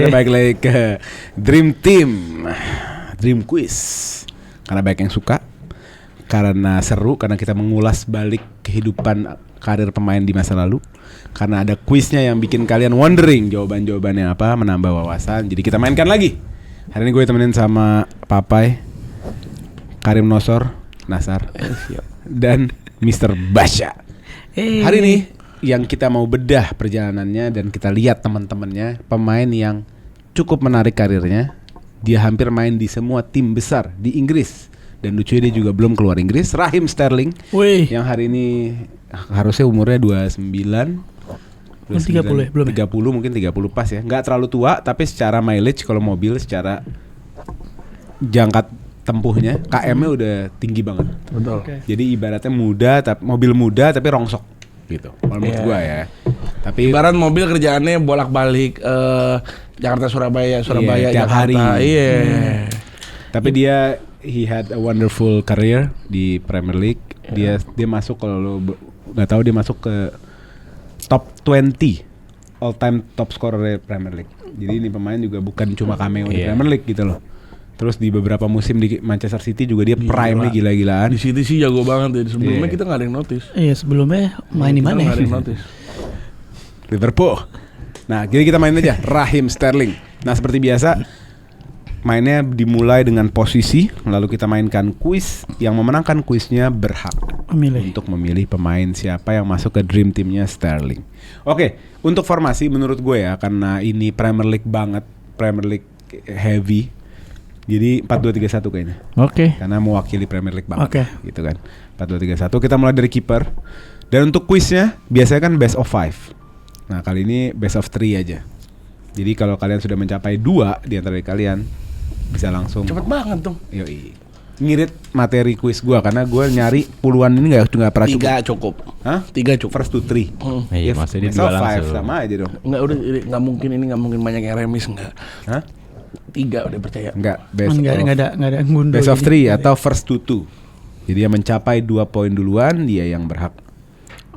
Kita balik lagi ke Dream Team, Dream Quiz. Karena banyak yang suka, karena seru, karena kita mengulas balik kehidupan karir pemain di masa lalu. Karena ada quiznya yang bikin kalian wondering jawaban-jawabannya apa, menambah wawasan. Jadi kita mainkan lagi. Hari ini gue temenin sama Papai, Karim Nosor, Nasar, dan Mr. Basya. Hari ini yang kita mau bedah perjalanannya dan kita lihat teman-temannya, pemain yang cukup menarik karirnya. Dia hampir main di semua tim besar di Inggris. Dan lucunya dia juga belum keluar Inggris. Raheem Sterling. Wih. Yang hari ini harusnya umurnya 29. 30 ya? Belum 30 ya? Mungkin 30 pas ya. Nggak terlalu tua, tapi secara mileage kalau mobil, secara jangka tempuhnya KM-nya udah tinggi banget. Betul. Okay. Jadi ibaratnya muda, tapi mobil muda tapi rongsok gitu. Menurut gua ya. Tapi ibarat mobil kerjaannya bolak-balik Jakarta Surabaya tiap Jakarta. hari. Iya. Tapi dia he had a wonderful career di Premier League. Dia masuk, kalau lo nggak tahu, dia masuk ke top 20 all time top scorer Premier League. Jadi ini pemain juga bukan cuma cameo di Premier League gitu loh. Terus di beberapa musim di Manchester City juga dia prime-nya gila-gilaan. Di City sih jago banget ya. Sebelumnya kita nggak ada yang notice. Iya, sebelumnya main di mana? Nggak ada yang notice. Liverpool. Nah, jadi kita main aja Raheem Sterling. Nah, seperti biasa mainnya dimulai dengan posisi, lalu kita mainkan kuis. Yang memenangkan kuisnya berhak untuk memilih pemain siapa yang masuk ke dream teamnya Sterling. Oke, untuk formasi menurut gue ya, karena ini Premier League banget, Premier League heavy. Jadi 4-2-3-1 kayaknya. Oke. Karena mewakili Premier League banget. Oke. Gitu kan. 4-2-3-1. Kita mulai dari kiper. Dan untuk kuisnya biasanya kan best of 5. Nah, kali ini best of 3 aja. Jadi kalau kalian sudah mencapai 2 di antara kalian, bisa langsung Cepet banget dong. Yoi. Ngirit materi kuis gua, karena gua nyari puluhan ini nggak pernah cukup. 3 cukup. Hah? 3 cukup. First to 3. Iya, maksudnya best dua of 5 langsung. sama aja dong. Enggak, udah nggak mungkin, ini nggak mungkin banyak yang remis, enggak. Hah? 3 udah percaya. Enggak, best Enggak ada ngunduh. best of 3 atau first to 2. Jadi yang mencapai 2 poin duluan, dia yang berhak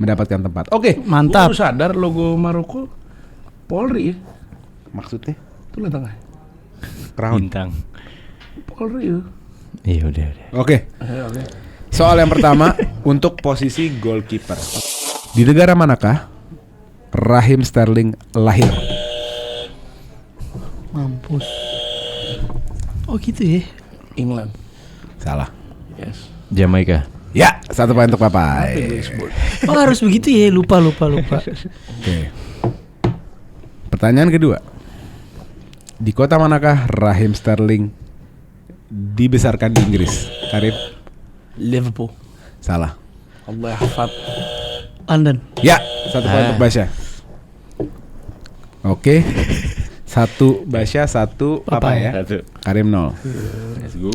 mendapatkan tempat. Oke. Mantap. Lu sadar logo Maroko Polri ya? Maksudnya? Tuh lihat tengah. Crown. Bintang. Polri ya. Iya udah. Oke. Oke. Soal yang pertama untuk posisi goalkeeper. Di negara manakah Raheem Sterling lahir? Mampus. Oh gitu ya. England. Salah. Yes. Jamaika. Ya, 1 poin untuk Papai. Oh harus begitu ya. Lupa. Oke. Pertanyaan kedua. Di kota manakah Raheem Sterling dibesarkan di Inggris? Karim? Liverpool. Salah. Allah hafat. London. Ya, 1 poin untuk Basya. Oke. 1 Basya, 1 Papa ya. 1. Karim 0. Let's go.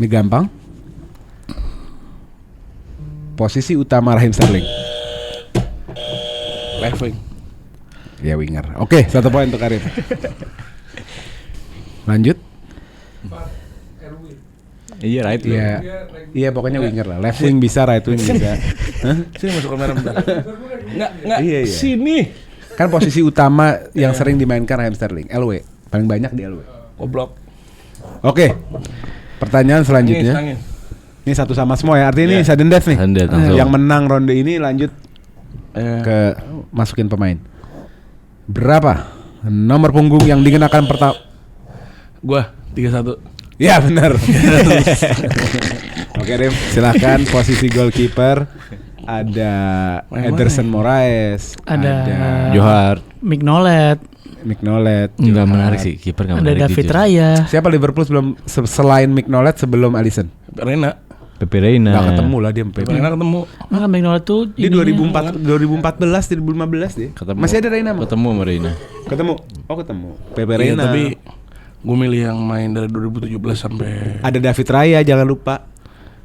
Ini gampang. Posisi utama Raheem Sterling. Left wing. Ya, winger. Oke, 1 poin untuk Karim. Lanjut. Iya right wing. Iya, pokoknya winger lah. Left wing bisa, right wing bisa. Hah? Sini masuk kamera bentar. Enggak. Iya. Sini. Kan posisi utama yang sering dimainkan Raheem Sterling, LW. Paling banyak di LW. Goblok. Oke. Pertanyaan selanjutnya. Tangis. Ini 1 sama semua ya. Artinya ini sudden death nih. Sudden death, langsung. Yang menang ronde ini lanjut ke masukin pemain. Berapa nomor punggung yang dikenakan pertama? Gua 31. Ya benar. Oke Rim, silakan posisi goalkeeper. Ada Ederson Moraes, Ada Johar. Mignolet. Mignolet. Enggak menarik sih, kiper enggak Ada menarik. David jujur. Raya. Siapa Liverpool selain Mignolet sebelum Alisson? Rena. Pepe Reina. Gak ketemu lah dia Pepe. Rena ketemu. Maka Mignolet tuh Di 2014, 2015 dia. Ketemu. Masih ada Reina, Ketemu sama Reina. Ketemu. Oh, ketemu. Pepe Iya, Reina. tapi gue milih yang main dari 2017 sampai Ada David Raya, jangan lupa.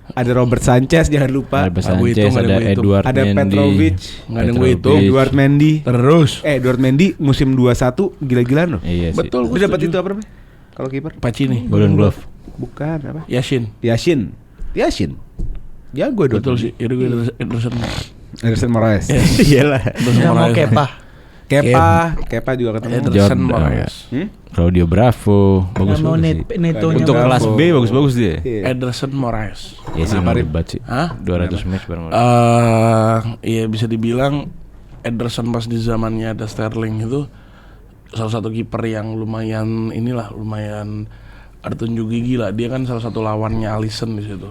Ada Robert Sanchez, jangan lupa. Ada Gue hitung, Sanchez, ada ada gue hitung. Edward Ada Mendy. Petrovic. Nggak ada yang gue hitung. Edward Mendy. terus. Edward Mendy musim 21 gila-gilaan loh. Iya sih. Betul, gue Dia dapat setuju. itu apa namanya? Kalau kiper? Pacini. Golden Glove. Bukan apa? Yasin. Yashin. Jago Edward Betul Mendy. sih. Itu gue Ederson. Ederson Moraes. Yes. Iyalah. Ederson Ya mau Moraes. Kepa. Kepa juga ketemu. Ederson Jordan, Moraes. Claudio Bravo, bagus Mau sih. Netonya Untuk Bravo. kelas B bagus-bagus dia. Iya. Ederson Moraes. Ya sih Kenapa, nggak Rip? debat sih. Hah? 200 match bareng. Iya bisa dibilang Ederson pas di zamannya ada Sterling itu salah satu kiper yang lumayan ada tunjuk gigi lah. Dia kan salah satu lawannya Alisson di situ.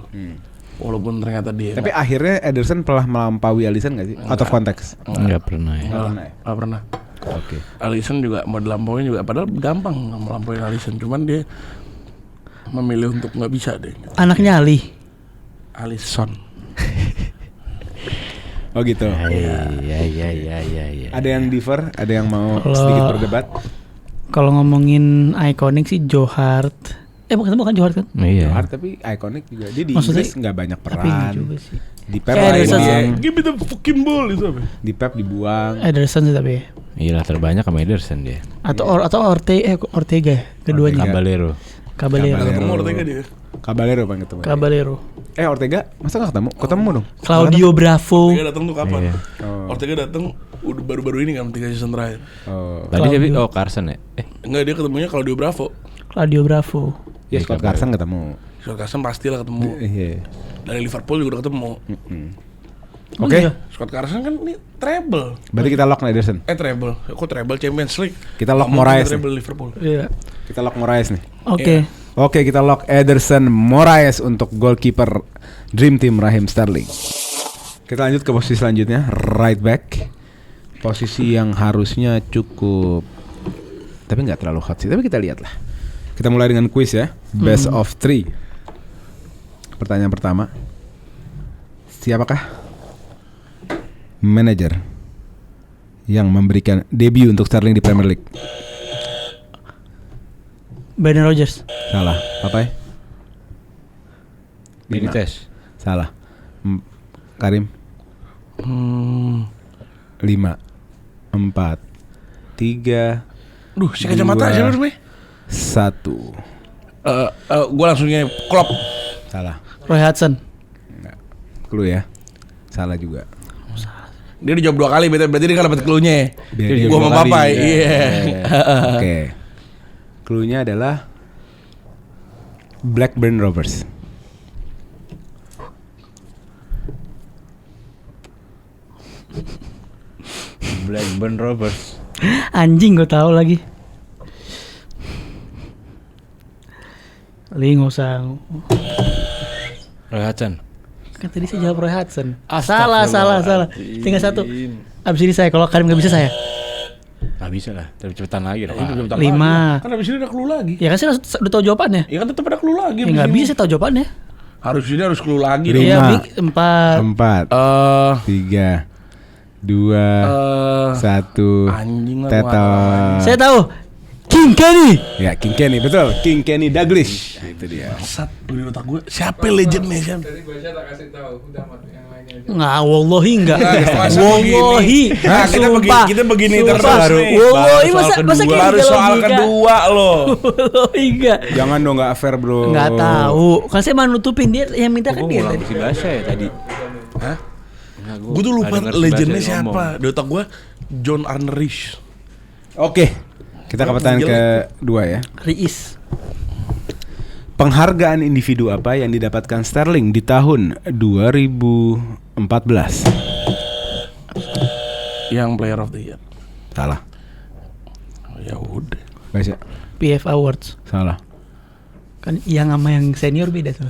Walaupun ternyata dia Tapi akhirnya Ederson pernah melampaui Alisson nggak sih? Out of context. Enggak pernah ya. nggak pernah. Oke. Alisson juga mau dilampauin juga, padahal gampang melampaui Alisson, cuman dia memilih untuk nggak bisa deh. Anaknya Ali. Alisson. Oh gitu. Iya. Ada yang differ, ada yang mau Kalau- sedikit berdebat. Kalau ngomongin ikonik sih Joe Hart. Bukan Joe Hart kan? Iya. Hart tapi ikonik juga. Dia di Maksudnya- Inggris nggak banyak Tapi ini peran. juga sih. Di Pep Kayak lain Ederson dia. sih. Give me the fucking ball itu apa? Di Pep dibuang. Ederson sih tapi. Iya lah terbanyak sama Ederson dia. Atau Ortega ya, keduanya. Caballero. Caballero. Nggak ketemu Ortega dia. Caballero pengen ketemu. Caballero. Ortega masa nggak ketemu? Ketemu dong. Claudio Bravo. Ortega datang tuh kapan? Iya. Oh. Ortega datang udah baru-baru ini kan 3 season terakhir. Oh. Tadi Claudio. siapa? Oh Carson ya. Enggak, dia ketemunya Claudio Bravo. Claudio Bravo. Ya Scott Carson ketemu. Scott Carson pastilah ketemu. Iya. Dari Liverpool juga udah ketemu. Oh Oke. iya. Scott Carson kan ini treble. Berarti kita lock Ederson. Treble. Kok treble Champions League? Kita lock Nggak mungkin Moraes treble Liverpool. Iya. Kita lock Moraes nih. Oke. Oke, kita lock Ederson Moraes untuk goalkeeper Dream Team Raheem Sterling. Kita lanjut ke posisi selanjutnya, right back. Posisi yang harusnya cukup, tapi nggak terlalu hot sih. Tapi kita lihat lah. Kita mulai dengan quiz ya, best of 3. Pertanyaan pertama, siapakah manajer yang memberikan debut untuk Sterling di Premier League? Brendan Rodgers. Salah. Apa ya? Benitez. Salah. Karim. 5 4 3 Duh, si kacamata siapa namanya? 1. Gue langsungnya Klopp. Salah. Roy Hudson. Clue ya. Salah juga. Dia dijawab 2 kali, berarti dia kan dapat clue-nya. Dia Gua dijawab sama 2 kali. Papai. Iya. Oke. Clue-nya adalah Blackburn Rovers. Blackburn Rovers. Anjing gue tahu lagi. Li nggak usah. Roy Hudson. Kan tadi saya jawab Roy Hudson. Salah. Tinggal 1. Abis ini saya, kalau Karim nggak bisa saya. Nggak bisa lah, tapi cepetan lagi lah. 5. Kan abis ini ada clue lagi. Ya kan saya udah tahu jawabannya. Ya kan tetap ada clue lagi. Ya nggak bisa saya tahu jawabannya. Harus ini harus clue lagi. Lima. Iya, Big 4. 4 3 2 1 Anjing lah. Tetot. Saya tahu. King Kenny. Ya, King Kenny, betul. King Kenny Dalglish. Itu dia. Sat, di otak gue. Siapa legendnya siapa? Nggak, wallahi enggak. Masa Wallahi. Nah, kita begini terus Sumpah. nih. Wallahi Baru soal masa kedua. kayak Baru gitu soal logika? kedua loh. Wallahi enggak. Jangan dong, nggak fair, bro. Nggak tahu. Kan saya mau nutupin dia yang minta kan Gue dia ngulang tadi. si bahasa ya tadi. Hah? Nah, Gue tuh lupa legendnya siapa. Di otak gue John Arne Riis. Oke. Kita ke pertanyaan kedua ya. Riis. Penghargaan individu apa yang didapatkan Sterling di tahun 2014? Yang Player of the Year. Salah. Ya udah. Baca. PF Awards. Salah. Kan yang sama yang senior beda tuh.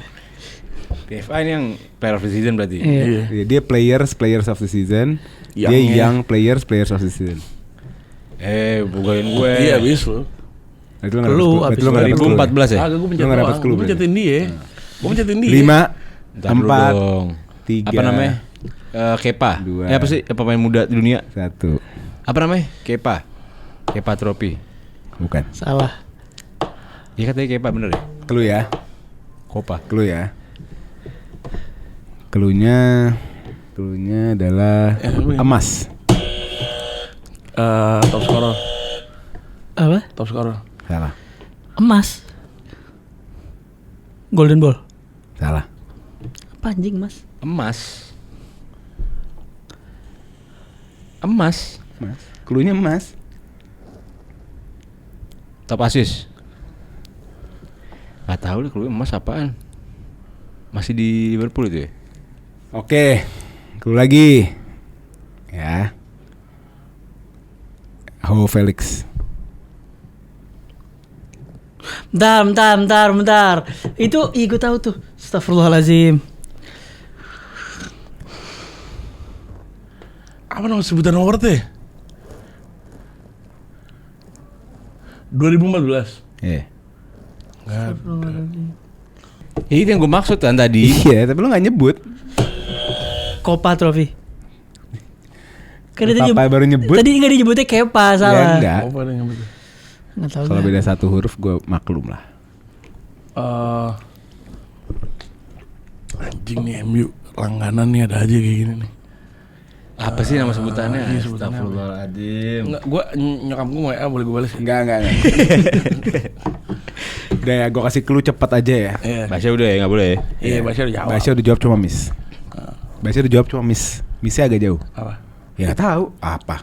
PFA ini yang player of the season berarti. Iya. Iya, dia players of the season. Dia Youngnya. young players of the season. Bukain gue. Iya habis lo. Nah, itu lu nggak Lu, dapet- abis itu lu nggak dapet clue. 2014 ya? Agak gue pencet Lu nggak dapet doang. clue Gue pencetin dia. Gue pencetin dia. 5 Ntar dulu 4 dong. 3 Apa namanya? Kepa. Dua. Apa sih pemain muda di dunia? 1. Apa namanya? Kepa. Kepa Trophy. Bukan. Salah. Iya katanya Kepa bener ya? Clue ya. Kopa. Clue ya. Cluenya adalah emas. Top scorer. Apa? Top scorer. Salah. Emas. Golden Ball. Salah. Apa anjing mas? Emas. Emas. Mas. Cluenya emas. Top assist. Gak tahu deh clue emas apaan. Masih di Liverpool itu ya? Oke, clue lagi. Ya. Joao Felix. Bentar. Itu, gue tahu tuh. Astagfirullahaladzim. Apa nama sebutan awardnya? 2014. Iya. Ya, itu yang gue maksud kan tadi. Iya, tapi lu nggak nyebut. Copa Trophy. Kan Papa baru nyebut. Tadi nggak disebutnya Kepa, salah. Ya, enggak. Apa yang betul? Nggak tahu. Kalau gua. beda satu huruf gue maklum lah. Anjing nih MU langganan nih ada aja kayak gini nih. Apa sih nama sebutannya? Iya, sebutannya apa? Astagfirullahaladzim. Enggak, nyokap gue mau boleh gue balas. Enggak. Udah ya, gue kasih clue cepat aja ya. Iya. Basya udah ya, gak boleh ya? Iya, Basya udah jawab. Basya udah jawab cuma miss. Basya udah jawab cuma miss. Missnya agak jauh. Apa? Ya nggak tahu apa.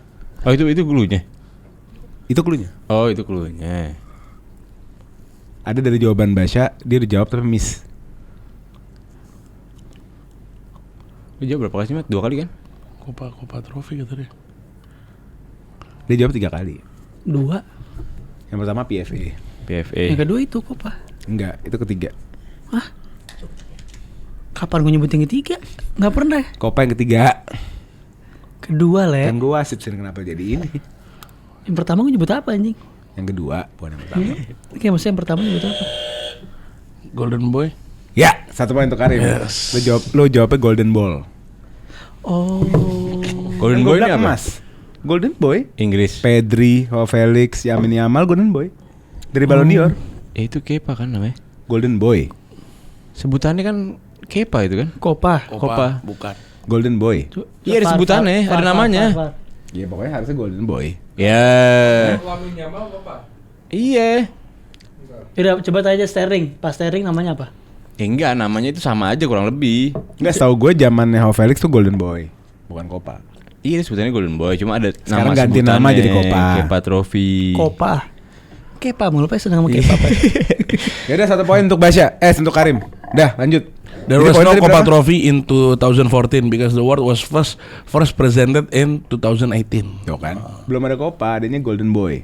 Oh itu cluenya? Itu cluenya. Oh itu cluenya. Ada dari jawaban Basya, dia udah jawab tapi miss. Lu jawab berapa kali sih, Mat? 2 kali kan? Copa Trophy kata dia. Dia jawab 3 kali. 2. Yang pertama PFA. PFA. Yang kedua itu Copa. Enggak, itu ketiga. Kapan gue nyebutin ketiga? Nggak pernah. Copa yang ketiga. Kedua, Le. Kan gue wasit sih, kenapa jadi ini? Yang pertama gue nyebut apa anjing? Yang kedua, bukan yang pertama. Kayak maksudnya yang pertama nyebut apa? Golden Boy. Ya, 1 poin untuk Karim. Yes. Lo jawabnya Golden Ball. Oh. Golden Kan Boy gua ini bilang apa? emas. Golden Boy. Inggris. Pedri, Joao Felix, Lamine Yamal, Golden Boy. Dari Ballon d'Or. Itu Kepa kan namanya? Golden Boy. Sebutannya kan Kepa itu kan? Copa. Copa. Bukan. Golden Boy. Iya, ada sebutannya, ada namanya. Iya, pokoknya harusnya Golden Boy. Ya. Iya. Udah coba tanya Sterling. Pas Sterling namanya apa? Ya enggak, namanya itu sama aja kurang lebih. Enggak, setahu gue zamannya Joao Felix tuh Golden Boy, bukan Copa. Iya, sebutannya Golden Boy, cuma ada Sekarang nama ganti sebutannya, nama jadi Copa. Kepa Trophy. Copa. Kepa mulu Pak, senang sama Kepa Pak. Ya udah 1 poin untuk Basya. Untuk Karim. Udah, lanjut. There Jadi was poin no tadi Copa berapa? Trophy in 2014 because the award was first presented in 2018. Tuh kan. Belum ada Copa, adanya Golden Boy.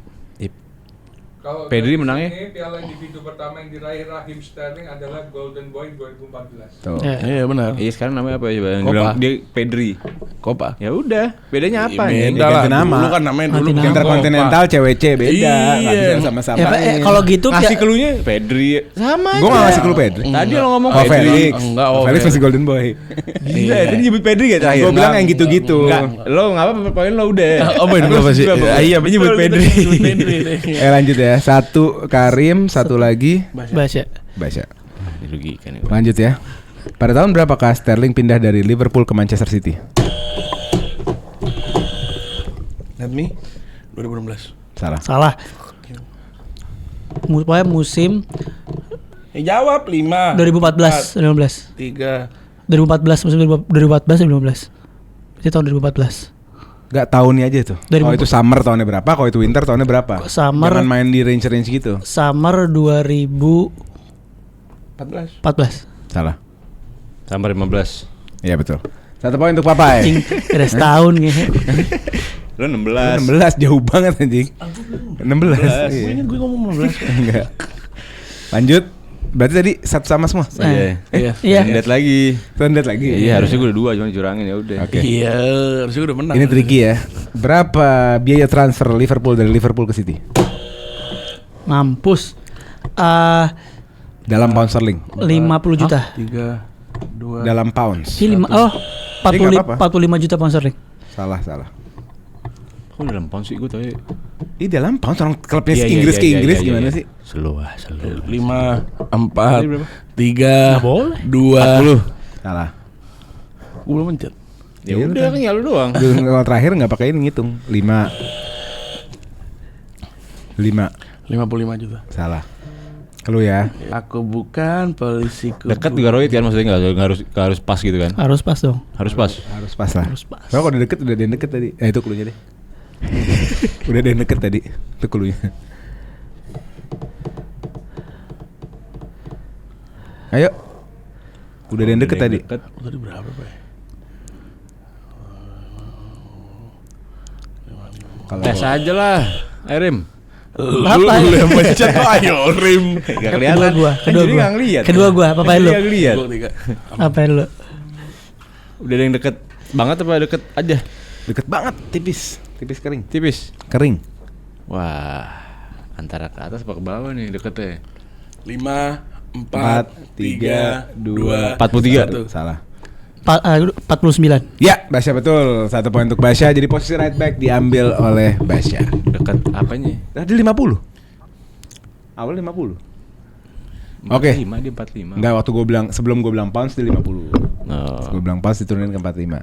Kalau Pedri dari menangnya? sini, piala individu pertama yang diraih Raheem Sterling adalah Golden Boy 2014. Tuh. Ya. Iya benar. Iya, sekarang namanya apa coba? Yang Copa. bilang dia Pedri. Copa. Ya udah, bedanya apa Beda nih? lah. ganti nama. Dulu kan namanya dulu Ganti bukan nama. Interkontinental CWC beda, nggak Iya. bisa sama-sama. Ya, Pak, kalau gitu Ngasih clue-nya Pedri sama aja. Gue nggak ngasih clue Pedri. Tadi lo ngomong Oh, Pedri. Felix. Enggak, Oh, oh, Felix Felix. masih Golden Boy. Gila, tadi nyebut Pedri gak terakhir? Gue bilang yang gitu-gitu. Enggak, lo enggak apa-apa, poin lo udah. Oh, poin gua pasti. Iya, nyebut Pedri. Lanjut ya. 1 Karim, 1 lagi Basya. Basya. Dirugikan ya. Lanjut ya. Pada tahun berapakah Sterling pindah dari Liverpool ke Manchester City? Let me 2016. Salah. Salah. Pokoknya musim Jawab 5. 2014 2015. 3. 2014 musim 2014 2015. Itu tahun 2014. Gak tahunnya aja tuh. Dari Kalau itu summer tahunnya berapa? Kalau itu winter tahunnya berapa? Summer- Jangan main di range-range gitu. Summer 2014. 14. Salah. Tambah 15. Iya betul. 1 poin untuk Papa Anjing, beda setahun kayaknya. Lo 16. 16 jauh banget anjing. 16. Gue ingat gue ngomong 15. Enggak. Lanjut. Berarti tadi 1 sama semua. Iya. Iya. Iya. Lihat lagi. Lihat lagi. Iya, harusnya gue udah 2 cuma curangin ya udah. Oke. Iya, harusnya gue udah menang. Ini tricky ya. Berapa biaya transfer Liverpool dari Liverpool ke City? Mampus. Dalam pound sterling. 50 juta. 3, 2. Dalam pounds. Ini 45 apa-apa. 45 juta pound sterling. Salah. Kok dalam pound sih gue tau ya. Ini dalam pounds, orang klubnya Iya, Inggris iya, ke iya, Inggris iya, gimana iya. sih? Slow. 5, 4, Tadi berapa? 3, 2. 40. Salah. Gue belum mencet. Ya udah kan ya lu doang. Kalau terakhir nggak pakai ini ngitung. 5. 55 juta. Salah. Lu ya. Aku bukan polisiku. Dekat juga Rohit kan maksudnya enggak harus pas gitu kan. Harus pas dong. Harus pas. Harus pas lah. Harus pas. Soalnya kalau udah deket tadi. Itu cluenya deh. Udah ada yang deket tadi. Itu cluenya. Ayo. Udah ada yang deket tadi. Tadi berapa, Pak? Tes aja lah. Rim. Apa? Lu yang mencet, ayo Rim. Gak kelihatan. Kedua gua, apa lu? Lihat. Apa lu? Udah ada yang deket banget apa deket aja? Deket banget, tipis. Tipis kering. Tipis. Kering. Wah, antara ke atas apa ke bawah nih deketnya? 5, 4, 3, 2, 43. Salah. 49. Ya, Basya betul. 1 poin untuk Basya. Jadi posisi right back diambil oleh Basya. Dekat apanya? Tadi 50. Awal 50. Oke. 45, dia 45. Enggak, waktu gue bilang sebelum gue bilang pounds di 50. Gue bilang pounds diturunin ke 45.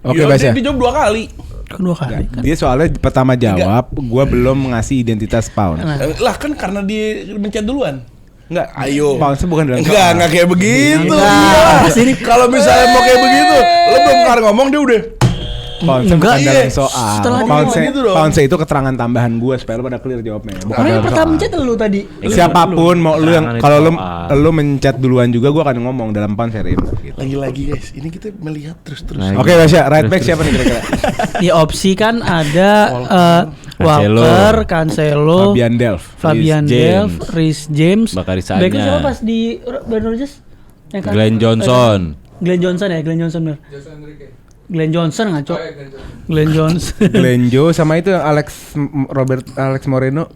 Oke, Basya. Dia jawab 2 kali. Kedua kali kan. Dia soalnya pertama jawab, gue belum ngasih identitas pound. Lah kan karena dia mencet duluan. Enggak, Ayo. Pounds bukan dalam Enggak kayak begitu. Enggak. Iya. Kalau misalnya mau kayak begitu, lo belum kelar ngomong dia udah. Pounds Enggak. bukan dalam Iya. soal. Setelah Pounds dia gitu dong. Pounds itu keterangan tambahan gue supaya lo pada clear jawabnya. Bukan Karena dalam yang pertama soal. mencet lu tadi. Siapapun mau lu yang Keterangan kalau lu soal. lu mencet duluan juga gue akan ngomong dalam pounds ya Rim. Gitu. Lagi-lagi guys, ini kita melihat terus-terus. Nah, Oke, Basya, right back siapa nih kira-kira? Di opsi kan ada Walker, Cancelo, Fabian Delph. Fabian Reece Delph, James. Reece James. Bakary Sagna. Backnya siapa pas di Brandon Rodgers? Yang kan- Glenn Johnson. Glenn Johnson ya, Glenn Johnson bener. Jason Enrique. Glenn Johnson ngaco. Oh ya, Glenn Johnson. Glenn Johnson. Glenjo sama itu yang Alex Moreno.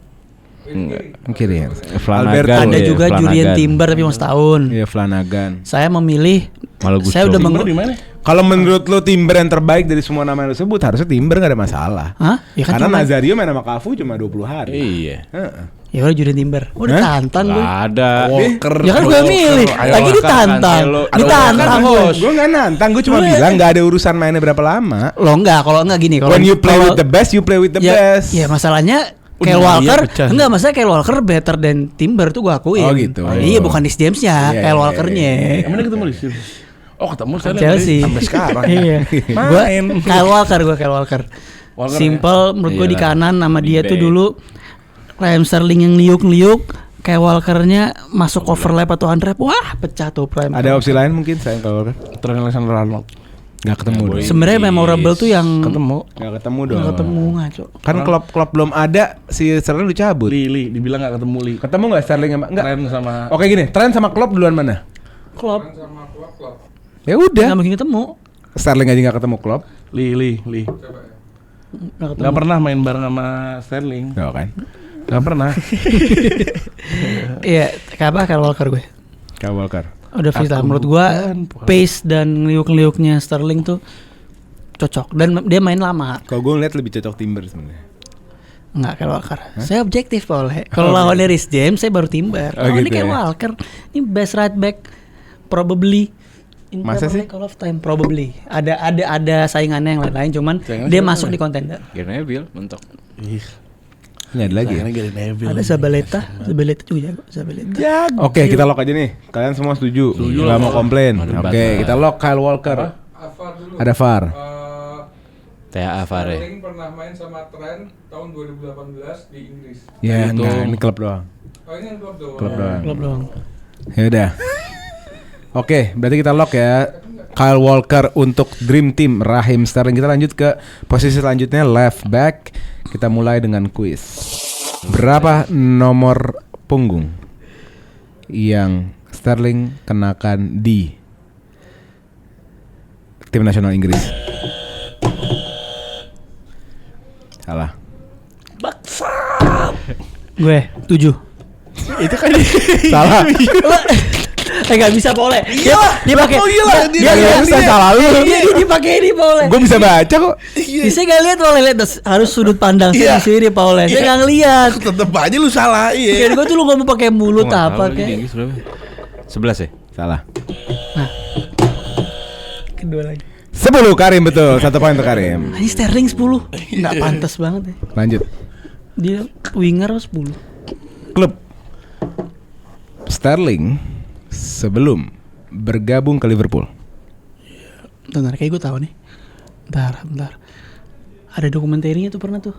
Kiri ya. Flanagan. Ada ya, juga Flanagan. Julian Timber tapi masih tahun. Iya, Flanagan. Saya memilih. Malah Gusto. Saya udah Timber di mana? Kalau menurut lo Timber yang terbaik dari semua nama yang lo sebut, harusnya Timber gak ada masalah. Hah? Ya kan Karena cuma- Nazario main sama Cafu cuma 20 hari. Iya. Heeh. Ya udah Julian Timber. Udah Hah? tantang gue. Gak ada. Walker. Ya kan gue milih. Ayo, Lagi Walker, ditantang. Cancelo. Ditantang Ada gue. Walker, Gue gak nantang, gue cuma bilang gak ada urusan mainnya berapa lama. Lo enggak, kalau enggak gini. Kalau When you play kalau- with the best, you play with the ya, best. Ya masalahnya Kyle Iya, Walker pecah. enggak, masalah Kyle Walker better than Timber tuh gue akuin. Oh, gitu. Iya, bukan Reece James-nya, Iya, Kyle iya, Walker-nya. Emang dia ketemu di sini? Oh ketemu saya Chelsea. sampai sekarang. Iya. Gua Main. Kyle Walker. Walker Simple menurut gue di Iyalah. kanan nama Di dia tuh back. dulu Raheem Sterling yang liuk-liuk, kayak Walker-nya masuk overlap atau unwrap. Wah, pecah tuh prime. Ada opsi lain mungkin saya kalau Trent Alexander-Arnold. nggak ketemu dong. Sebenarnya memorable tuh yang Ketemu. Nggak ketemu dong. nggak ketemu ngaco. Kan klub belum ada, si Sterling dicabut. Li, dibilang nggak ketemu Li. Ketemu nggak Sterling sama nggak? Trent sama. Oke gini, Trent sama Klopp duluan mana? Klopp Trent sama Klopp. Ya udah. nggak mungkin ketemu. Sterling aja nggak ketemu Klopp. Li. Coba ya. Nggak ketemu. Nggak pernah main bareng sama Sterling. Nggak kan? Nggak pernah. Iya, kayak apa Kyle Walker gue. Kyle Walker. Udah fix lah menurut gua pace dan liuk-liuknya Sterling tuh cocok dan dia main lama. Kalau gue ngeliat lebih cocok Timber sebenarnya. Enggak Kyle Walker. Saya objektif Paul. Kalau lawannya Reece James saya baru Timber. Oh, Ini gitu kayak ya. Walker. Ini best right back probably in Masa Premier sih? League All of time probably. Ada saingannya yang lain-lain cuman Saingannya dia siapa masuk ya? di contender. Gary Neville mentok. Ini ada lagi ya? Gary Neville. Ada Zabaleta juga jago. Zabaleta. Oke, kita lock aja nih. Kalian semua setuju? Nggak mau komplain. Oke, kita lock Kyle Walker. Alvar dulu. Ada VAR. TAA Fare. Sterling pernah main sama Trent tahun 2018 di Inggris. Ya Itu. enggak, ini klub doang. Oh ini yang klub doang. Klub doang. Belum dong. Ya udah. Oke, berarti kita lock ya. Kyle Walker untuk Dream Team Raheem Sterling. Kita lanjut ke posisi selanjutnya left back. Kita mulai dengan kuis. Berapa nomor punggung yang Sterling kenakan di tim nasional Inggris? Salah. Gue 7. Itu kan Salah. Enggak bisa boleh. Dia pakai. Oh iyalah, Dia Nggak bisa, salah lu. Dia pakai ini boleh. Gue bisa baca kok. Saya nggak lihat boleh lihat harus sudut pandang saya Iya. di sini Paul. Saya nggak ngeliat. tetep aja lu salah. Iya. Kayak gue tuh lu ngomong pakai mulut apa kayak. 11 ya? Salah. Kedua lagi. 10 Karim betul. 1 poin untuk Karim. Ini Sterling 10. Nggak pantas banget ya. Lanjut. Dia winger 10. Klub Sterling sebelum bergabung ke Liverpool. Bentar, kayak gue tahu nih. Bentar. Ada dokumenterinya tuh pernah tuh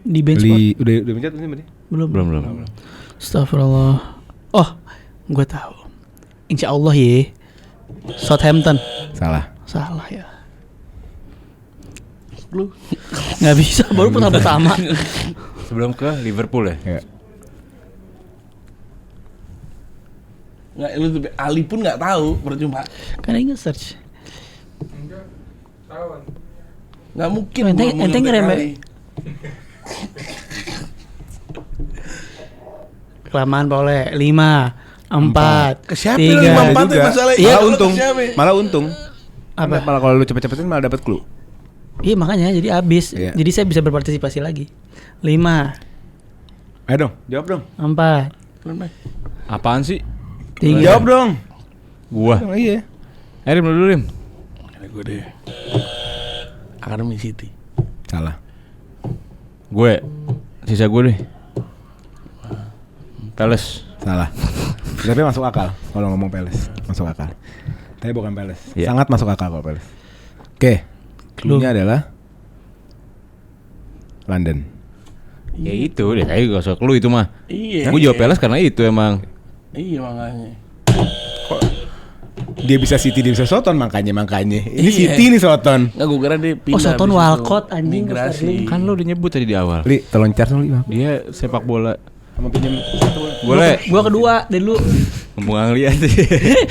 di Bensport. Udah mencet sih tadi? Belum. Astagfirullah. Oh, gue tahu. Insya Allah ya. Southampton. Salah Ya. Lu Nggak bisa, baru pertama. Sebelum ke Liverpool ya. ya. nggak, lu tuh Ali pun nggak tahu, percuma. Kan inget search. Enggak. Tawan. Nggak mungkin. Enteng ngereme. Kelamaan boleh 5, 4, Ke siapa 3. lu 5, 4 juga. masalahnya? Iya, Malah untung. Apa? Malah kalau lu cepet-cepetin malah dapat clue. Iya makanya jadi habis. Iya. Jadi saya bisa berpartisipasi lagi. 5, Ayo dong, jawab dong. 4, Apaan sih? 3. Jawab dong. Gua. Iya. Rim dulu Rim. Gue deh. Academy City. Salah. Gue. Sisa gue deh. Palace. Salah. Tapi masuk akal kalau ngomong Palace, masuk akal. Tapi bukan Palace. Iya. Sangat masuk akal kalau Palace. Oke. Clue-nya adalah London. Ya itu deh, kayak gak usah clue itu mah. Iya. Gue jawab Palace karena itu emang. Iya makanya. Dia bisa City, dia bisa Soton makanya. Ini Iya. City nih Soton. Nggak, gue kira dia pindah. Oh, Soton habis itu. Walcott, anjing, Migrasi. Kan lo udah nyebut tadi di awal. Li, tolong charge dong Li. Bang. Dia sepak bola. Sama pinjam satu. Boleh. Gua kedua dari lu. Ngomong ngeliat sih.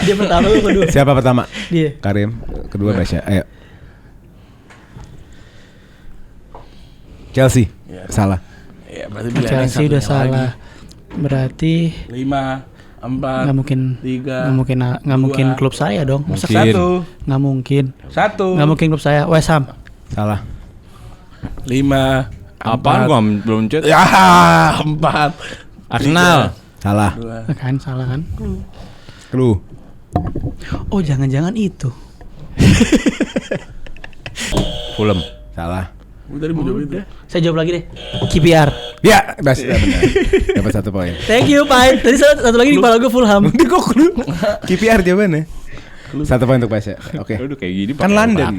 Dia pertama, lu kedua. Siapa pertama? Dia. Karim. Kedua Basya. Ayo. Chelsea. Iya. Salah. Iya, berarti pilihan yang Chelsea satunya udah salah. lagi. Berarti 5, 4, nggak mungkin 3, nggak mungkin dua, klub saya dong. Mungkin. 1, Nggak mungkin. 1, Nggak mungkin klub saya. West Ham. Salah. 5, Apaan gua belum chat. Ya, 4, Arsenal. Salah. 2. Kan salah kan? Clue. Oh jangan-jangan itu. Fulham. Salah. Gue tadi mau jawab itu. Saya jawab lagi deh. KPR. Ya, Bas, ya benar. Dapat 1 poin. Thank you, Pak. Tadi satu lagi di kepala gue Fulham. Nanti kok clue. KPR jawabannya. 1 poin untuk Basya. Oke. Udah kayak gini Kan London.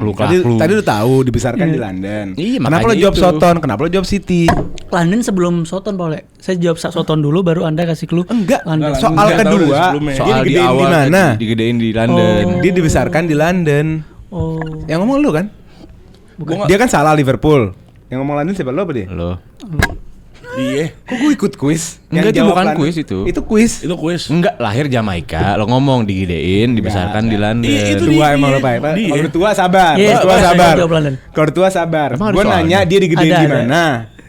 Tadi lu tahu dibesarkan di London. Iya, Kenapa makanya lu jawab itu. Soton? Kenapa lu jawab City? London sebelum Soton, Pak. Saya jawab Soton dulu, baru Anda kasih clue. Enggak. London. Enggak, Soal Nggak tahu dari kedua, sebelumnya. dia Soal di digedein awal di mana? digedein di London. Dia dibesarkan di London. Oh. Yang ngomong lu kan? Dia kan salah Liverpool. Yang ngomong London siapa, lu apa dia? Lo. Iya. Kok gue ikut kuis? Enggak, Yang itu jawab bukan London. kuis itu. Itu kuis. Itu kuis. Enggak, lahir Jamaika. Lo ngomong digedein, dibesarkan di London. Iya, itu Tua dia. emang lu Pak. Dia. Kalau tua sabar. Iya, Kalau tua saya sabar. jawab London. Kalau tua sabar. Emang ada Gue soalnya? nanya dia digedein Ada. di mana?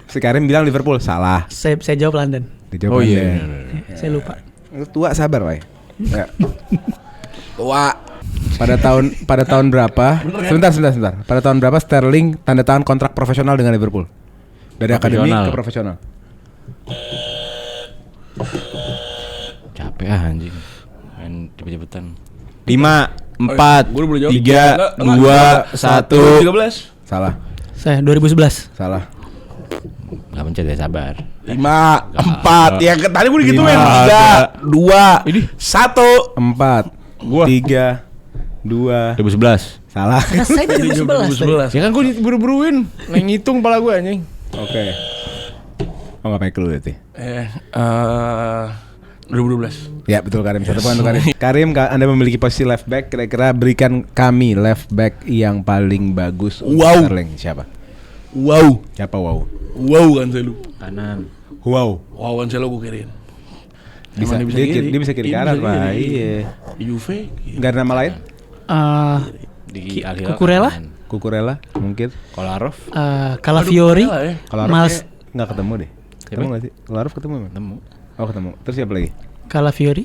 Si Karim bilang Liverpool. Salah. Saya jawab London. Dijawab Oh iya. London. bener. Saya lupa. Lu tua sabar, Pak. Ya. Tua. Pada tahun berapa? Sebentar. Pada tahun berapa Sterling tanda tangan kontrak profesional dengan Liverpool? Dari akademi Profesional. ke profesional. Capek anjing. Main cepet-cepetan. 5, 4, Gue boleh jawab. 3, 2, 1. 13. Salah. Saya 2011. Salah. Gak mencet ya, sabar. 5, 4. Ya tadi gue digituin. Lima. 3, 2, Ini. 1. 4 Gua. 3 2 2011. Salah. Karena saya 2011. 2011. Ya kan gue buru-buruin. Neng ngitung pala gue anjing. Oke. Oh nggak pakai clue berarti. 2012. Ya betul Karim. 1 poin untuk Karim. Karim, Anda memiliki posisi left back. Kira-kira berikan kami left back yang paling bagus untuk Wow. Sterling. Siapa? Wow. Siapa wow? Wow Cancelo. Kanan. Wow. Wow Cancelo gue kiriin. Bisa, Emang dia bisa kiri kanan, Pak. Iya. Juve. Enggak ada nama lain? Di Al Hilal Kukurela? kanan. Kukurela mungkin. Kolarov. Calafiori. Aduh, ya. Kalau Mas nggak ketemu deh. Ketemu nggak sih? Kolarov ketemu emang? Ketemu. Oh ketemu. Terus siapa lagi? Calafiori.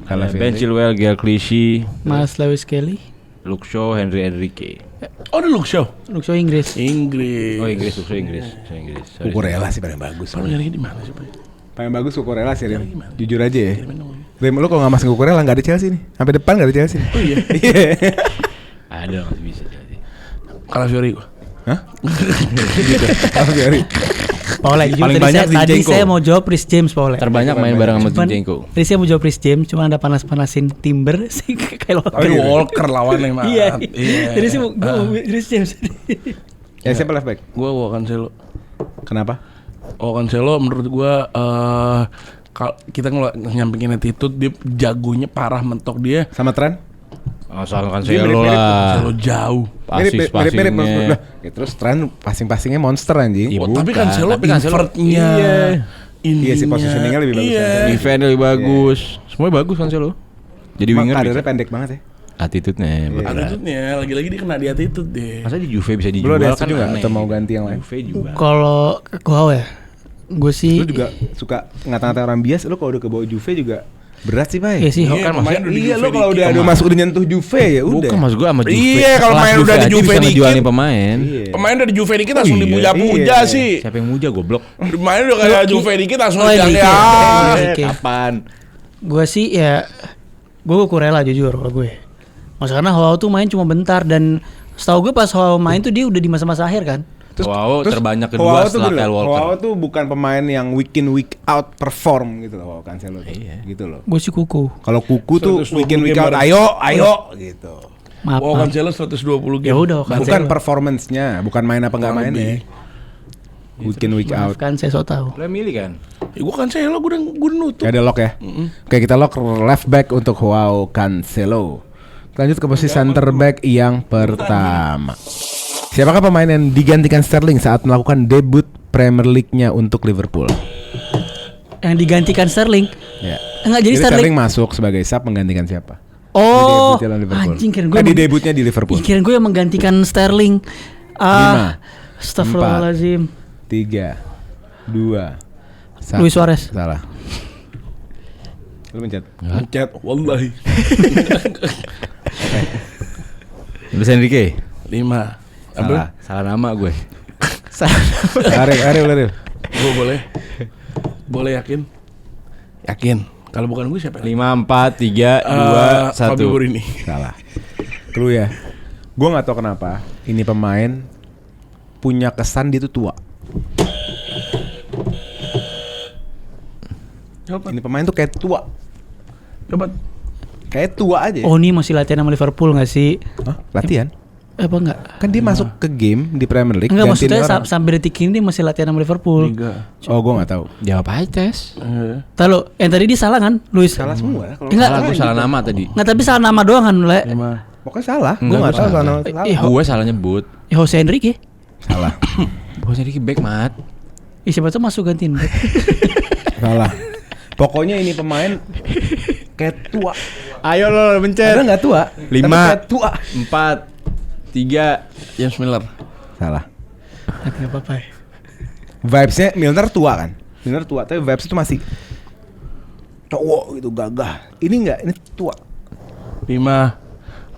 Calafiori. Ben Chilwell, Gael Clichy, Mas Lewis Kelly. Luke Shaw, Henry Enrique. Oh, udah Luke Shaw. Luke Shaw Inggris. Inggris. Oh Inggris, Luke Shaw Inggris. Sorry. Kukurela sih paling bagus. Kalau nyari di mana sih, Pak? Paling bagus Kukurela sih, Rim. Jujur aja ya. Rim, lu kalau nggak masuk Kukurela nggak ada Chelsea nih. Sampai depan nggak ada Chelsea. Oh iya. Ada masih bisa jadi. Calafiori gua. Hah? Gitu. Calafiori. Paulek jujur Paling tadi banyak tadi Zinchenko. saya mau jawab Rhys James Paulek. Terbanyak main bareng sama Cuman, Zinchenko. tadi saya mau jawab Rhys James, cuma ada panas-panasin Timber sih kayak Oh, ini Walker lawannya, Mas. Iya. Jadi sih mau Rhys James. Ya siapa left back? Gue Cancelo. Kenapa? Cancelo menurut gue kita nyampingin attitude, dia jagonya parah, mentok dia. Sama Trent? Asal kan Dia saya lo mirip-mirip lah. Cancelo jauh. Passingnya. Ya, terus Trent passing-passingnya monster anjing. Iya, Tapi bukan. Cancelo Tapi Cancelo- invertnya. Iya sih, positioningnya lebih bagus Cancelo. Defense lebih bagus. Semuanya bagus kan lo. Jadi Emang winger karirnya bisa. pendek banget ya. Attitude-nya berat. Attitude-nya lagi-lagi dia kena di attitude deh. Masa di Juve bisa Lu dijual ada kan setuju nggak aneh. atau mau ganti yang lain? Juve juga. Kalau gua ya, gue sih Lu juga suka ngata-ngata orang bias, lu kalau udah ke bawah Juve juga berat sih, Bay. Iya sih, Iya, kan pemain maksudnya- udah di Iya, Juve lu kalau dikit. udah masuk udah nyentuh Juve ya udah. Bukan maksud gua sama Juve. Iya, kalau Kelas main udah di aja Juve bisa dikit. ngejualin pemain. Iya. Pemain dari Juve dikit langsung iya. dipuja-puja Iya. sih. Siapa yang muja goblok? Main udah kayak Juve dikit langsung Oh, dijaga. dikit. Oke. Kapan? gue sih ya gue kurela jujur kalau gue. Maksudnya karena Hoao tuh main cuma bentar dan setahu gue pas Hoao main tuh dia udah di masa-masa akhir kan. Wow, terbanyak Hoao kedua tuh setelah bener, Kyle Walker. Hoao tuh bukan pemain yang week in week out perform gitu loh, Hoao Cancelo tuh. Iya. Gitu loh. Gue sih kuku. Kalau Kuku tuh 120 week in week game out, baru. ayo gitu. Maaf. Wow, maaf. Cancelo 120 game. Ya udah Bukan Cancelo. performance-nya, bukan main apa enggak Kurang mainnya. lebih. Week in week out. Kan saya so tahu. Lo yang milih kan? Ya, gue Cancelo, gue udah nutup. Ya ada lock ya. Oke, kita lock left back untuk Joao Cancelo. Lanjut ke posisi center back yang pertama. Siapakah pemain yang digantikan Sterling saat melakukan debut Premier League-nya untuk Liverpool? Yang digantikan Sterling. Ya. Enggak jadi Sterling Sterling. masuk sebagai sub menggantikan siapa? Oh, Di debutnya lawan Liverpool. anjing kira gue. Kan di debutnya di Liverpool. Kira gue yang menggantikan Sterling. 5, Astagfirullahaladzim. 3, 2, 1. Luis Suarez. Salah. Lu mencet. Mencet, wallahi. Luis Enrique. 5. Salah. Salah nama gue. Arif. Gue boleh yakin? Yakin. Kalau bukan gue siapa? 5, 4, 3, 2, 1. Fabio Borini. Salah. Clue ya. Gue nggak tahu kenapa ini pemain punya kesan dia tuh tua. Coba. Ini pemain tuh kayak tua. Coba. Kayak tua aja. Oh, ini masih latihan sama Liverpool gak sih? Hah? Latihan? Apa enggak? Kan dia masuk ke game di Premier League. Enggak, gantiin maksudnya orang. sampai detik ini dia masih latihan sama Liverpool. 3. Oh, gue nggak tahu. Jawab aja tes. Tahu, yang tadi dia salah kan, Luis? Salah semua. Kalau Enggak. Salah gue salah nama tadi. Nggak, tapi salah nama doang kan, Le? 5. Pokoknya salah. Gue Enggak, nggak gua tahu salah. salah. Salah. Gue salah nyebut. Jose Enrique. Salah. Bosnya Ricky back mat. Siapa tuh masuk gantiin. Salah. Pokoknya ini pemain kayak tua. Ayo lo mencet. Ada nggak tua? 5, Tapi kayak tua. 4, 3. James Miller. Salah. Tapi nggak apa-apa ya. Vibesnya Milner tua kan? Milner tua, tapi vibes itu masih cowok gitu, gagah. Ini enggak, ini tua. 5,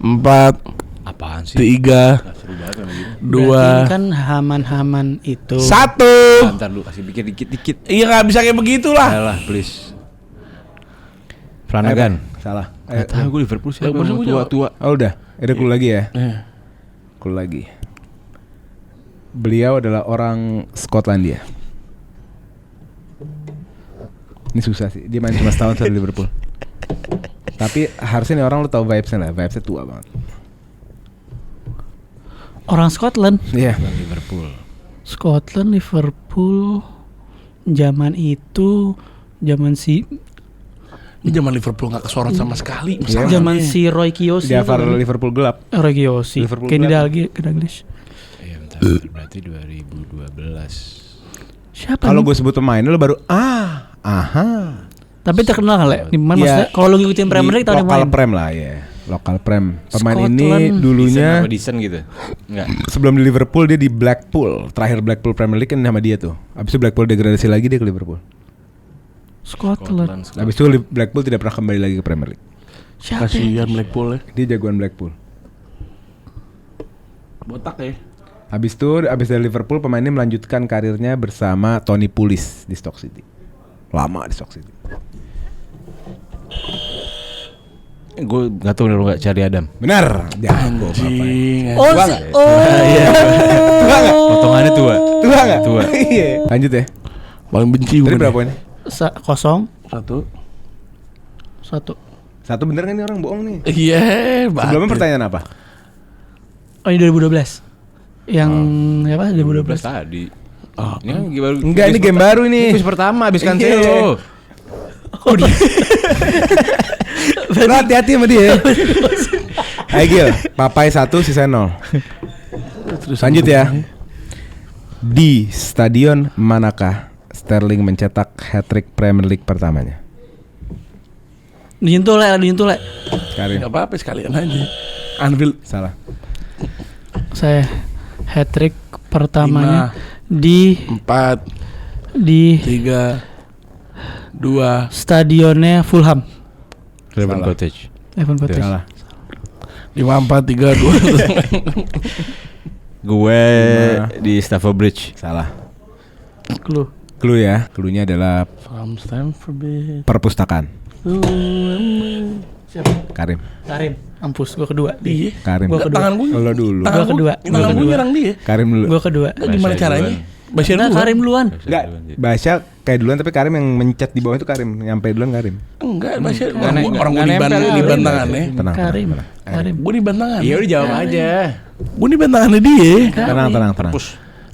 4, Apaan sih? 3, Seru banget memang gitu. Berarti 2, kan Haman-Haman itu. 1. Bentar lu kasih pikir dikit-dikit. Iya nggak bisa kayak begitulah. Ayolah please. Flanagan. Salah. Gak tahu gue Liverpool siapa Barusan yang gua tua-tua. Oh udah, ada clue lagi ya. Iya. Clue lagi. Beliau adalah orang Skotlandia. Ini susah sih. Dia main cuma setahun di Liverpool. Tapi harusnya nih orang lu tahu vibesnya lah. Vibesnya tua banget. Orang Scotland. Iya. Liverpool. Scotland, Liverpool. Zaman itu, zaman si Ini zaman Liverpool nggak kesorot sama sekali. Iya, Masalahnya. zaman si Roy Kiyoshi. Di Avar Liverpool gelap. Roy Kiyoshi. Liverpool Kenny gelap. Dalglish. Iya bentar. Berarti 2012. Siapa? Kalau nih? gue sebut pemain lu baru aha. Tapi terkenal kali ya? Di mana Iya. maksudnya? Kalau lu ngikutin Premier League tahun yang lokal main. prem lah ya. Lokal prem. Pemain Scotland. ini dulunya Apa Disen gitu? Enggak. sebelum di Liverpool dia di Blackpool. Terakhir Blackpool Premier League kan sama dia tuh. Habis itu Blackpool degradasi lagi dia ke Liverpool. Scotland. Habis itu Blackpool tidak pernah kembali lagi ke Premier League. Siapa? ya? Kasihan Blackpool ya. Dia jagoan Blackpool. Botak ya. Habis itu habis dari Liverpool pemain ini melanjutkan karirnya bersama Tony Pulis di Stoke City. Lama di Stoke City. Gue gak tau lu gak cari Adam. Benar. Jangan gue apa-apa. Anjing. Oh, Tua si, nggak? oh. Tua nggak? Potongannya tua. Tua nggak? Tua. Iya. Lanjut ya. Paling benci gue. Tadi berapa poinnya? Kosong. 1. Satu bener kan ini orang bohong nih. Iya. Sebelumnya pertanyaan apa? Oh, ini 2012. Yang apa 2012 2012. tadi. Ini kan game baru. Enggak, ini game baru ini. Quiz pertama habis Iya. Cancelo. Lo hati-hati sama dia. Ayo Gil, Papai 1 sisa 0. Lanjut ya. Di stadion manakah Sterling mencetak hat-trick Premier League pertamanya? Dinyentuh le. Karim. Enggak apa-apa sekalian aja. Anfield. Salah. Saya hat trick pertamanya 5, di 4, di 3, 2. stadionnya Fulham. Craven Salah. Cottage. Evan Cottage. Salah. 5, 4, 3, 2. Gue di Stamford Bridge. Salah. Clue. Clue ya. Cluenya adalah From Stamford Bridge. perpustakaan. Siapa? Karim. Karim. Ampus, gua kedua. Iya. Karim. Gua kedua. Tangan gue. Lo dulu. Tangan Gua kedua. Tangan gue Gua nyerang dia. Karim dulu. Gua kedua. Gimana Basya caranya? duluan. Basya Nah, dulu. Karim duluan. Enggak, Basya kayak duluan tapi Karim yang mencet di bawah itu Karim, nyampe duluan Karim. Enggak, Basya. Nggak ne- Orang gue nggak di nempel. bantangannya. Tenang. Karim. Karim. Gue di bantangan. Iya udah jawab aja. Gue di bantangannya dia. Tenang.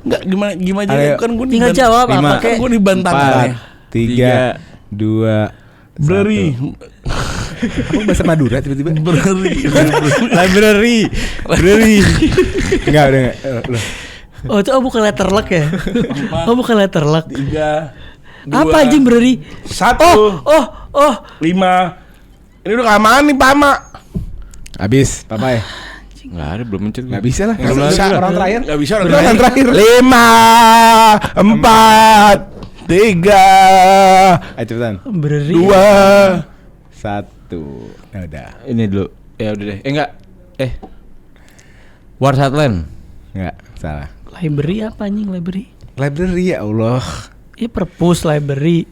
Enggak gimana Ayo. kan gue Tinggal jawab Lima. apa kek. Gue di bantangannya. 4, 3, 2, Breri. Apa bahasa Madura tiba-tiba? Breri. Library. Enggak, udah enggak. Loh. Oh, itu bukan letter luck ya? Oh, bukan letter luck. 3, 2, Apa anjing Breri? 1, Oh. 5. Ini udah kelamaan nih, Pama. Habis, Papai. Enggak ada belum mencet. Enggak bisa lah. Nggak Nggak bisa. Orang terakhir. Enggak bisa Orang terakhir. 5, 4, 3, Ayo cepetan. Breri. 2. 1. Ya udah. Ini dulu. Ya udah deh. Enggak. Warsatland. Enggak, salah. Library apa anjing library? Library ya Allah. Perpus library.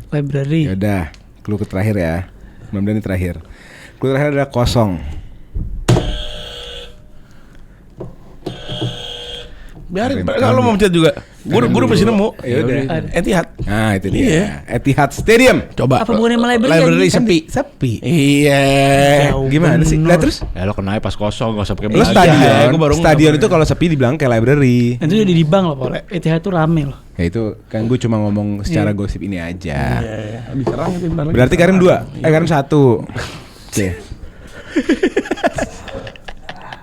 Ya udah, clue terakhir ya. Mudah-mudahan ini terakhir. Clue terakhir adalah kosong. Biarin, kalau mau mencet juga. Gue udah pasti nemu. Ya udah. Etihad. Nah, itu dia. Iya. Etihad Stadium. Coba. Apa hubungannya sama library, Library anjing? sepi. Sepi. Iya. Jauh Gimana sih? bener. Lah terus Ya lo kenanya pas kosong, enggak usah pakai lo baju. stadion. gua baru Stadion nggak itu kalau sepi dibilang kayak library. Itu udah di bank loh, Pole. Etihad tuh rame loh. Ya itu kan gue cuma ngomong secara gosip ini aja. Iya. Habis serang itu bentar lagi. Berarti Karim 2. Karim 1. Oke.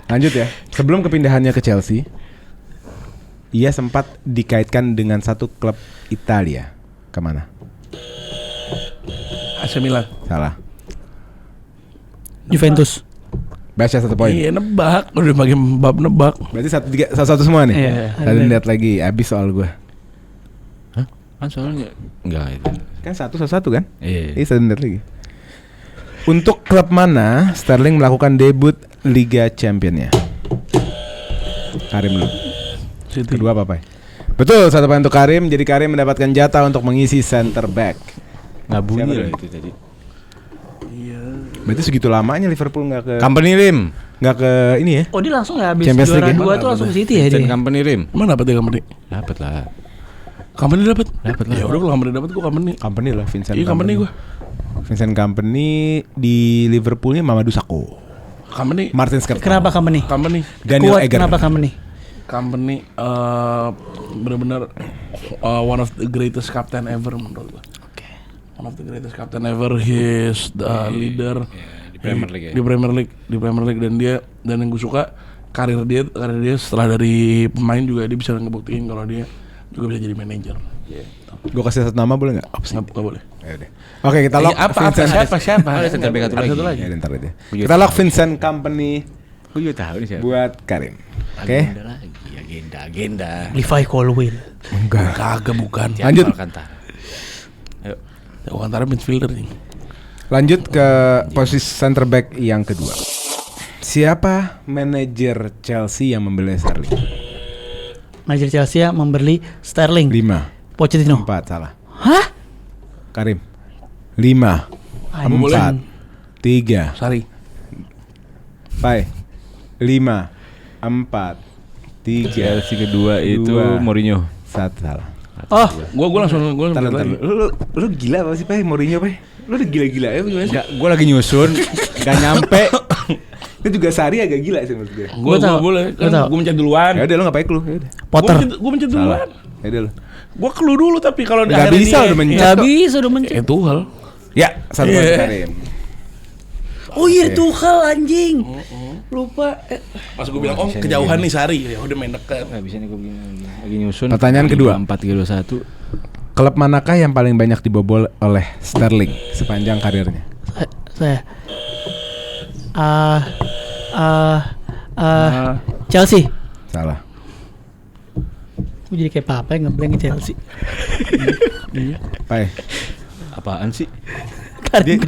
Lanjut ya. Sebelum kepindahannya ke Chelsea, ia sempat dikaitkan dengan satu klub Italia. Kemana? AC Milan. Salah. Juventus. Baca 1 poin. Iya, nebak. Udah bagi bab nebak. Berarti 1-3 semua nih. Iya. Tadi lihat lagi. Habis soal gue. Hah? Kan soalnya enggak itu. Kan 1-1 kan? Iya. Iya, saya lihat lagi. Untuk klub mana Sterling melakukan debut Liga Championnya? Karim dulu. City. Kedua apa? Betul, 1 poin untuk Karim. Jadi Karim mendapatkan jatah untuk mengisi center back. Enggak bunyi Siapa loh dulu? itu tadi. Berarti segitu lamanya Liverpool Company Rim. nggak ke ini ya? Oh, dia langsung ya habis Champions juara League ya? 2 tuh langsung ke City ya Vincent dia. Company Rim. Emang dapat ya company? Dapat lah. Company dapat? Dapat lah. Ya udah kalau company dapat gue company. Company lah, Vincent. Iya company gue. Vincent Company di Liverpoolnya Mamadou Sakho, Company. Martin Skrtel. Kenapa company? Company. Daniel Kuat, Eger. kenapa company? Company benar-benar one of the greatest captain ever menurut gue. Oke. One of the greatest captain ever. He is the leader di Premier League ya. Di Premier League dan yang gue suka karir dia setelah dari pemain juga dia bisa ngebuktiin kalau dia juga bisa jadi manajer. Gue kasih satu nama boleh nggak? Nggak boleh. Ya udah. Oke, kita lock Vincent. Siapa? Ada center back satu lagi. Ya, ntar aja. Kita lock Vincent Company Gue juga tahu nih siapa. buat Karim. Oke. Agenda lagi, agenda. Levi Colwill. Enggak. Kagak bukan. Lanjut. Alcantara. Ayo. Alcantara midfielder nih. Lanjut ke posisi center back yang kedua. Siapa manajer Chelsea yang membeli Sterling? Manajer Chelsea membeli Sterling. 5, Pochettino. 4, salah. Hah? Karim. 5, Anjing. 4, 3, Sari. Pai. 5, 4, 3, Chelsea kedua itu Dua. Mourinho. 1, salah. Oh, Gue langsung Ntar, lagi. lu gila apa sih Pai? Mourinho Pai? Lu udah gila-gila ya gimana sih? Enggak, gue lagi nyusun, enggak nyampe. Ini juga Sari agak gila sih menurut gue. Gue tahu. boleh. Gua tahu. Gue mencet duluan. Ya udah lo nggak pakai clue. Ya udah. Potter. Gue mencet Salah. duluan. Ya udah lo. Gue clue dulu tapi kalau di Nggak akhirnya bisa, dia- udah mencet. Nggak bisa udah mencet. Tuchel. Ya, satu Iya. poin Karim. Oh iya Tuchel anjing. Lupa. Pas gue bilang kejauhan nih Sari, ya udah main dekat. Nggak bisa nih gue begini lagi nyusun. Pertanyaan kedua. 4-3-2-1. Klub manakah yang paling banyak dibobol oleh Sterling sepanjang karirnya? Saya. Chelsea. Salah. Gue jadi kayak papa yang ngeblank Chelsea. Pai. Apaan sih? Karim.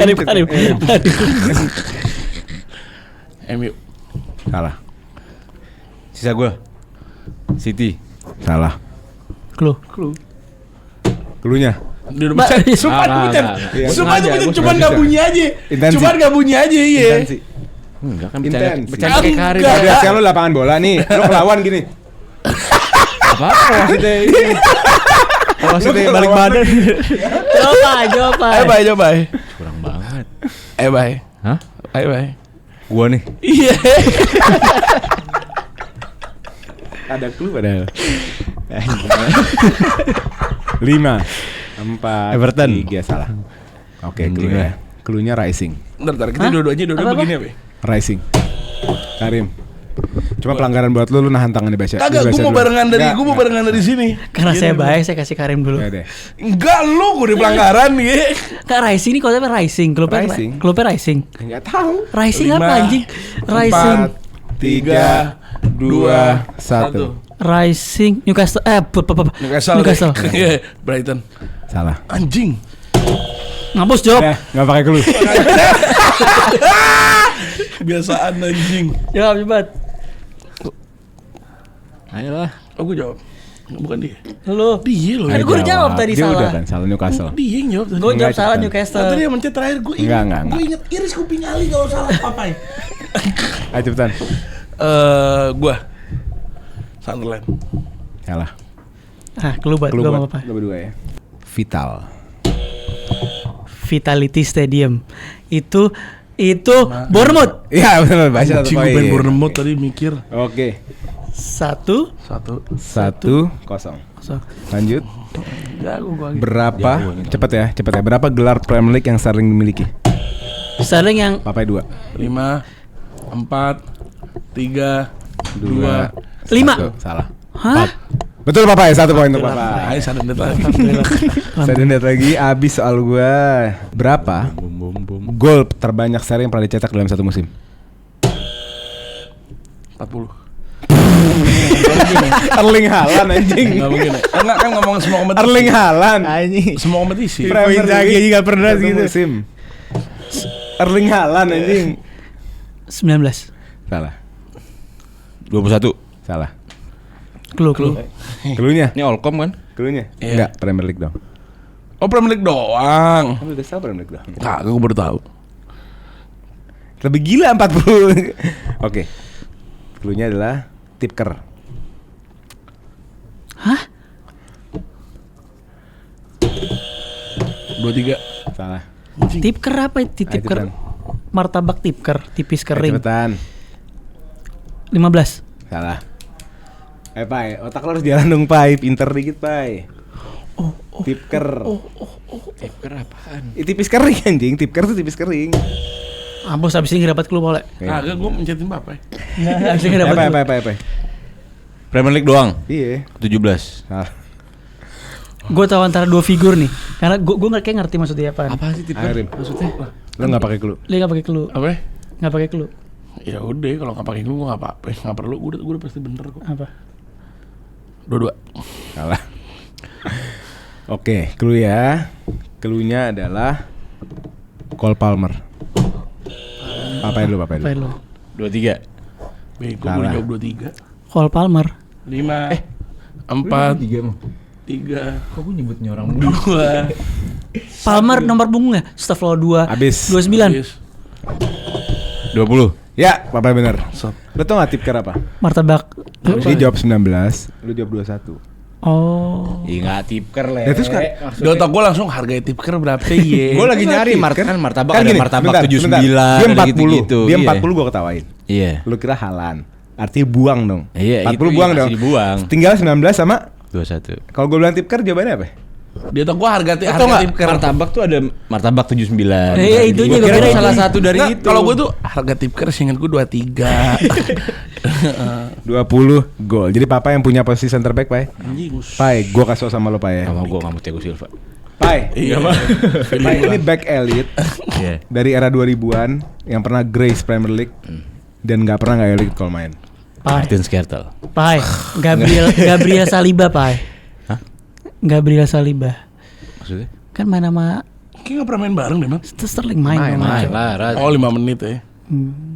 MU. Salah. Sisa gue. City. Salah. Clue. Cluenya. Dia udah Mbak, mencet. Sumpah Nggak, mencet. nggak. Sumpah tuh Gua mencet. sengaja, Cuman gua nggak sengaja. bunyi aja. Intensi. Cuman nggak bunyi aja iya. Intensi. Enggak kan Intens. bercanda kayak Karim. Enggak. Udah sekarang lu lapangan bola nih. Lu kelawan gini. Apa? Maksudnya ini. Maksudnya balik badan. Jawab. Ayo bye, coba. Kurang banget. Ayo bye. Hah? Ayo bye. Gua nih. Iya. Ada clue padahal. 5 4 Everton. 3 salah. Oke, Anjing clue lah. ya. Cluenya Rising. Ntar kita dua-duanya Apa-apa? begini apa? Rising. Karim. Cuma pelanggaran buat lu nahan tangannya baca. Kagak, gue mau barengan dari sini. Karena saya baik, saya kasih Karim dulu. Ya deh. Enggak, lu gue di pelanggaran nih. Kak Rising ini konsepnya Rising. Rising. Klubnya Rising. Enggak tahu. Rising apa 5, anjing? Rising. 4 3 2 1. Rising Newcastle. Newcastle. Iya, Brighton. Salah. Anjing. Ngapus jawab. Udah, enggak pakai clue. Kebiasaan anjing. Jawab cepat. Ayolah. Oh, gue jawab. Bukan dia. Lu. Dia loh. Kan gue udah jawab tadi Dia salah. udah kan salah Newcastle. Dia yang jawab tadi. Gue jawab Enggak, salah cepetan. Newcastle. Tadi yang mencet terakhir gue Enggak. Gue inget iris kuping Ali kalau salah papai. Ayo cepetan. Gue Sunderland. Salah. Ah, clue buat Clue gue buat apa? lu berdua ya. Vital. Vitality Stadium. Itu Bournemouth. Iya benar baca satu Anjing, gue poin. pengen Bournemouth tadi mikir. Oke. 1 1. 1-0. Lanjut. Jago gue. Berapa? Cepet ya. Berapa gelar Premier League yang Sterling dimiliki? Sterling yang Papai 2. 5 4 3 2 5. Salah. Hah? Betul Papai, 1 poin untuk Papai. Ayo sadar lagi. Saya lihat lagi abis soal gua. Berapa gol terbanyak Sterling yang pernah dicetak dalam satu musim? 40. Erling Haaland anjing. Enggak mungkin. Enggak kan ngomong semua kompetisi. Erling Haaland. Semua kompetisi. Premier League aja gak pernah satu gitu. musim. Erling Haaland anjing. 19. Salah. 21. Salah. Clue. Cluenya? Ini Olcom kan? Cluenya? Iya. Enggak, Premier League dong. Oh, Premier League doang. Kamu udah tahu Premier League dong. Kagak, gue baru tahu. Lebih gila 40. Oke. Cluenya adalah Tipker. Hah? 23. Salah. Tipker apa? Tipker. cepetan. Martabak tipker, tipis kering. Cepetan. 15. Salah. Pai, otak lo harus jalan dong, Pai. Pinter dikit, Pai. Tipker. Tipker apaan? Tipis kering anjing. Tipker tuh tipis kering. Abis ini nggak dapat clue boleh. Kagak, gue mencetin apa ya? Abis ini nggak dapat clue. Pai. Premier League doang. Iya. 17. Salah. Gue tahu antara dua figur nih. Karena gue nggak kayak ngerti maksudnya apa. Apa sih Tipker? Arim. Maksudnya? Lo nggak pakai clue. Dia nggak pakai clue. Apa ya? Nggak pakai clue. Ya udah, kalau nggak pakai gue nggak apa-apa. Nggak perlu, gue udah pasti bener kok. Apa? 22. Salah. Oke, clue ya. Cluenya adalah Cole Palmer. Papai dulu. Apa lu? 23. Bego, gue Salah. jawab 23. Cole Palmer. 5 4 3 Kok gue nyebutnya orang 2 Palmer nomor punggungnya. Astagfirullah 2. Abis. 29. 20. Ya, Papai bener. Stop. Lo tau gak Tipker apa? Martabak. Dia jawab 19, lu jawab 21. Oh. Iya nggak Tipker lah. Ya, terus kan Di otak gue langsung harga Tipker berapa ya? Gue lagi nyari Tipker. martabak Kan ada gini, martabak bentar, 79 bentar. Dia ada 40, gitu-gitu. dia Iya. 40 gua ketawain. Iya. Lu kira Haaland. Artinya buang dong. Iya, 40 itu buang masih dong. dibuang. Tinggal 19 sama 21. kalau gue bilang tipker jawabannya apa? Dia tau gue harga Atau enggak tipker. Martabak tuh ada martabak 79. Iya, itunya Gua gua kira kira salah itu. satu dari Nggak, itu. kalau gue tuh harga tipker seingat gue 23. 20 gol. Jadi Papa yang punya posisi center back, Pai. Anjing. Pai, gua kasih tau sama lo, Pai ya. Sama gue nggak mau Thiago Silva. Pai. Iya mah. Pai ini back elite Iya. dari era 2000-an yang pernah grace Premier League dan nggak pernah nggak elite kalau main. Pai. Martin Skrtel. Pai. Gabriel Saliba, Pai. Hah? Gabriel Saliba. Maksudnya? Kan main sama Kayaknya gak pernah main bareng deh, Man. Sterling main. Main, dong, Main Cok. lah, Raz. Oh 5 menit ya.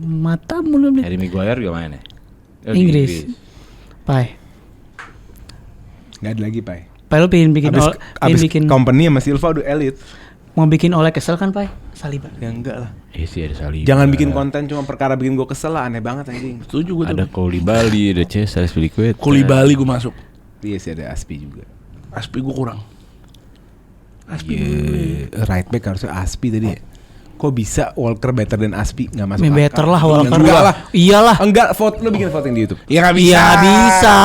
Mata mulu nih. Harry Maguire juga main ya? Oh, di Inggris. Pai. Nggak ada lagi, Pai. Pai lu pengen bikin Abis bikin company sama Silva udah elite. mau bikin oleh kesel kan, Pai? Saliba. Ya enggak lah. Iya sih ada Saliba. Jangan bikin konten cuma perkara bikin gue kesel lah, aneh banget anjing. Setuju gue tuh. Ada Koulibaly, ada Cesar Azpilicueta. Koulibaly gue masuk. Iya sih ada Aspi juga. Aspi gue kurang. Right back harusnya Aspi tadi ya. Kok bisa Walker better than Aspi? Nggak masuk akal. Better lah Walker. Enggak lah. Iyalah. Enggak, vote lu bikin voting di YouTube. Ya nggak Iya bisa.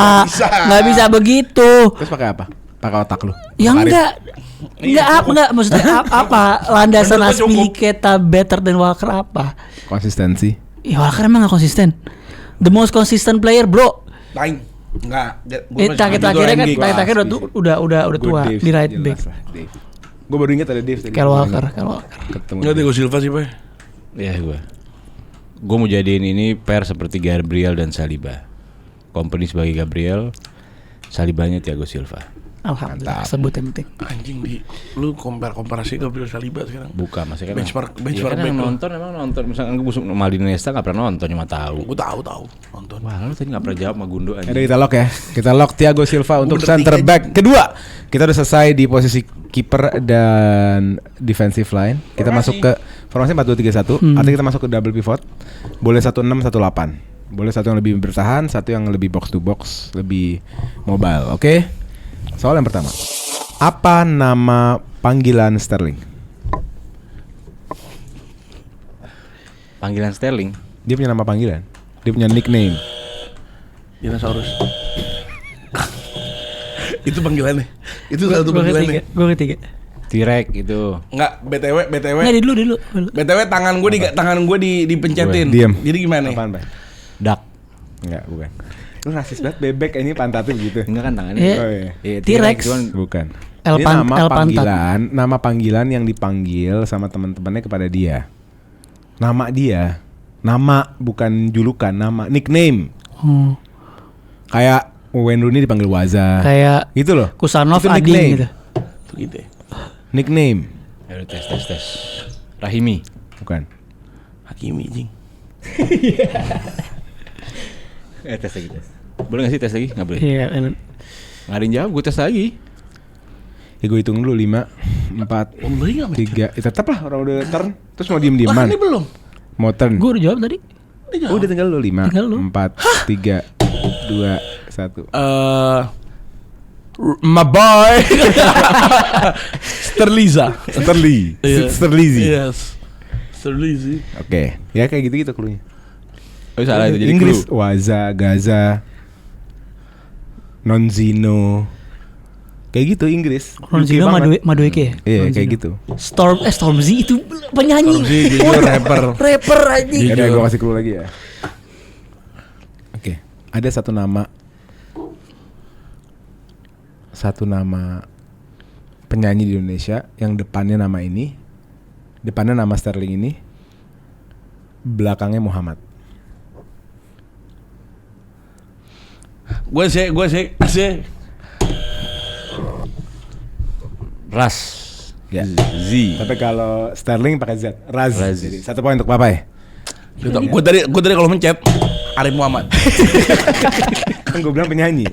Nggak bisa begitu. Terus pakai apa? Pakai otak lu. Ya Arif. enggak. Enggak maksudnya apa? Landasan Azpilicueta better than Walker apa? Konsistensi. Ya Walker emang gak konsisten. The most consistent player, bro. Lain. Enggak. Terakhir-terakhirnya kan terakhir udah tua di right back. Gue baru ingat ada Dave tadi. Kyle Walker. Ketemu. Enggak Thiago Silva sih, Pak. Ya gue mau jadiin ini pair seperti Gabriel dan Saliba. Company sebagai Gabriel, Salibanya Thiago Silva. Alhamdulillah sebut yang penting. Anjing lu komparasi Gabriel Saliba sekarang. Bukan, maksudnya kan Benchmark ya kan back yang lu. nonton emang nonton. Misalkan gue Maldini Nesta gak pernah nonton, cuma tahu. Gue tahu nonton. Wah lu tadi gak pernah jawab sama Gundo aja. Ada kita lock ya. Kita lock Thiago Silva untuk Udah center tiga back kedua. Kita udah selesai di posisi kiper dan defensive line. Kita masuk ke formasi 4-2-3-1. Artinya kita masuk ke double pivot. Boleh 1-6, 1-8. Boleh satu yang lebih bertahan, satu yang lebih box to box, lebih mobile. Oke. Soal yang pertama. Apa nama panggilan Sterling? Panggilan Sterling. Dia punya nama panggilan. Dia punya nickname. Dinosaurus. Itu panggilannya. Itu satu panggilannya. Gue ketiga. T-Rex itu. Enggak, BTW. Nggak di dulu. BTW tangan gue dipencetin. Diam. Jadi gimana nih? Apaan, Bay? Duck. Enggak, bukan. Lu rasis banget, bebek ini pantatnya begitu. Enggak kan tangannya. Iya. Oh iya. Iya, T-Rex. cuman Bukan. El Ini Pan- nama El Pantat. nama panggilan yang dipanggil sama teman-temannya kepada dia. Nama dia. Nama bukan julukan, nama nickname. Kayak Wayne Rooney dipanggil Waza. Kayak Gitu loh. Kusanov Itu Ading nickname. gitu. Gitu ya. Nickname. Ayo tes. Rahimi. Bukan. Hakimi jing. Tes lagi tes. Boleh gak sih tes lagi? Gak boleh. Iya. Gak ada yang jawab, gue tes lagi. Ya gue hitung dulu 5, 4, Oh, lu enggak, 3. Tetap lah orang udah turn. Terus mau Lah diem-dieman. ini belum. Mau turn. Gue udah jawab tadi. Udah tinggal lu 5, Tinggal lu. 4, 3, 2, 1. My boy. Sterliza. Sterling. Iya. Sterlizi. Yes. Sterlizi. Oke, ya kayak gitu-gitu cluenya. Oh salah itu jadi Inggris, clue. Waza, Gaza, Nonzino. Kayak gitu Inggris. Ronzino UK banget. Madueke ya? Iya, Ronzino. kayak gitu. Stormzy itu penyanyi. Stormzy jujur rapper. Rapper aja. Ya udah gue kasih clue lagi ya. Oke, ada satu nama penyanyi di Indonesia yang depannya nama ini, depannya nama Sterling ini, belakangnya Muhammad. Gue sih. Ras. Ya. Z. Tapi kalau Sterling pakai Z, Raz. Raz. Jadi 1 poin untuk Papai. Gue tadi kalau mencet Arif Muhammad. Kan gue bilang penyanyi.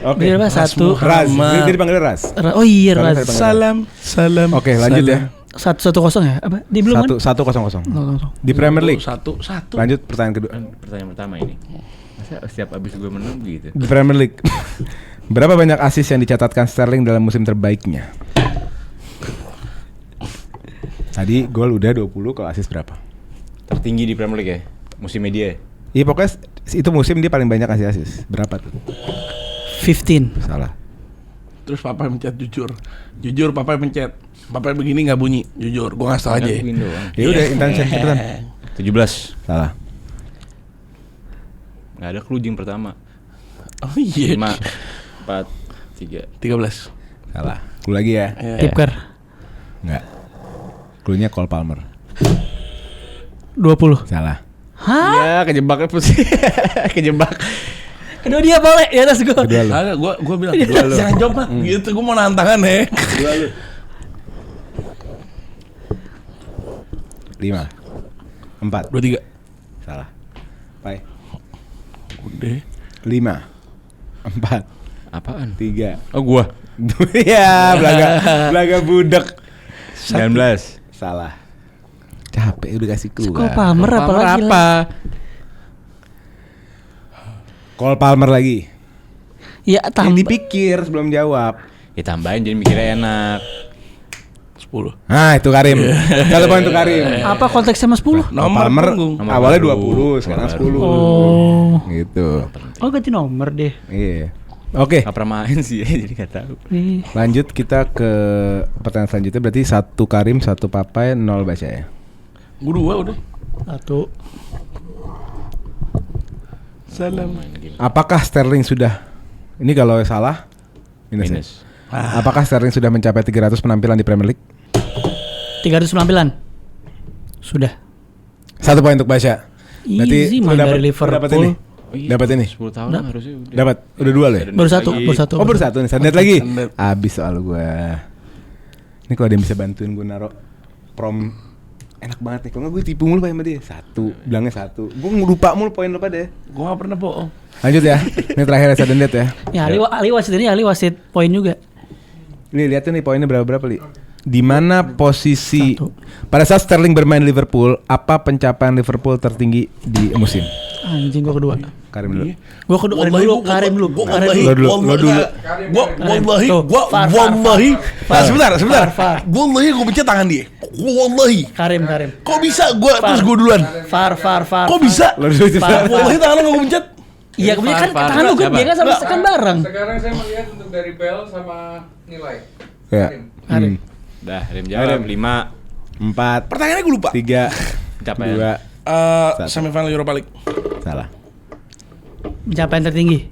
Oke. Dia apa? Satu. Raz. Muhammad. Dia dipanggil Raz. Oh iya Soalnya Raz. saya Salam. Oke, lanjut ya. 1-0 ya? Apa? Di belum kan? 1-0. 0-0. Di Premier League. Satu. Lanjut pertanyaan kedua. Pertanyaan pertama ini. Masa setiap abis gue menang gitu? Di Premier League. Berapa banyak assist yang dicatatkan Sterling dalam musim terbaiknya? Tadi gol udah 20, kalau assist berapa? Tertinggi di Premier League ya? Musim media. Iya pokoknya itu musim dia paling banyak kasih asis. Berapa tuh? 15. Salah. Terus papa mencet jujur. Jujur papa mencet. Papa begini enggak bunyi. Jujur, gua ngasih tau aja. Ya. Ya udah intention cepetan. 17. Salah. Enggak ada clue jing pertama. Oh iya. 5 4 3. 13. Salah. Clue lagi ya. Tipker. Enggak. Cluenya Cole Palmer. 20. Salah. Hah? Ya, kejebak pusing. Kejebak. Kedua dia boleh di atas gua. Kedua lu. Agak gua bilang jangan jawab mah. Gitu gua mau nantangan ya. Kedua lu. 5 4 23. Salah. Pai. Udah. 5 4 Apaan? 3 Oh, gua. Ya, belaga budak. 19. Salah. Capek udah kasih clue. Kok Palmer apa lagi? Apa? Cole Palmer lagi. Ya Yang tambah. dipikir sebelum jawab. Ya tambahin jadi mikirnya enak. 10. Nah, itu Karim. Satu poin untuk Karim. Apa konteksnya sama 10? Cole Nomor Palmer punggung. Nomor awalnya baru. 20, sekarang Nomor 10. Oh. Gitu. Oh ganti nomor deh. Iya. Oke, Gak pernah main sih, jadi gak tahu. Nih. lanjut kita ke pertanyaan selanjutnya. Berarti 1 Karim, 1 Papai, 0 Basya ya. Gua 2 udah. 1. Salam. Apakah Sterling sudah, ini kalau salah minus, ya? Minus. Apakah Sterling sudah mencapai 300 penampilan di Premier League? 300 penampilan. Sudah. 1 poin untuk Basya. Easy main dari Liverpool. Dapat ini. Dapat ini. 10 tahun Nah. harusnya udah. Dapat. Udah 2 loh ya? Baru satu, baru satu. Oh baru 1 nih. Sandet lagi. Sandet. Abis soal gua. Ini kalau ada yang bisa bantuin gue naruh prom enak banget nih. Kalau nggak gue tipu mulu Pak sama dia. 1, bilangnya 1. Gue lupa mulu poin lupa deh. Gua gak pernah bohong. Lanjut ya. Ini terakhir Sandet ya. Ya Ali wasit ini Ali wasit poin juga. Nih lihat nih poinnya berapa Li. Di mana posisi 1. pada saat Sterling bermain Liverpool, apa pencapaian Liverpool tertinggi di musim? Anjing gua kedua. Karim dulu. Gua kedua Karim dulu. Karim Wallahi, dulu. Lo dulu. Gua wallahi, Tuh, gua far. wallahi. Nah, sebentar. Far. Wallahi gua pencet tangan dia. Wallahi. Karim. Kok bisa gua terus gua duluan? Far. Kok bisa? Lo dulu. Far. Wallahi tangan lo gua pencet. Iya, kemudian kan Far. tangan lu gede kan sama kan bareng. Sekarang saya melihat untuk dari bel sama nilai. Ya. Karim. Dah, Rim jawab 5. 4 Pertanyaannya gua lupa. 3 Capaian. 2 Semifinal Europa League. Salah. Pencapaian tertinggi.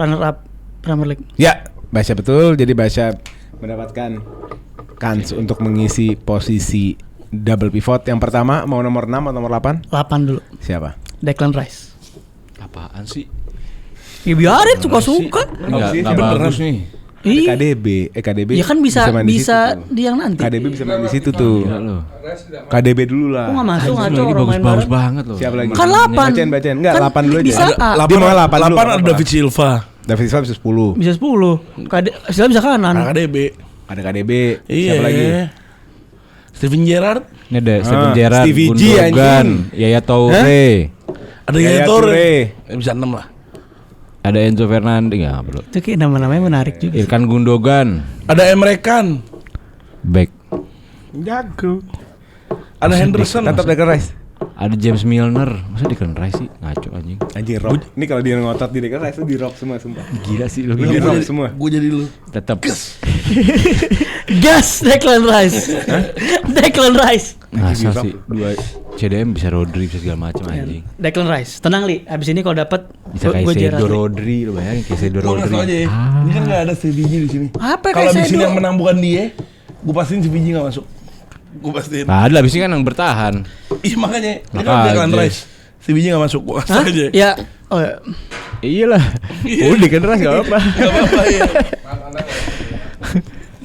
Runner up Premier League. Ya, Basya betul. Jadi Basya mendapatkan kans untuk mengisi posisi double pivot. Yang pertama mau nomor 6 atau nomor 8? 8 dulu. Siapa? Declan Rice. Apaan sih? Ya biarin suka-suka. Enggak sih? bagus nih. Iya. KDB Ya kan bisa main di bisa situ tuh. di yang nanti. KDB bisa main di situ tuh. Gila lo. Res tidak masuk. KDB dulu lah. Kok nggak masuk ngaco Ini orang main bagus bareng. banget loh. Siapa lagi? Kan 8. Bacain. Enggak, Kan 8 dulu aja. bisa A. Dia mau 8 dulu. 8 ada David Silva. David Silva bisa 10. Bisa 10. Sila bisa kanan. Ada KDB. Ada KDB. Iya. Siapa lagi? Steven Gerrard. Ini ada Steven Gerrard, Stevie G, Gundogan, anjing. Yaya Toure, Ada Yaya Yaya Toure. Toure. Bisa 6 lah. ada Enzo Fernandez enggak perlu. Itu kayak nama-namanya menarik juga. Irfan Gundogan, Ada Emre Can. back. Jago. Ada Henderson. Tetap Declan Rice. Ada James Milner. Masa Declan Rice sih? Ngaco anjing. Anjing rock. Ini kalau dia ngotot di Declan Rice tuh di rock semua sumpah. Gila sih lu. Lu di rock semua. Gue jadi lu. Tetap. Gas Declan Rice. Declan Rice. Masa sih dua CDM bisa Rodri bisa segala macam anjing. Declan Rice. Tenang Li, abis ini kalau dapat Bisa kayak Rodri, lu bayangin kayak Gue ngasih tau aja Rodri. ya. Ini kan gak ada CVG di sini. Apa Kalau di kayak sini Sedo? yang menang bukan dia, gue pastiin CVG gak masuk. Gue pastiin. Nah, ada abis ini kan yang bertahan. Ih makanya, ini Maka kan Declan aja. Rice. CVG gak masuk, gue kasih Hah? aja. Ya. Oh ya. Iyalah. Udah Declan Rice enggak apa-apa. Gak apa-apa ya.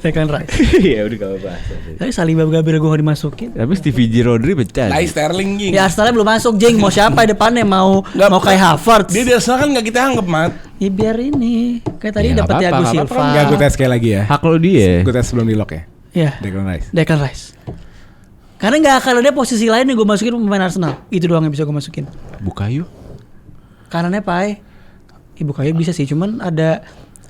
Declan Rice. Ya udah enggak apa-apa. Tapi Saliba Gabriel gue gak dimasukin. Tapi Stevie G Rodri pecah. Lai Sterling Jing. Ya Arsenal belum masuk Jing. Mau siapa depannya? Mau kayak Havertz. Dia di Arsenal kan gak kita anggap, Mat. Ya biar ini. Kayak tadi Ya, dapat nggak Thiago apa-apa, nggak Silva. Enggak, gue tes sekali lagi ya. Hak lo dia. Gue tes sebelum di lock ya. Ya. Declan Rice. Declan Rice. Karena nggak akan ada posisi lain yang gue masukin pemain Arsenal. Itu doang yang bisa gue masukin. Bukayo. Kanannya Pai. Ibu kayu bisa sih, cuman ada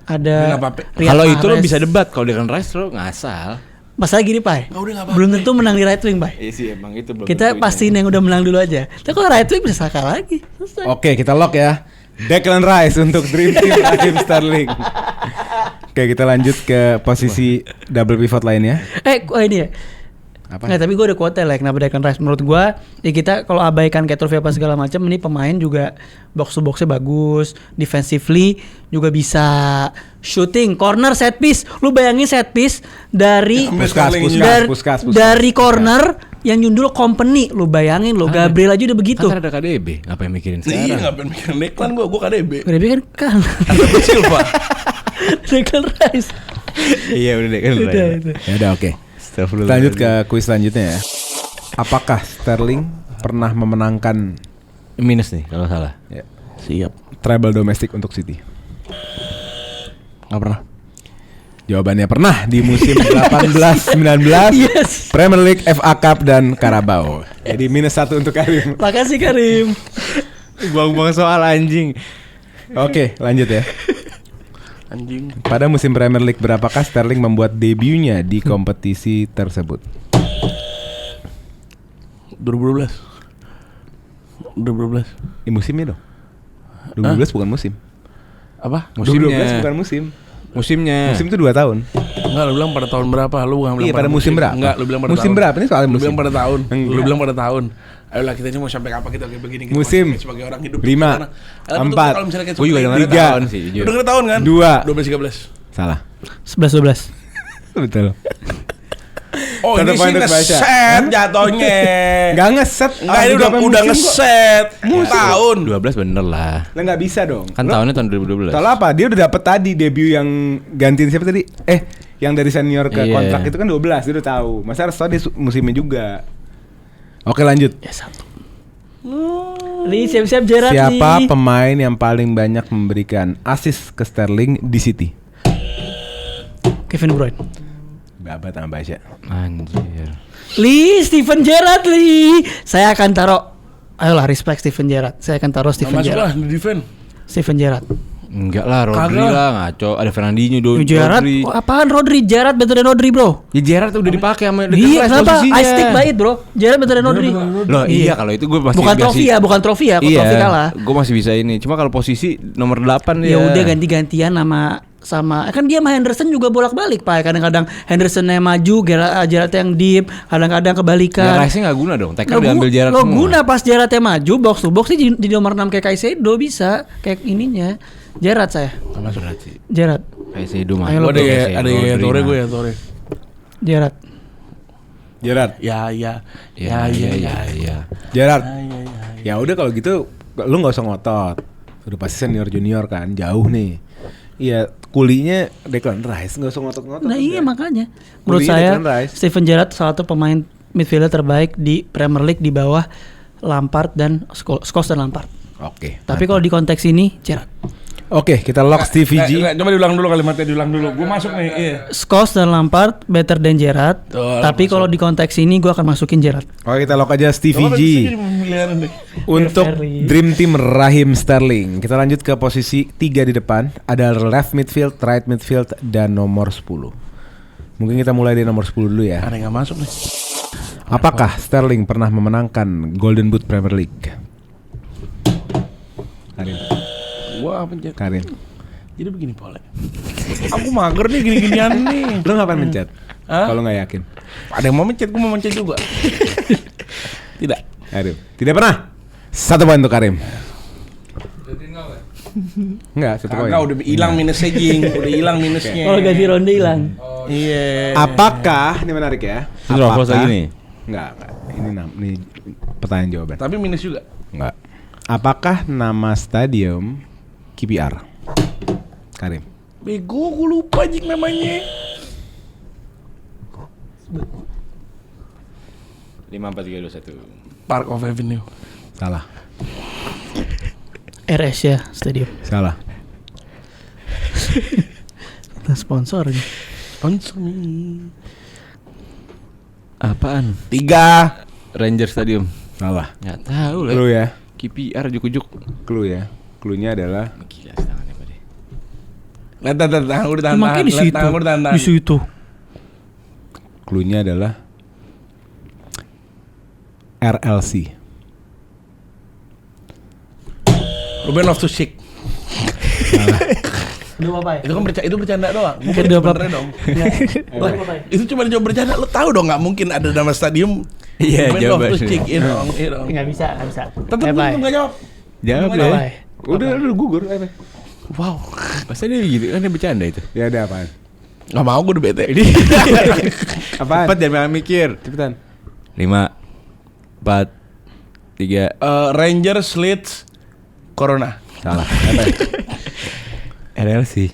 Nggak apa-apa. Riyad Kalau itu lo Mahrez. bisa debat. Kalau Declan Rice lo ngasal. Masalah gini, Pai. Udah nggak apa-apa. Belum tentu menang di right wing, Pai. Iya sih emang itu belum. Kita pastiin yang udah menang dulu aja. Tapi kalau right wing bisa kalah lagi. Selesai. Oke, kita lock ya. Declan Rice untuk Dream Team Raheem Sterling. Oke, kita lanjut ke posisi double pivot lainnya. Ini ya. Apa? Nggak, tapi gue udah quote lah kenapa Declan Rice. Menurut gue ya kita kalau abaikan kayak trofeo apa segala macam, ini pemain juga box to boxnya bagus, defensively juga bisa, shooting, corner, set piece. Lu bayangin set piece dari dari corner yang nyundul Company. Lu bayangin lo, Gabriel aja udah begitu. Kan ada KDB, ngapain mikirin sekarang? Iya, ngapain mikirin Declan, gue KDB. KDB kan Ada Silva. Declan Rice. Iya udah kan. Ya udah, oke. Lanjut ke kuis selanjutnya ya. Apakah Sterling pernah memenangkan minus nih kalau salah. ya, Siap. treble domestik untuk City? Nggak pernah. Jawabannya pernah di musim 18-19 Yes. Premier League, FA Cup dan Carabao. Jadi -1 untuk Karim. Makasih Karim. Buang-buang soal anjing. Oke, lanjut ya. Anjing. Pada musim Premier League berapakah Sterling membuat debutnya di kompetisi tersebut? 2012. Di musimnya dong. 2012 bukan musim. Apa? 2012 bukan musim. Musimnya. Musim itu 2 tahun. Enggak, lu bilang pada tahun berapa? Lu bukan bilang Iya, pada musim berapa? Enggak, lu bilang pada musim tahun. berapa? Ini soalnya Lu musim. bilang pada tahun. Enggak. Lu bilang pada tahun. Ayolah, kita ini mau sampai kapan kita kayak begini? Kita Musim. masih sebagai orang hidup. 5, Karena, 4. Kalau misalnya kayak Gue juga seperti dengar ini, 3. tahun sih jujur. Lu denger tahun kan? 2. 12-13. Salah. 11-12. Betul. Oh, Satu ini poin sih untuk Baca. ngeset jatuhnya. Enggak ngeset. Enggak, ini udah ngeset. Tahun. 12 bener lah. Lah enggak bisa dong. Kan Lo- tahunnya tahun 2012. Soalnya apa? Dia udah dapet tadi debut yang gantiin siapa tadi? Yang dari senior ke Iya. kontrak itu kan 12, dia udah tahu. Masa harus tahu dia musimnya juga. Oke, lanjut. Ya 1. Li siap-siap Gerrard Siapa nih. pemain yang paling banyak memberikan assist ke Sterling di City? Kevin De Bruyne. Babat sama Basya. Anjir. Li, Steven Gerrard Li. Saya akan taruh. Ayolah respect Steven Gerrard. Saya akan taruh Steven Masuk lah Gerrard. di defense. Steven Gerrard. Enggak lah, Rodri Kagak. lah ngaco. Ada Fernandinho dulu. Gerrard. Rodri. Oh, apaan Rodri? Gerrard better than Rodri, bro. Ya Gerrard udah dipakai sama Declan Iya, Rice kenapa? posisinya. I stick by it, bro. Gerrard better than Rodri. Loh iya kalau itu gue masih Bukan trofi ya, bukan trofi ya. Kalau trofi kalah. Gue masih bisa ini. Cuma kalau posisi nomor 8 Ya dia. udah ganti-gantian sama kan dia sama Henderson juga bolak-balik Pak. Kadang-kadang Henderson yang maju, Gerrard yang deep, kadang-kadang Ya, kebalikan. Rice-nya nggak guna dong. Tackle Lo diambil Gerrard lo semua. guna pas Gerrard yang maju box to box sih di nomor 6 kayak Caicedo bisa kayak ininya. Gerrard saya. Berat sih. Gerrard. Caicedo mah. Ayo lo, Gua ada ya Rodri Tore mah. gue ya Tore. Gerrard. Gerrard. Ya. Ya ya. Gerrard. Ya udah kalau gitu lu nggak usah ngotot. Udah pasti senior junior kan, jauh nih. Iya, kulinya Declan Rice, nggak usah ngotot-ngotot. Nah iya udah. makanya menurut Kulinya saya Declan Rice. Steven Gerrard salah satu pemain midfielder terbaik di Premier League di bawah Lampard dan Scholes dan Lampard. Oke. Tapi kalau di konteks ini Gerrard. Oke, kita lock Stevie G. Coba diulang dulu kalimatnya, diulang dulu. Gue masuk nih. Iya. Scholes dan Lampard better than Gerrard. Tuh, Tapi kalau di konteks ini gue akan masukin Gerrard. Oke, kita lock aja Stevie Coba G. jadi pemilihan nih. Untuk Ferry. Dream Team Raheem Sterling. Kita lanjut ke posisi 3 di depan. Ada left midfield, right midfield, dan nomor 10. Mungkin kita mulai dari nomor 10 dulu ya. Ada yang nggak masuk nih. Apakah Sterling pernah memenangkan Golden Boot Premier League? Karin. Gua pencet. Karin. Jadi begini Pole. Aku mager nih gini-ginian nih. Lu ngapain mencet? Hah? Kalau nggak yakin. Ada yang mau mencet, gue mau mencet juga. Tidak. Karim. Tidak pernah. 1 poin untuk Karim. Jadi 0 ya? Enggak, 1 poin. Kagak udah hilang minusnya Jing. Udah hilang minusnya. Kalau ganti ronde hilang. Iya. Apakah ini menarik ya? Ini Raffles lagi nih. Enggak. Ini pertanyaan jawaban. Tapi minus juga. Enggak. Apakah nama stadium KPR? Karim. Bego, gue lupa Jing namanya. 5 4 3 2 1. Park of Avenue. Salah. RS ya stadium. Salah. Nah, sponsor nih. Sponsor nih. Apaan? 3. Ranger Stadium. Salah. Enggak tahu lah. Clue ya. KPR juk-juk. Clue ya. Cluenya adalah Gila tangannya pada. Lihat, udah tahan. Makanya di situ. Di situ. Cluenya adalah RLC. Ruben Loftus-Cheek. Dua apa ya? Itu kan itu bercanda doang. Bukan Dua apa? beneran dong. Dua apa ya? Itu cuma jawab bercanda. Lo tahu dong nggak mungkin ada nama stadium. Iya, Ruben jawabannya. Loftus-Cheek iya dong. Nggak bisa. Tetep Apa ya? nggak jawab. Jawab Apa deh. ya? Udah gugur apa? Wow. Masa dia gitu kan dia bercanda itu. Ya ada apaan? Nggak mau gue udah bete. Apaan? Cepat jangan mikir. Cepetan. 5 4 3 Rangers, Leeds, Corona. Salah. Apa? RLC.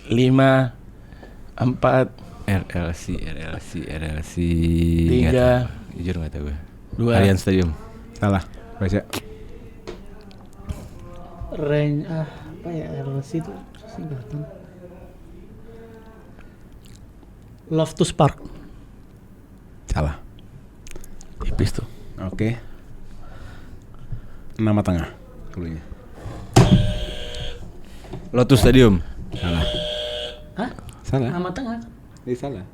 5 4 RLC. 3 Jujur nggak tahu gue. 2 Allianz Stadium. Salah. Baca. Apa ya RLC itu singkatan. Loftus Park. Salah. Tipis tuh. Oke. Nama tengah. Cluenya. Lotus Stadium. Salah. Hah? Salah. Nama tengah. Salah.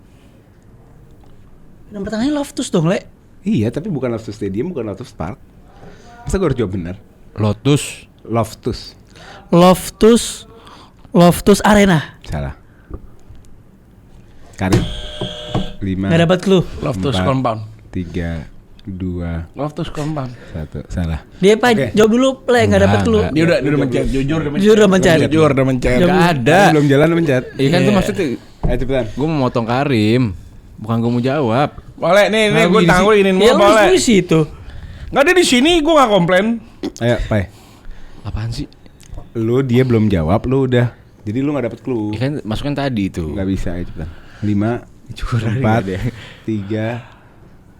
Nama tengahnya Loftus dong, Le. Iya, tapi bukan Loftus Stadium, bukan Loftus Park. Masa gue harus jawab benar? Lotus. Loftus. Loftus Arena. Salah. Karim. 5 Nggak dapat clue. Loftus 4, Compound. 3 2 Loftus Compound. 1. Salah. Dia apa? Oke. Jawab dulu, Le. Nggak dapat Enggak, clue. enggak. Dia udah mencet. Jujur udah mencet. Jujur udah mencet. Jujur udah mencet. Jawab. Gak ada. Karim belum jalan mencet. Iya kan tuh Iya. maksudnya Ayo cepetan. gue mau motong Karim. Bukan gue mau jawab. Boleh nih Nah, gue gini tangguh ini Ya lu boleh. di situ. Nggak ada di sini, gue nggak komplain. Ayo, Pai. Apaan sih? Lu dia belum jawab, lu udah. Jadi lu enggak dapat clue. Ya kan masukan tadi itu. Enggak bisa, ayo cepetan. 5 4 3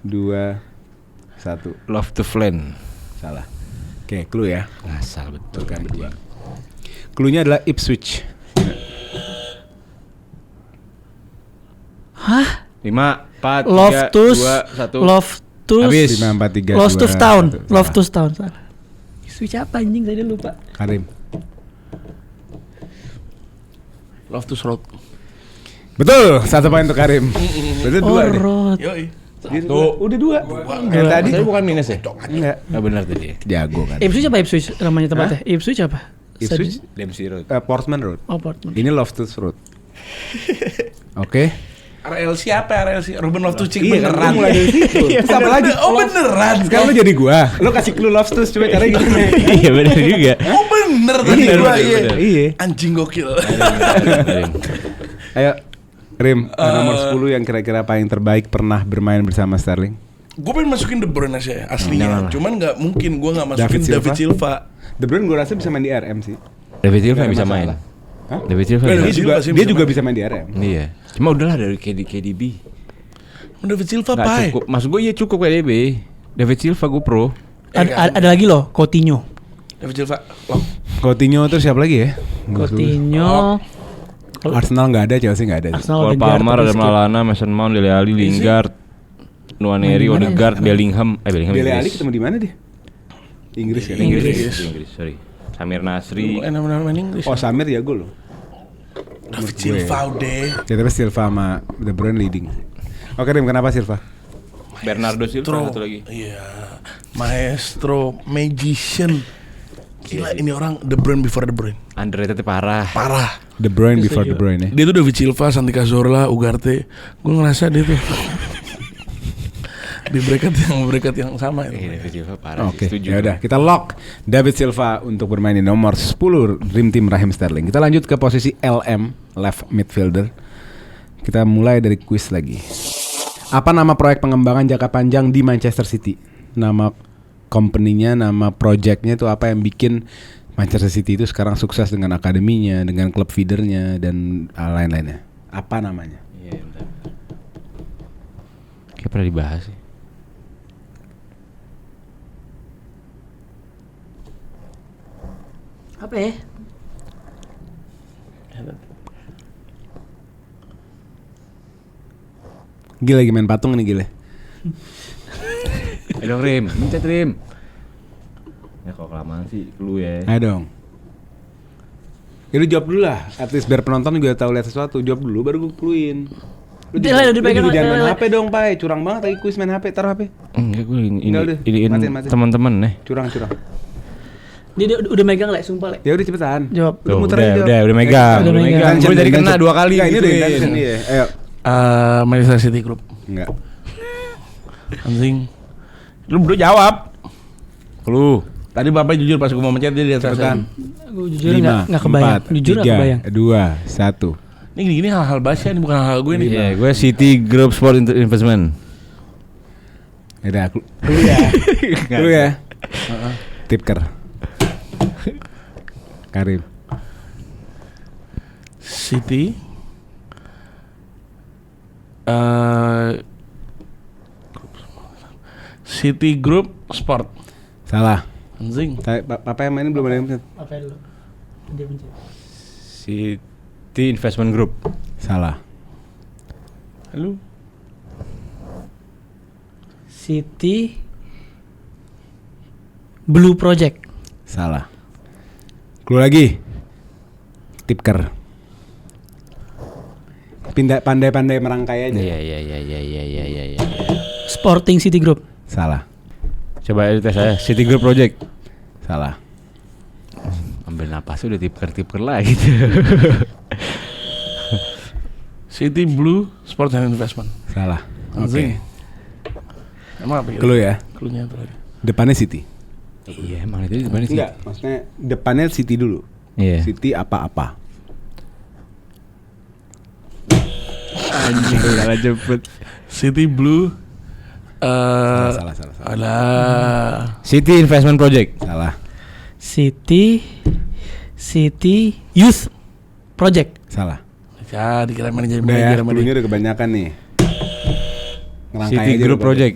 2 1. Love to Flan. Salah. Oke, clue ya. Ngasal betul Bukan kan. dua. Cluenya adalah Ipswich. Hah? 5 4 Loftus. 3 2 1. Loftus. Habis. 5 4 3 2 Loftus Town. 1. Salah. Loftus Town. Salah. Switch apa anjing tadi lupa. Karim. Loftus Road. Betul, 1 poin untuk Karim. Berarti 2 nih. Rod. Yoi. Udah 2. Yang tadi Tadi bukan minus ya? enggak. Enggak benar tadi. Jago kan. Ipswich apa Ipswich namanya tempatnya? Ipswich apa? Ipswich Dempsey Road. Portsman Road. Oh, Portman. Ini Loftus Road. Oke. RLC apa RLC? Ruben Loftus-Cheek Iya, beneran. mulai dari situ. Terus apa lagi? Oh beneran. Sekarang lu jadi gua. Lu kasih clue Loftus coba caranya gimana? Iya benar juga. Oh bener tadi Iya, gua bener, iya. bener. Iya. Anjing gokil. Ayo, Rim, nomor 10 yang kira-kira paling terbaik pernah bermain bersama Sterling. Gue pengen masukin De Bruyne aja aslinya. Cuman nggak mungkin gue nggak masukin David David Silva. De Bruyne gue rasa bisa main di RM sih. David Silva Nggak ada bisa main. masalah. Hah? David Silva Nggak, bisa Dia Silva juga, sih dia bisa juga main. bisa main di RM. Iya. Cuma udahlah dari KDB. David Silva Nggak pai. cukup. Maksud gue iya cukup KDB. David Silva gue pro. Ada lagi loh, Coutinho. David Silva. Loh. Coutinho terus siapa lagi ya? Coutinho. Arsenal nggak ada, Chelsea nggak ada. Arsenal Cole Odegaard, Palmer, tapi ada skip. Malana, Mason Mount, Dele Alli, Lingard, Nwaneri, Main di mana Odegaard, Bellingham. Bellingham Dele Alli Inggris. ketemu di mana dia? Inggris kan? Inggris. Sorry. Samir Nasri. Nama main Inggris. Oh, Samir jago loh. David Silva udah. Ya tapi Silva sama De Bruyne leading. Oke, Rim, kenapa Silva? Bernardo Silva satu lagi. Iya. Maestro, magician. Gila ini orang De Bruyne before De Bruyne. Underrated parah. Parah. De Bruyne before De Bruyne ya. Dia tuh David Silva, Santi Cazorla, Ugarte. Gue ngerasa dia tuh di bracket yang sama itu. David Silva parah. Oke, Setuju. ya udah kita lock David Silva untuk bermain di nomor 10 Dream Team Raheem Sterling. Kita lanjut ke posisi LM, left midfielder. Kita mulai dari kuis lagi. Apa nama proyek pengembangan jangka panjang di Manchester City? Nama company-nya, nama project-nya itu apa yang bikin Manchester City itu sekarang sukses dengan akademinya, dengan klub feedernya dan lain-lainnya. Apa namanya? Iya, bentar. Kayak pernah dibahas sih. Apa ya? Gila lagi main patung nih Gile. Ayo dong Rim, mencet Rim. Ya kalau kelamaan sih lu ya. Ayo dong. Ya lu jawab dulu lah. At least biar penonton juga tahu lihat sesuatu. Jawab dulu baru gue cluein. Udah dipegang. Lu jangan main HP dong, Pai. Curang banget lagi kuis main HP, taruh HP. Enggak, gue Enggak, udah. ini Matiin. teman-teman nih. Curang. Dia udah megang Le, sumpah Le. Ya udah cepetan. Jawab. Lu muter aja. Udah megang. Udah megang. Gue tadi kena 2 kali. Enggak, ini udah gituin. intention iya. Ayo. Manchester City Group. Enggak. Anjing. Lu berdua jawab. Lu. Tadi Bapak jujur pas gue mau mencet dia di atas. Cepetan. Gue jujur enggak kebayang. Jujur enggak kebayang. 2, 1. Ini gini hal-hal Basya, ini bukan hal-hal gue nih. Iya, gue City Group Sport Investment. Udah, Lu ya. Tipker. Karim. City City Group Sport. Salah. Anjing. Apa yang mainin belum ada yang pencet. Apa dulu? Dia pencet. City Investment Group. Salah. Lu City Blue Project. Salah. Keluar lagi. Tipker. Pandai-pandai merangkai aja. Iya. Sporting City Group. Salah. Coba tes saya City Group Project. Salah. Ambil napas udah tipker lagi. City Blue Sport and Investment. Salah. Anjing. Emang apa Clue ya. Cluenya itu lagi. Depannya City. Iya, emang itu gimana sih? Enggak, maksudnya depannya City dulu. Iya. City apa-apa. Anjing, salah jemput. City Blue Salah. Alah. City Investment Project. Salah. City Youth Project. Salah. Ya, dikira manajer Udah ya, sama dia. cluenya udah kebanyakan nih. Ngerangkai City aja Group lu Project.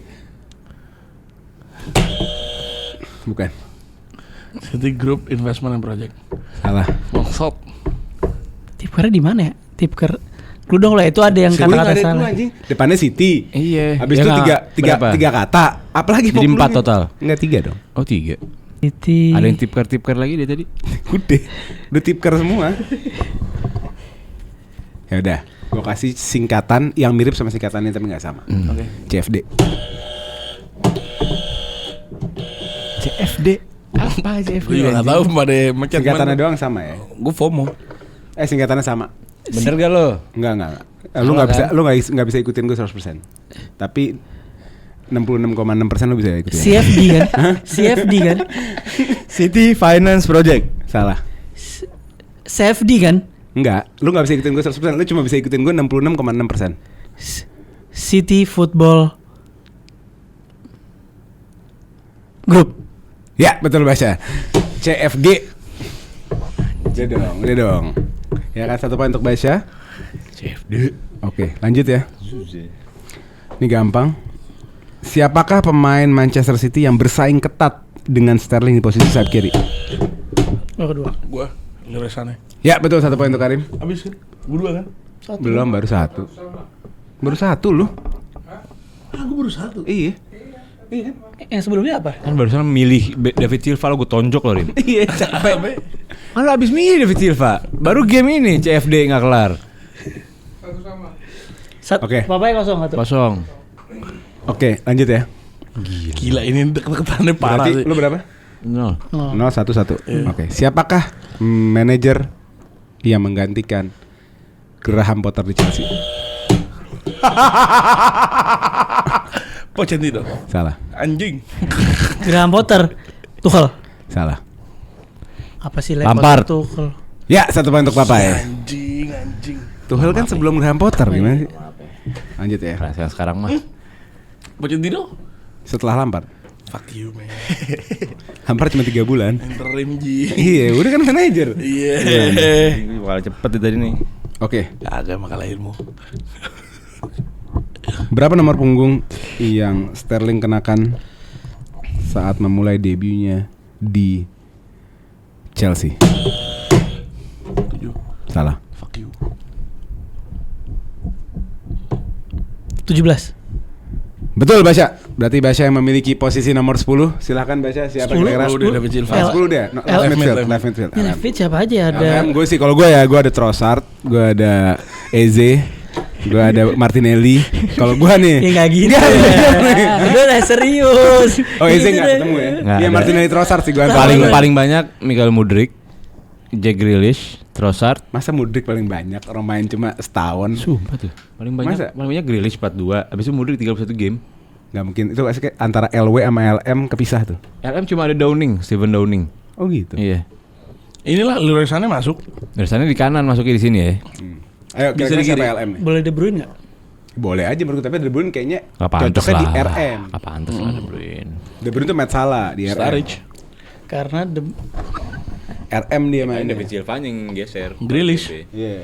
Bukan. City Group Investment and Project. Salah. Maksud. Tipkernya di mana ya? Tipker. Lu dong lah, itu ada yang kata-kata salah. Depannya City. Iya. Habis Ya itu nggak? Berapa? tiga kata. Apalagi Jadi mau 4 cluenya? total. Enggak 3 dong. Oh 3. City. Ada yang tipker lagi deh tadi. Udah tipker semua. Ya udah, gua kasih singkatan yang mirip sama singkatannya tapi nggak sama. Oke. CFD. CFD. Apa CFD? Gue juga nggak tahu pada mencet Singkatannya mana. doang sama ya. Gue FOMO. Singkatannya sama. Bener gak lo? Enggak. Lu nggak bisa ikutin gue 100%. Tapi 66,6% lu bisa ikutin. CFD kan? CFD kan? City Finance Project. Salah. CFD kan? Enggak, lu nggak bisa ikutin gue 100%, lu cuma bisa ikutin gue 66,6%. City Football Group. Ya, betul Basya. CFG. Udah dong. Ya kan, 1 poin untuk Basya. CFD. Oke, lanjut ya. Ini gampang. Siapakah pemain Manchester City yang bersaing ketat dengan Sterling di posisi sayap kiri? Oh, kedua. Gue Leroy Sané. Ya, betul, 1 poin untuk Karim. Abis kan? Gue 2 kan? Belum, baru 1. Baru 1 lu. Gue baru 1. Iya. Yang sebelumnya apa? Kan barusan milih David Silva lo gue tonjok lo Rim. Iya, capek. Kan lo abis milih David Silva. Baru game ini CFD gak kelar. Satu sama. Oke. Papanya kosong. Kosong. Oke, lanjut ya. Gila ini deket-deketannya parah Berarti sih. lu berapa? 0. 0-1-1. Oke. Siapakah manajer yang menggantikan Graham Potter di Chelsea? Pochettino. Salah. Anjing. Graham Potter. Tuchel. Salah. Apa sih Lampard. Tuchel. Ya, 1 poin untuk Papa ya. Anjing. Tuchel kan sebelum Graham Potter gimana sih? Lanjut ya. Perasaan sekarang mah. Pochettino. Setelah Lampard. Fuck you man. Lampard cuma 3 bulan. Interim Ji. Iya, udah kan manajer. Iya. Ini bakal cepet nih tadi nih. Oke. Agak makalah ilmu. Berapa nomor punggung yang Sterling kenakan saat memulai debutnya di Chelsea? 7. Salah. Fuck you. 17. Betul Basya. Berarti Basya yang memiliki posisi nomor 10. Silahkan Basya, siapa 10? kira-kira? Udah David Silva. 10 deh. No, L- left midfield. Ini Levit siapa aja ada? Gue sih, kalau gue ya, gue ada Trossard, gue ada Eze, Gue ada Martinelli. Kalau gue nih. Ya nggak gitu. Udah lah serius. Oh Eze Gitu nggak deh. ketemu ya? Nggak Iya ada. Martinelli Trossard sih gue. Paling banyak Michael Mudryk, Jack Grealish, Trossard. Masa Mudryk paling banyak? Orang main cuma setahun. Sumpah tuh. Paling Masa? banyak Grealish 42, habis itu Mudryk 31 game. Gak mungkin. Itu kayak antara LW sama LM kepisah tuh. LM cuma ada Downing, Steven Downing. Oh gitu. Iya. Inilah Leroy Sané masuk. Dari sana di kanan masuknya di sini ya. Ayo Bisa kira-kira di siapa kiri. LM nih? Boleh De Bruyne nggak? Boleh aja menurut gue, tapi De Bruyne kayaknya Gak pantas cocoknya lah. di RM. Gak pantas lah De Bruyne. De Bruyne tuh Matt Salah di RM. Sturridge, Karena RM dia mainnya. Silva yang geser. Grealish. Iya.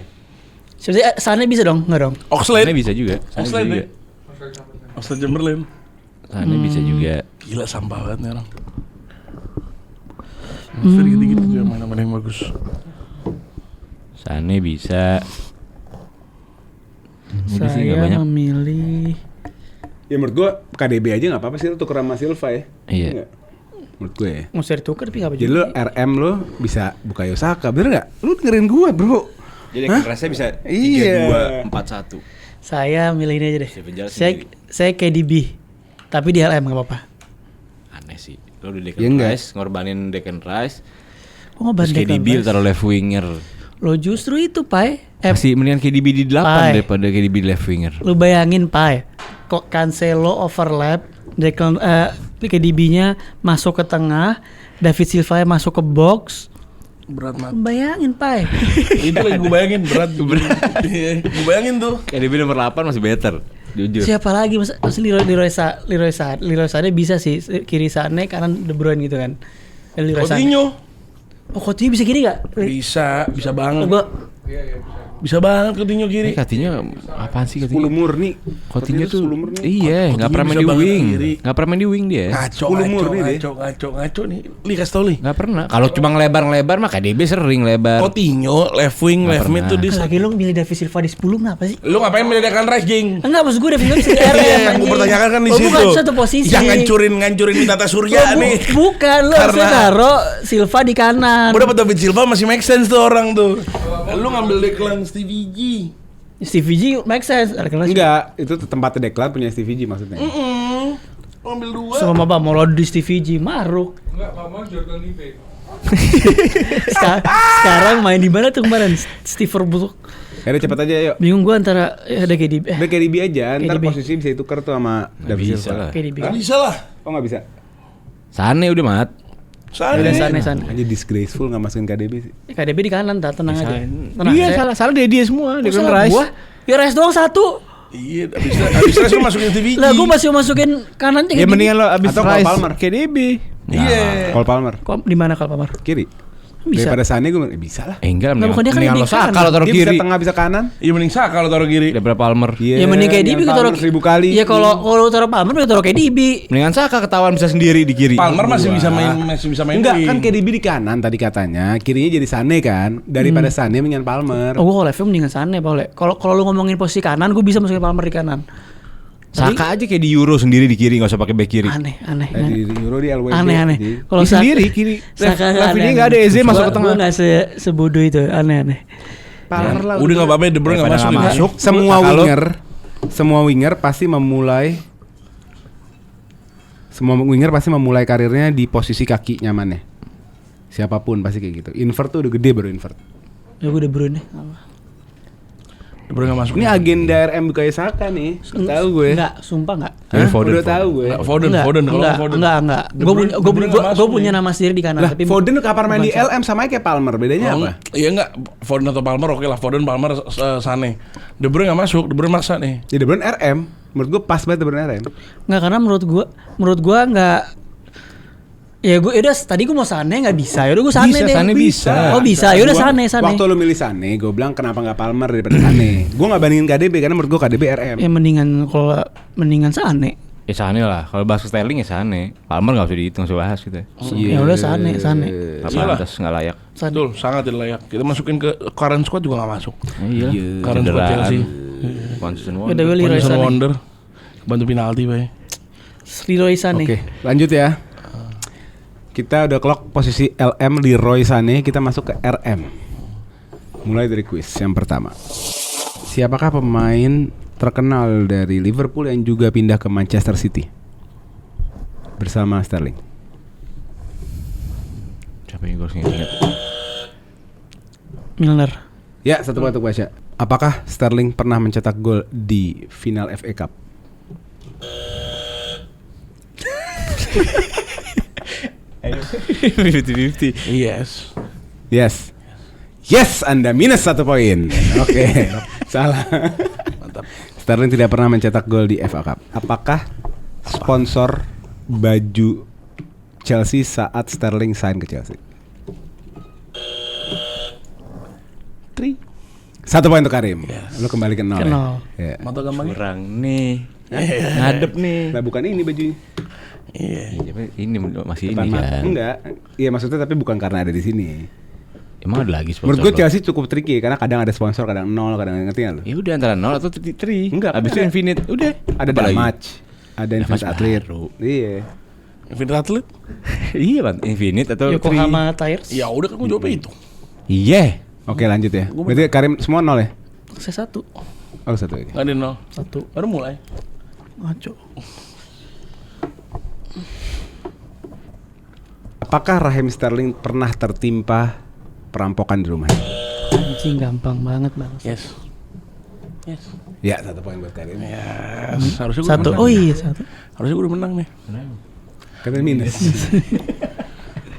sebenarnya Sané bisa dong, nggak dong? Oxlade, Sana bisa juga. Sana bisa Oxlade juga. deh. Oxlade Chamberlain. Sana bisa juga. Gila sampah banget nih orang. Maksudnya gitu-gitu tuh yang mana-mana yang bagus. Sana bisa. Udah sih gak Saya banyak. memilih Ya menurut gue KDB aja gak apa-apa sih lu tuker sama Silva ya. Iya. Nggak? Menurut gue ya. mau seri tukar tapi nggak apa Jadi lu RM lu bisa Bukayo Saka, bener gak? Lu dengerin gue bro. Jadi Hah? rasanya bisa Iya. 3-2-4-1. Saya milih ini aja deh. Steven Gerrard Saya KDB. Tapi di LM nggak apa-apa. Aneh sih. Lo udah Ya Declan enggak. Rice, ngorbanin Declan Rice. Oh Terus ngebanding KDB taruh left winger. Lo justru itu Pai. Masih mendingan KDB di 8 Pai. daripada KDB di left winger. Lu bayangin Pai. Kok Cancelo overlap, KDB-nya masuk ke tengah, David Silva masuk ke box. Berat banget. Bayangin Pai. Itu lagi gue bayangin berat. Gue bayangin tuh. KDB nomor 8 masih better. Jujur. Siapa lagi mas Leroy Sané bisa sih kiri Sané kanan De Bruyne gitu kan. Leroy Sané. Coutinho Oh Coutinho bisa kiri gak? bisa banget. Gua Bisa banget Coutinho kiri. Ini Coutinho apaan sih 10 Coutinho? murni. Coutinho tuh 10 murni. iya, nggak Coutinho pernah main bisa di banget wing. kiri. Nggak pernah main di wing dia. Ngaco, 10 murni deh. ngaco nih. Li kasih tau Li. Nggak pernah. Kalau cuma ngelebar-ngelebar mah KDB sering lebar. Coutinho left wing, Nggak left mid pernah. tuh dia. lagi lu milih David Silva di 10 kenapa sih? Lu ngapain membedakan Rice, Jing? Enggak maksud gue David Silva bisa di RM. Iya, yang gue anjing. pertanyakan kan di Oh, situ. bukan satu posisi. Yang ngancurin Tata Surya Oh, nih. Bukan lu harusnya Karena- taruh Silva di kanan. Gue dapet David Silva masih make sense tuh orang tuh. Lu ngambil Declan Stevie G. Stevie G make sense. Ada kelas. Enggak, itu tempatnya Declan punya Stevie G maksudnya. Lu ambil dua. Sama Bapak mau di Stevie G maruk. Enggak, Mama Jordan Lipe. Sekarang main di mana tuh kemarin? Steve Bullock. Ayo cepet aja yuk. Bingung gua antara ada KDB. Udah KDB aja, ntar KDB. posisi bisa ditukar tuh sama David bisa Silva. lah. KDB. Gak bisa lah. Oh nggak bisa? Sane udah mat. Udah Sané. Sané. Aja disgraceful nggak masukin KDB sih. KDB di kanan, tenang aja. Tenang. Iya, saya- salah dia semua. Declan Salah Rice. gua. Ya Rice doang satu. Iya, abis Rice gue masukin Stevie G. Lah gua masih masukin kanan Ya mendingan lo abis Atau Cole Rice Palmer. KDB. Iya. Cole Palmer Kok di mana kalau Pamar? kiri. Bisa. Daripada Sané gue bisa lah. Enggak, Nggak, bukan dia kan mendingan di lo Saka kanan. kalau taruh Dia kiri. bisa tengah bisa kanan. Iya mending Saka kalau taruh kiri. Daripada Palmer. Ya mending KDB yang kita taruh Palmer 1000 kali. Ya kalau taruh Palmer ya taruh KDB. Mendingan Saka ketahuan bisa sendiri di kiri. Palmer masih Gua. bisa main Enggak, wing. kan KDB di kanan tadi katanya, kirinya jadi Sané kan. Daripada Sané mendingan Palmer. Oh gua kalau level mendingan Sané Pak. Kalau lu ngomongin posisi kanan gua bisa masukin Palmer di kanan. Saka aja kayak di Euro sendiri di kiri, nggak usah pakai back kiri. Aneh. Di Euro di LWB. Aneh. Jadi, Kalau Dia sendiri kiri. Saka Left ini nggak ada Eze masuk ke tengah. Gua nggak sebodoh itu. Aneh. Palmer lah. Udah nggak apa-apa, De Bruyne nggak Daripada masuk. nggak ini. masuk. Semua winger pasti memulai karirnya di posisi kaki nyamannya. Siapapun pasti kayak gitu. Invert tuh udah gede baru invert. Ya gua udah Bruyne. De Bruyne nggak masuk. Ini agenda RM Bukayo Saka nih. Tahu gue. Enggak, sumpah enggak. Hah? Foden, Udah tahu gue. Nggak, Foden. Enggak. De Bruyne nggak masuk Gue punya nih. nama sendiri di kanan. Lah, tapi Foden kapan main di bukan LM sama kayak Palmer, bedanya apa? Iya enggak, Foden atau Palmer oke lah. Foden, Palmer, Sané. De Bruyne nggak masuk. De Bruyne maksa nih. Jadi bener RM. Menurut gue pas banget bener RM. Enggak, karena menurut gua enggak. Ya gue udah tadi gue mau Sané enggak bisa. Ya udah gue Sané Bisa, deh. Sané bisa. Oh bisa. Ya udah Sané. Waktu lu milih Sané, gue bilang kenapa nggak Palmer daripada Sané. Gue nggak bandingin KDB karena menurut gue KDB RM. Ya mendingan Sané. Ya Sané lah. Kalau bahas Sterling ya Sané. Palmer nggak usah dihitung, nggak usah bahas gitu. Ya udah Sané. Nggak Iyalah. pantas, nggak layak. Sané. Betul, sangat tidak layak. Kita masukin ke current squad juga nggak masuk. Iya. Current squad Chelsea. One season Ya wonder. udah Leroy Wonder Sané. Wonder. Bantu penalti, Bay. Leroy Sané. Oke, lanjut ya. Kita udah clock posisi LM Leroy Sané, kita masuk ke RM. Mulai dari kuis yang pertama. Siapakah pemain terkenal dari Liverpool yang juga pindah ke Manchester City bersama Sterling? Siapa yang gue harus ingat? Milner. Ya, 1 poin untuk Basya. Apakah Sterling pernah mencetak gol di final FA Cup? Yes. Yes, Anda minus 1 poin. Oke, salah. Mantap. Sterling tidak pernah mencetak gol di FA Cup. Apakah sponsor baju Chelsea saat Sterling sign ke Chelsea? 1 poin untuk Karim. Lu kembali ke 0. Ke 0. Ya. Mata gampangnya. Kurang nih. Ngadep nih. Nah, bukan ini bajunya. Iya. Iya, ini masih Depan ini mata. kan. Enggak. Iya, maksudnya tapi bukan karena ada di sini. Emang ada lagi sponsor? Menurut gue lo? Chelsea cukup tricky karena kadang ada sponsor, kadang 0, kadang ngerti nggak lu? Ya udah antara 0 atau 3. Enggak, Habis itu ada. Infinite. Udah. Ada Apa lagi? Damage, ada Infinite Damage Athlete. baru. Iya. Infinite Athlete? Iya kan, Infinite atau 3. Yokohama Tires. Ya udah kan gue jawabnya itu. Iya. Oke, lanjut ya. Berarti Karim semua 0 ya? Saya 1. Oh, 1 lagi. Nggak ada 0. 1. Baru mulai. Ngaco. Apakah Raheem Sterling pernah tertimpa perampokan di rumah? Anjing gampang banget bang. Yes. Yes. Ya, 1 poin buat Karim. Yes. Harusnya gue 1. menang. Oh iya 1. Harusnya gue udah menang nih. Karim minus.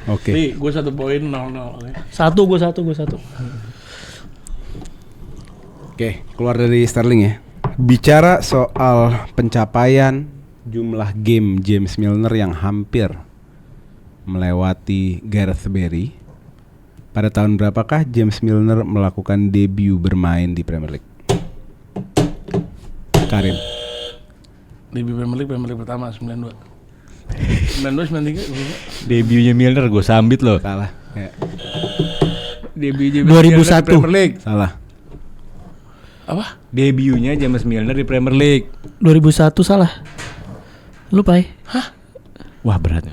Oke. Nih, gue 1 poin 0-0. Oke. 1 gue 1. Oke, keluar dari Sterling ya. Bicara soal pencapaian jumlah game James Milner yang hampir melewati Gareth Barry. Pada tahun berapakah James Milner melakukan debut bermain di Premier League? Karim. Di Premier League pertama 92. 92 93 gue lupa. Debutnya Milner gue sambit loh. Salah. Ya. Debutnya 2001. Premier League. Salah. Apa? Debutnya James Milner di Premier League. 2001 salah. Lupa ya. Wah berat.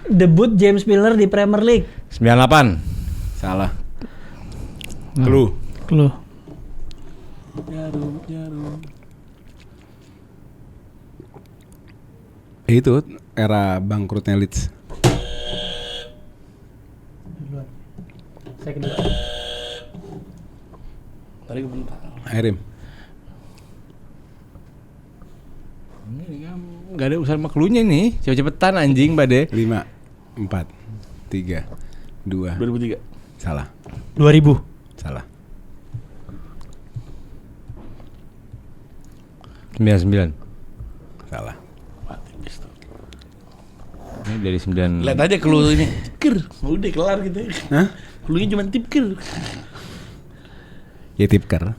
Debut James Milner di Premier League. 98. Salah. Clue. Loh. Jarum. Itu era bangkrutnya Leeds. Saya kedua. Tadi gue bentar. Karim. Gak ada urusan sama cluenya nih. Cepet-cepetan anjing bade. 5 4 3 2. 2003. Salah. 2000. Salah. 99. Salah. Wah, tipis tuh. Ini dari 9. Lihat aja clue ini. Ker. Udah kelar gitu ya. Hah? Cluenya cuma tip ker. Ya tipker.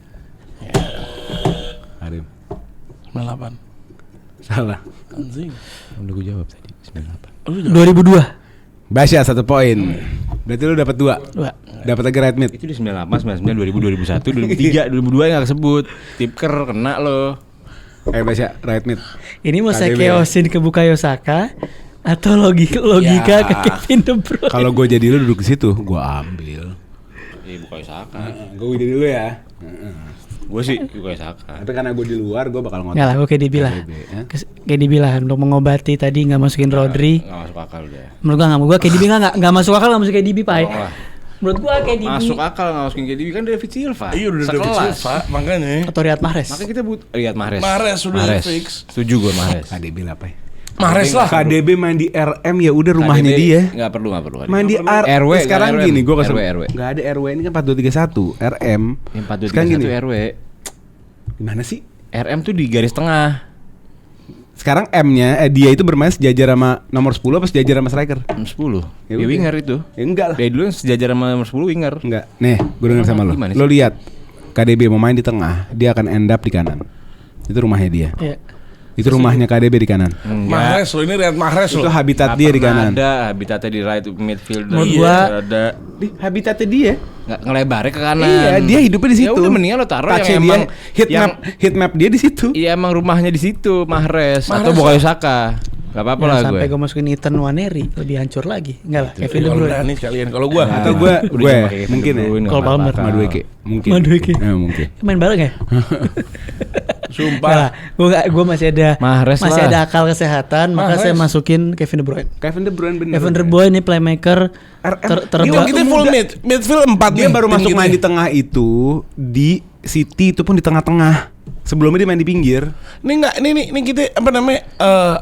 Karim. 98. Salah. Anjing. Udah gue jawab tadi 98. Lu jawab. 2002. Basya 1 poin. Berarti lu dapat 2. 2. Dapat lagi right mid. Itu di 98, 99, 2000, 2001, 2003, 2002 yang gak kesebut. Tipker kena lo. Basya right mid. Ini mau saya KDB. keosin ke Bukayo Saka atau logika Ya. ke Kevin De Bruyne? Kalau gue jadi lu duduk di situ, gue ambil. Iya bukan Saka. Gue jadi dulu ya. Gue sih bukan Saka. Tapi karena gue di luar, gue bakal ngotot. Enggak lah, gue KDB lah. KDB lah untuk mengobati tadi nggak masukin Rodri. Gak masuk akal udah. Menurut gua KDB nggak masuk akal, nggak masuk KDB Pak. Tolong lah. Menurut gua KDB Masuk akal gak masukin KDB kan David Silva. Iya udah David Sekelas. Silva, makanya. atau Riyad Mahrez. Makanya kita lihat Mahrez. Mahrez sudah fix. Setuju gue Mahrez. KDB lah, Pak. Mahrez lah. KDB main di RM ya udah rumahnya KDB dia. Nggak perlu. Main di RW, sekarang nggak gini, gue RW. Nggak ada RW ini kan 4231 RM. Yang Sekarang 4231 gini. RW. Gimana sih? RM tuh di garis tengah. Sekarang M-nya dia itu bermain sejajar sama nomor 10 apa sejajar sama striker? 10. Ya Ya udah. winger itu. Ya enggak lah. Dari dulu yang sejajar sama nomor 10 winger. Enggak. Nih, gue denger sama lo. Gimana sih? Lo lihat KDB mau main di tengah, dia akan end up di kanan. Itu rumahnya dia. Iya. Itu rumahnya KDB di kanan. Mahrez lo ini Riyad Mahrez Itu lo. habitat dia di kanan. Ada habitatnya di right midfield. Menurut gua- ada Di habitatnya dia. nggak ngelebarnya ke kanan. Iya, dia hidupnya di situ. Ya udah mendingan lo taruh Touch-nya yang dia, emang heat map dia di situ. Iya emang rumahnya di situ Mahrez atau Mahrez Bukayo Saka. Gak apa-apa Jangan lah gue. sampai gue masukin Ethan Nwaneri lebih hancur lagi. Enggak lah, Kevin De Kalau Bruyne. berani sekalian. Kalau gua Atau gue Udah coba kayak mungkin De ya. Bruyne, Cole nggak Palmer. bakal. Madueke mungkin. Madueke. Mungkin. Main bareng ya? sumpah. Gue masih ada Mahrez lah. ada akal kesehatan, maka Mahrez. saya masukin Kevin De Bruyne. Kevin De Bruyne bener. Kevin De Bruyne ini playmaker terbaik. Kita full midfield 4 Dia baru masuk main di tengah itu di City itu pun di tengah-tengah. Sebelumnya dia main di pinggir. Ini kita apa namanya?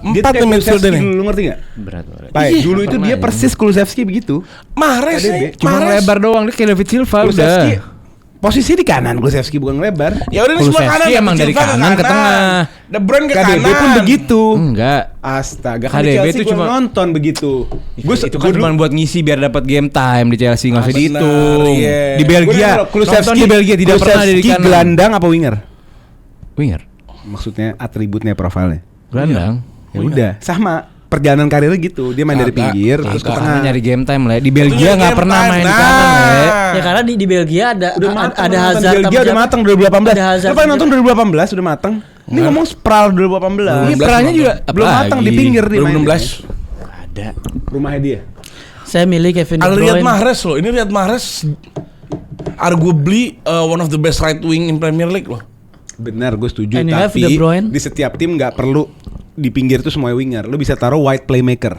Dia 4 tuh kayak midfield Kulusevski nih. dulu, lu ngerti gak? Berat. Pai, dulu itu dia persis Kulusevski begitu. Mahrez KDB. nih. Cuma lebar doang, dia kayak David Silva Kulusevski udah. posisi di kanan, Kulusevski bukan lebar. Ya udah ini semua Kulusevski kanan. emang dari Silva kanan ke tengah. De Bruyne ke KDB kanan. pun begitu. Enggak. Astaga, kan di KDB Chelsea itu gua cuma- nonton begitu. Gue itu kan cuma buat ngisi biar dapat game time di Chelsea, nggak usah benar, dihitung. iya. Di Belgia, nonton di Belgia tidak pernah dari kanan. gelandang apa winger? Winger, Maksudnya atributnya profilnya. gelandang. Ya udah, sama perjalanan karirnya gitu. Dia main dari Kagak. pinggir terus ke Karena tengah. nyari game time lah. Di Itu Belgia nyari nggak game pernah time. main di Nah. kanan le. Ya karena di Belgia ada ada Hazard Belgia sama udah siapa? matang 2018. Ada Hazard Lu paling sama nonton 2018 udah matang. Ini ngomong Spral 2018. Ini perannya juga belum matang di pinggir dia main. 2016. Ada. Rumahnya dia. Saya milih Kevin De Ada Riyad Bruyne. Mahrez loh. Ini Riyad Mahrez arguably one of the best right wing in Premier League loh. Benar, gue setuju. And you have Tapi De Bruyne. di setiap tim nggak perlu di pinggir tuh semua winger. Lu bisa taruh wide playmaker.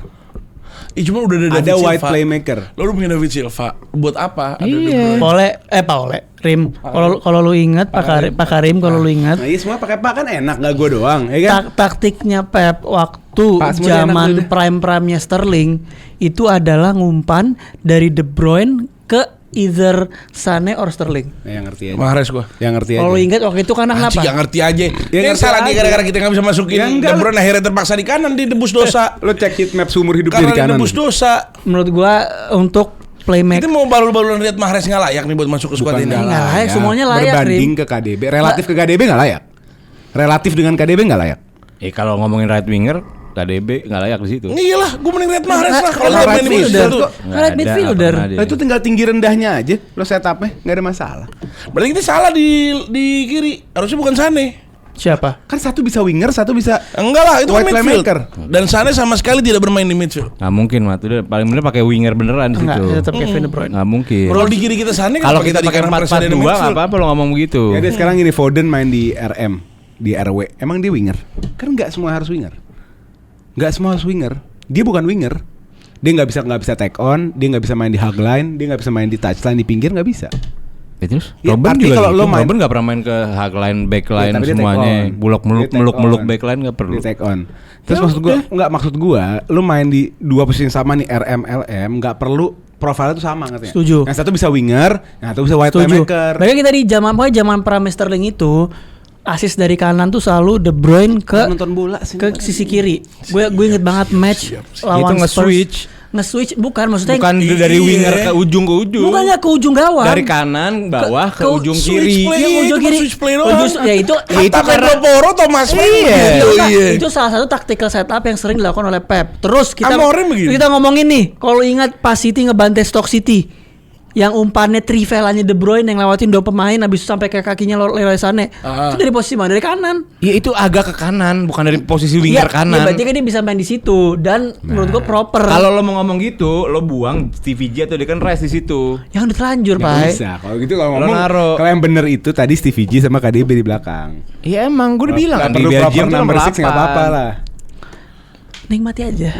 Cuma udah ada David Ada Silva. wide playmaker. Lo udah punya David Silva. Buat apa? Ada De Iya. Bruyne. Rim. Kalau lu ingat Pak Karim kalau lu ingat Nah, iya semua pakai Pak kan enak, nggak gue doang, ya kan? taktiknya Pep waktu Pak, semua enak zaman udah. prime-nya Sterling itu adalah ngumpan dari De Bruyne ke either Sané or Sterling. Nah, yang ngerti aja. Mahrez gua. Yang ngerti aja. Kalau lu ingat waktu itu karena Anjing kenapa? gak ngerti aja. Ya, Yang ngerti salah dia aja. gara-gara kita gak bisa masukin Ya, enggak De lah. Bruyne akhirnya terpaksa di kanan, dia debus dosa. Lo cek heat map seumur hidup dia di Karena kanan. debus dosa. Menurut gua untuk Kita playmaker mau balul-balulan lihat Mahrez nggak layak nih buat masuk ke squad Bukan ini. nggak Nggak layak, semuanya layak, Berbanding Rim. ke KDB, relatif ke KDB nggak layak. Relatif dengan KDB nggak layak. Kalau ngomongin right winger, KDB nggak layak di situ. Iya lah, gue mending lihat Mahrez lah kalau Karena dia right main di midfielder. midfield tuh. Right midfielder. Nah, itu tinggal tinggi rendahnya aja. Lo setupnya nggak ada masalah. Berarti kita salah di kiri. Harusnya bukan Sané. Siapa? Kan satu bisa winger, satu bisa Enggak lah, itu kan Wide midfield. playmaker. Dan Sané sama sekali tidak bermain di midfield. Nggak mungkin mat, udah paling bener pakai winger beneran di Enggak, situ. tetap Kevin De Bruyne. Nggak mungkin. Kalau di kiri kita Sané, Kalau kenapa kita di pakai kanan presiden 4-4-2 nggak midfield? apa-apa lo ngomong begitu. Ya dia sekarang gini, Foden main di RM, di RW. Emang dia winger? Kan nggak semua harus winger. Nggak semua harus winger. Dia bukan winger. Dia nggak bisa take on, dia nggak bisa main di hug line, dia nggak bisa main di touchline di pinggir, nggak bisa. Ya, terus Ya, Robben artinya juga kalau gitu. lo main- Robben nggak pernah main ke hug line, back line Ya, tapi dia take semuanya. on. Bulok-muluk, Dia take muluk-muluk on. back line nggak perlu. Di take on. Terus Ya maksud gua, udah. nggak maksud gua, lu main di dua posisi yang sama nih RM LM, nggak perlu profilnya tuh sama katanya. Setuju. Yang satu bisa winger, yang satu bisa wide Setuju. playmaker. Bahkan kita di zaman prime Sterling itu asis dari kanan tuh selalu De Bruyne ke Nonton bola sih. ke sisi kiri. Gue inget banget match lawan Itu Spurs. nge-switch. Nge-switch bukan maksudnya Bukan dari Iya. winger ke ujung ke ujung. bukannya ke ujung gawang. Dari kanan bawah ke ujung switch kiri. play. Yang ujung Itu kiri. switch play doang. Ya itu Hatta Pedro Porro, Thomas Frank. itu salah satu tactical setup yang sering dilakukan oleh Pep. Terus kita Amorim begini. kita ngomongin nih, kalau ingat pas City ngebantai Stoke City. Yang umpannya trivelanya De Bruyne yang lewatin dua pemain habis itu sampai ke kakinya Leroy Sané. Itu dari posisi mana? Dari kanan. Ya itu agak ke kanan, bukan dari posisi winger kanan. Iya, berarti kan dia bisa main di situ dan menurut gua proper. Kalau lo mau ngomong gitu, lo buang Stevie G atau Declan Rice di situ. yang udah terlanjur, Nggak Pak. bisa. Kalau gitu kalau Lo ngomong, naruh. kalau yang bener itu tadi Stevie G sama KDB di belakang. Iya emang, gue udah bilang Nggak kan di perlu Belgium proper tuh number nomor 6 nggak apa-apa lah. Nikmati aja.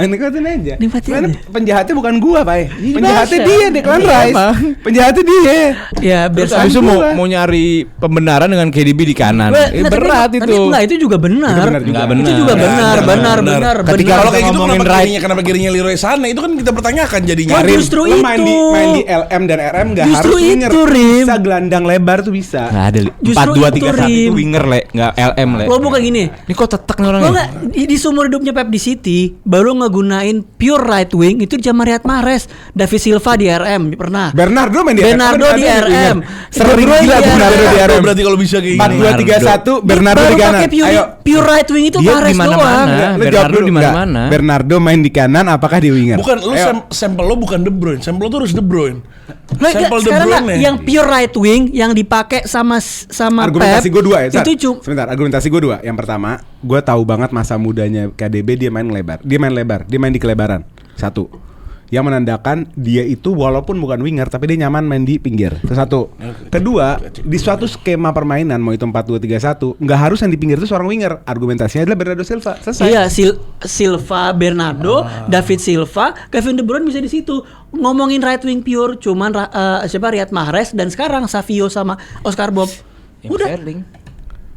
Nikmatin aja. Nikmatin Karena aja. penjahatnya bukan gua, Pak. Penjahatnya bahasa. dia, Declan Iya, Rice. emang. Penjahatnya dia. Ya biar Terus abis itu gua. mau nyari pembenaran dengan KDB di kanan. Berat tapi, itu. enggak, itu juga benar. Itu benar juga. Nggak Itu benar. juga benar. Ketika Kalau kita kayak gitu ngomongin kenapa kirinya Leroy Sané itu kan kita pertanyakan jadinya. Wah, Rim, justru lu main itu. main di LM dan RM nggak Justru harus winger. itu, Rim. Bisa gelandang lebar tuh bisa. Nggak ada. Justru 4-2-3-1 itu, itu Rim. winger le, nggak LM le. Lo bukan gini. Ini kok tetek nih Lo orangnya. nggak di seumur hidupnya Pep di City baru ngegunain pure right wing itu di zaman Riyad Mahrez, David Silva di RM pernah. Bernardo main di Bernardo di RM. Sering De Bruyne gila di Bernardo RM. di RM. Berarti kalau bisa kayak gini. 4-2-3-1 Bernardo Baru di kanan. pakai Puri. Ayo Pure right wing itu Dia Mahrez di mana-mana. doang. Lu Bernardo jawab dulu, di enggak? mana-mana. Bernardo main di kanan apakah di winger? Bukan lu Ayo. sampel lo bukan De Bruyne. Sampel lo tuh harus De Bruyne. Lah, Sampel De sekarang Bruyne. yang pure right wing yang dipakai sama Argumentasi Pep gue dua ya. itu Sebentar, argumentasi gue dua. Yang pertama, gue tahu banget masa mudanya KDB dia main lebar. Dia main di kelebaran. Satu. Yang menandakan dia itu walaupun bukan winger tapi dia nyaman main di pinggir. Itu satu. Kedua, di suatu skema permainan mau itu 4-2-3-1, nggak harus yang di pinggir itu seorang winger. Argumentasinya adalah Bernardo Silva. Selesai. Iya, Silva, Bernardo, David Silva, Kevin De Bruyne bisa di situ. Ngomongin right wing pure cuman Riyad Mahrez dan sekarang Savio sama Oscar Bob. Udah.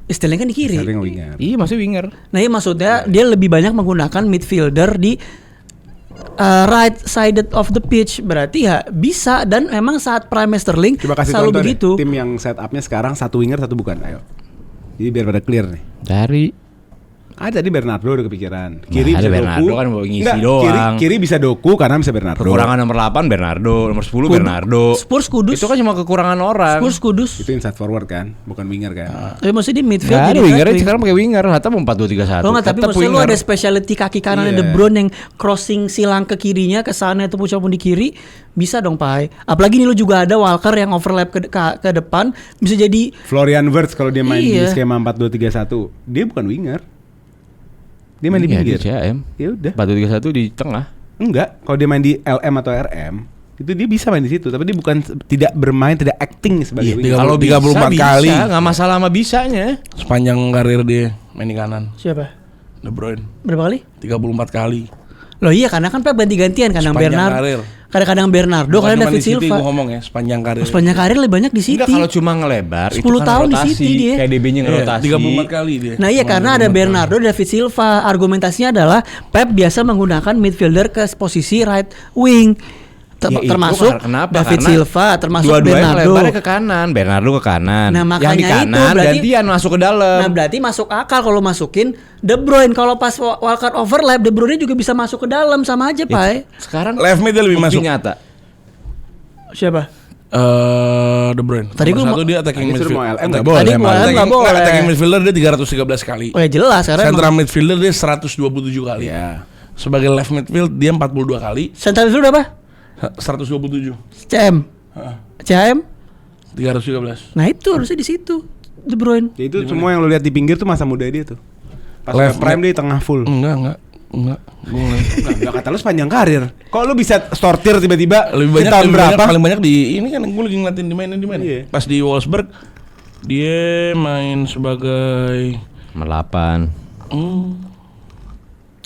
Sterling kan di kiri. Sering winger. Iya, masih winger. Nah, iya maksudnya dia lebih banyak menggunakan midfielder di right sided of the pitch, berarti ya bisa. Dan memang saat prime Sterling Coba kasih selalu contoh begitu. deh, tim yang setupnya sekarang satu winger satu bukan. Ayo. Jadi biar pada clear nih. Dari Ada di Bernardo udah kepikiran. Kiri Nah, ada bisa Bernardo Doku. kan mau ngisi Enggak, doang. Kiri bisa Doku karena bisa Bernardo. kekurangan nomor 8 Bernardo, nomor 10 Bernardo. Spurs kudus. Itu kan cuma kekurangan orang. Spurs kudus. Itu inside forward kan, bukan winger kan. Maksudnya di midfield Gak ada jadi wingernya right wing. sekarang pakai winger. Hatta mau 4-2-3-1. Oh enggak, tapi Tetap maksudnya lu winger. ada specialty kaki kanannya Iya. De Bruyne yang crossing silang ke kirinya, ke sana itu pun di kiri, bisa dong Pai. Apalagi nih lu juga ada Walker yang overlap ke depan, bisa jadi Florian Wirtz kalau dia main di Iya. skema 4-2-3-1, dia bukan winger. Dia main di Iya, pinggir. di CM. Ya udah. 4-2-3-1 di tengah. Enggak, kalau dia main di LM atau RM, itu dia bisa main di situ, tapi dia bukan tidak bermain, tidak acting sebagai winger. Kalau 34 kali nggak masalah sama bisanya. sepanjang karir dia main di kanan. siapa? De Bruyne Berapa kali? 34 kali. Loh iya, karena kan Pep ganti-gantian, kadang Sepanjang Bernardo, karir. kadang Bernardo, Bukan kadang cuma David di City, Silva. gua ngomong ya sepanjang karir. Sepanjang karir lebih banyak di City. Enggak, kalau cuma ngelebar 10 itu kan tahun di rotasi. City dia. KDB-nya ngerotasi. 34 kali dia. Nah iya, karena ada Bernardo, David Silva. Argumentasinya adalah Pep biasa menggunakan midfielder ke posisi right wing. Ya, itu Termasuk kenapa? David Karena Silva, termasuk dua-duanya Bernardo. lebarnya ke kanan, Bernardo ke kanan. Nah, yang di makanya itu kanan berarti- gantian masuk ke dalam. Nah berarti masuk akal kalau masukin De Bruyne. Kalau pas Walker overlap, De Bruyne juga bisa masuk ke dalam, sama aja Pai. Sekarang Left mid dia lebih bukti masuk. nyata. Siapa? De Bruyne. Tadi Nomor gua satu mau- dia attacking Tadi suruh midfield. mau LM Attack- nggak boleh, Tadi mau malah. LM nggak boleh. Attacking midfielder dia 313 kali. Oh ya jelas, karena Central emang midfielder dia 127 kali. Iya. Sebagai left midfield dia 42 kali. central midfield berapa? 127. CM. CM. 313. Nah itu harusnya di situ De Bruyne. Ya itu semua yang lo lihat di pinggir tuh masa muda dia tuh. Pas Left prime dia di tengah full. Enggak. Gua ngeliat. Enggak kata lu sepanjang karir. Kok lu bisa sortir tiba-tiba lebih di banyak tahun berapa? paling banyak di ini kan gue lagi ngeliatin di mana. Iya. Pas di Wolfsburg dia main sebagai Nomor 8.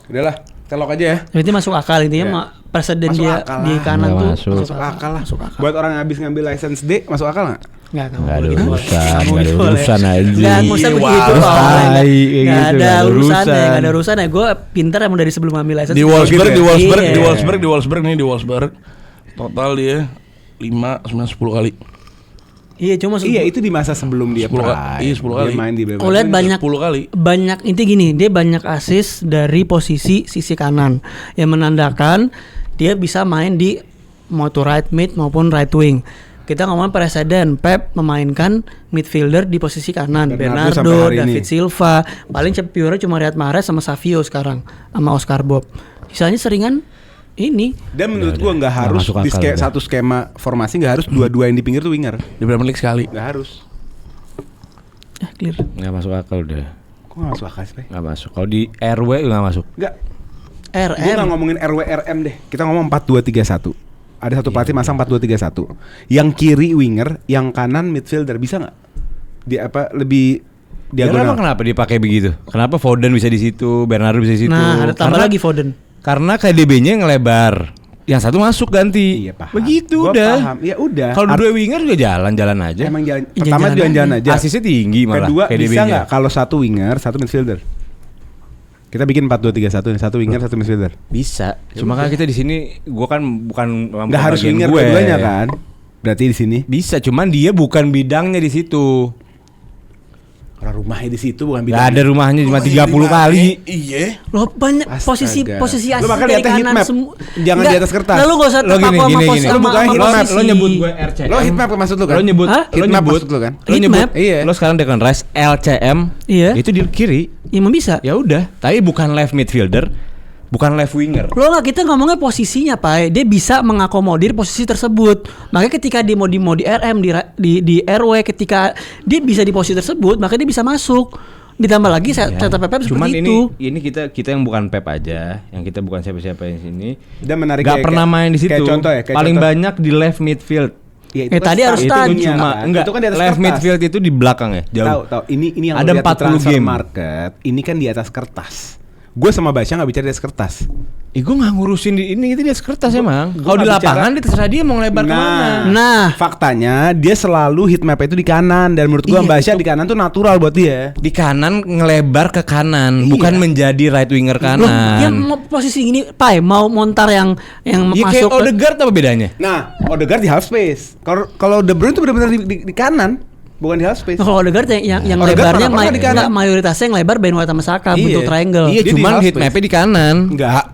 Udahlah, telok aja ya. Berarti masuk akal intinya Iya. presiden Masuk dia akal di lah. kanan Nggak tuh masuk. Masuk akal lah. Buat orang yang habis ngambil license D, masuk akal nggak? Nggak Nggak ada boleh. urusan, Nggak nggak ada boleh. urusan aja. Nggak usah Wah, begitu. tai, Pak. kayak Nggak gitu, ada nggak ada urusannya, urusan. nggak ada urusannya. Gue pintar emang dari sebelum ambil license. di Wolfsburg, gitu ya? di Wolfsburg, Iya. di Wolfsburg. Total dia 5, 9, 10 kali. Iya, cuma maksud Iya, gua- itu di masa sebelum dia 10 prime. iya, 10 kali. Dia main di Oh, lihat banyak 10 kali. banyak inti gini, dia banyak assist dari posisi sisi kanan yang menandakan dia bisa main di mau itu right mid maupun right wing. Kita ngomong presiden Pep memainkan midfielder di posisi kanan, Bernardo sampai Bernardo, hari ini. David Silva, paling pure cuma Riyad Mahrez sama Savio sekarang sama Oscar Bob. Sisanya seringan ini. Dan menurut gua nggak harus masuk di akal udah. satu skema formasi nggak harus dua-dua yang di pinggir tuh winger. Di Premier League sekali. Nggak harus. Clear. Nggak masuk akal udah. Kok nggak masuk akal sih? Nggak masuk. Kalau di RW nggak masuk. Nggak. Gua nggak RM. ngomongin RWRM deh. Kita ngomong 4-2-3-1. Ada satu pelatih masang 4-2-3-1. Yang kiri winger, yang kanan midfielder, bisa nggak? Di apa lebih Ya, emang diagonal? kenapa dipakai begitu? Kenapa Foden bisa di situ, Bernardo bisa di situ? Nah, ada tambah Karena- lagi Foden. Karena KDB-nya ngelebar. Yang satu masuk ganti. Iya paham. Begitu Gua udah. paham. Ya udah. Kalau dua winger juga jalan-jalan aja. Emang jalan. Jalan-jalan Pertama jalan-jalan aja. Asisnya tinggi malah. Kedua bisa KDB-nya. nggak kalau satu winger, satu midfielder? Kita bikin 4-2-3-1 nih, satu winger, satu midfielder. Bisa. Cuma kan kita di sini, gua kan bukan Nggak harus bagian winger gue. keduanya kan? Berarti di sini. Bisa, cuman dia bukan bidangnya di situ. Orang rumahnya di situ bukan Gak ada rumahnya cuma 30 kali. Iya. Loh banyak Astaga. posisi Lu asli makanya dari lihatnya heat kanan map. semua. Jangan di atas kertas. Lalu gak usah Lo terpaku gini, sama gini, pos gini. sama Lu bukan sama heat map, posisi. Lo nyebut gue RCM. Lo heat map maksud lu kan? Lo nyebut, Hah? lo Heat map nyebut, maksud lu kan? lo Heat nyebut, map? Iya. lo sekarang Declan Rice LCM, Iya. itu di kiri. Emang bisa. Ya udah, tapi bukan left midfielder, bukan left winger. Lo nggak, kita ngomongnya posisinya Pak. Dia bisa mengakomodir posisi tersebut. Makanya ketika dia mau di RM di RW, ketika dia bisa di posisi tersebut, maka dia bisa masuk. Ditambah lagi setup Pep Cuman seperti ini itu. kita yang bukan Pep aja, yang kita bukan siapa-siapa yang sini. Dan menarik Gak pernah main di situ. Kayak contoh ya, kayak Paling contoh. banyak di left midfield. Ya, Tadi harus Itu tadi. cuma enggak. Itu kan di atas Left kertas. midfield itu di belakang ya, jauh. Tahu. Ini yang Ada lu lihat di 40 transfer game. market. Ini kan di atas kertas. Gue sama Basya nggak bicara di atas kertas. Gue nggak ngurusin ini itu di atas kertas emang. Gua Kalau di nggak lapangan dia terserah dia mau ngelebar kemana. Nah, faktanya dia selalu heat map itu di kanan dan menurut gue Iya, Basya di kanan tuh natural buat dia. Di kanan ngelebar ke kanan, Iya. bukan menjadi right winger loh, kanan. dia mau posisi ini Pak, mau montar yang Ya masuk kayak Odegaard apa bedanya? Nah, Odegaard di half space. Kalau De Bruyne itu benar-benar di kanan, bukan di half space. Nah, kalau Odegaard yang Odegaard lebarnya pernah di kanan. enggak, mayoritasnya yang lebar Ben White sama Saka Iya. bentuk triangle. Iya, Dia di cuman half heat space. mapnya di kanan. Enggak.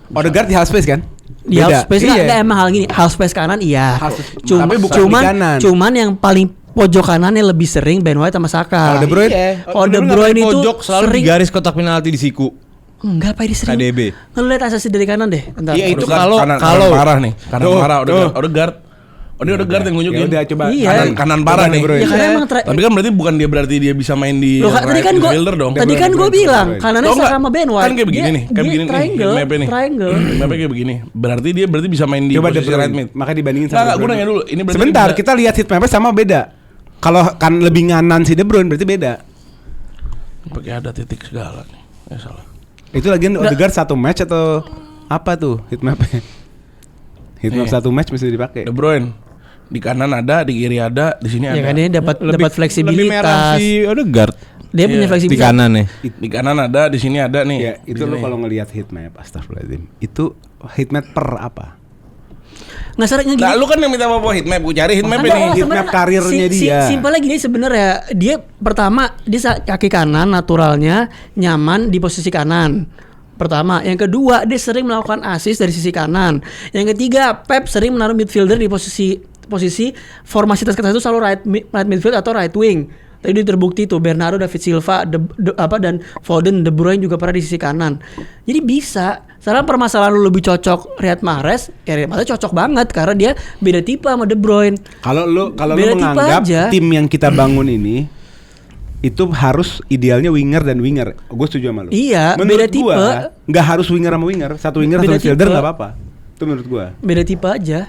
Odegaard di half space kan? Di half Beda. space enggak emang hal gini. Half space kanan iya. Half space- Cuma, tapi bukan cuman di kanan. cuman yang paling pojok kanannya lebih sering Ben White sama Saka. Kalau De Bruyne? Kalau De Bruyne itu pojok selalu sering di garis kotak penalti di siku. enggak Pak, dia sering. KDB. Ngeliat asasi dari kanan deh. Bentar. Iya, itu Odegaard kalau- kanan kalau- parah nih. Kanan Tuh, parah tuh. Odegaard. Ini Odegaard yang Ya nunjukin. udah coba Iya. Kanan parah Coba nih. De Bruyne. Ya karena emang Tapi kan berarti dia bisa main di Loh, tadi right kan gua midfielder dong. tadi De kan Bruyne, gue De Bruyne, bilang De Bruyne. kanannya Oh, enggak. sama Ben White. Kan kayak begini nih, kayak begini nih, triangle, mapnya nih. triangle. Mapnya kayak begini. Berarti dia bisa main di Coba De posisi right Bruyne. mid. Maka dibandingin Nggak, sama De gue Bruyne. nanya dulu. Ini berarti Sebentar, bisa- kita lihat heat mapnya sama beda. Kalau kan lebih nganan si De Bruyne berarti beda. pakai ada titik segala nih. Salah. Itu lagi Odegaard satu match atau apa tuh heat mapnya? Heat map Nih. satu match mesti dipakai. De Bruyne di kanan ada, di kiri ada, di sini Ya ada. kan dia dapat Lebih merah fleksibilitas. si Odegaard Dia punya Iya, di fleksibilitas. kanan ya. Di kanan ada, di sini ada nih. Ya, Di itu lo sini. kalau ngelihat heat map, astagfirullahaladzim. Itu heat map per apa? Nggak sering gini. Nah, lu kan yang minta apa heat map, gue cari heat map Enggak, ini. heat sebenarnya map karirnya dia. Simpelnya gini sebenarnya, dia pertama dia kaki kanan naturalnya nyaman di posisi kanan. Pertama, yang kedua dia sering melakukan assist dari sisi kanan. Yang ketiga, Pep sering menaruh midfielder di posisi formasi atas kertas itu selalu right midfield atau right wing. Tadi terbukti tuh Bernardo, David Silva, dan Foden, De Bruyne juga pernah di sisi kanan. Jadi bisa. Sekarang permasalahan lu lebih cocok Riyad Mahrez, ya Riyad Mahrez cocok banget karena dia beda tipe sama De Bruyne. Kalau lu Beda tipe menganggap aja. tim yang kita bangun ini itu harus idealnya winger dan winger. Gue setuju sama lu. Iya, menurut beda tipe. gua nggak harus winger sama winger. Satu winger Beda satu midfielder tipe. nggak apa-apa. Itu menurut gua. Beda tipe aja.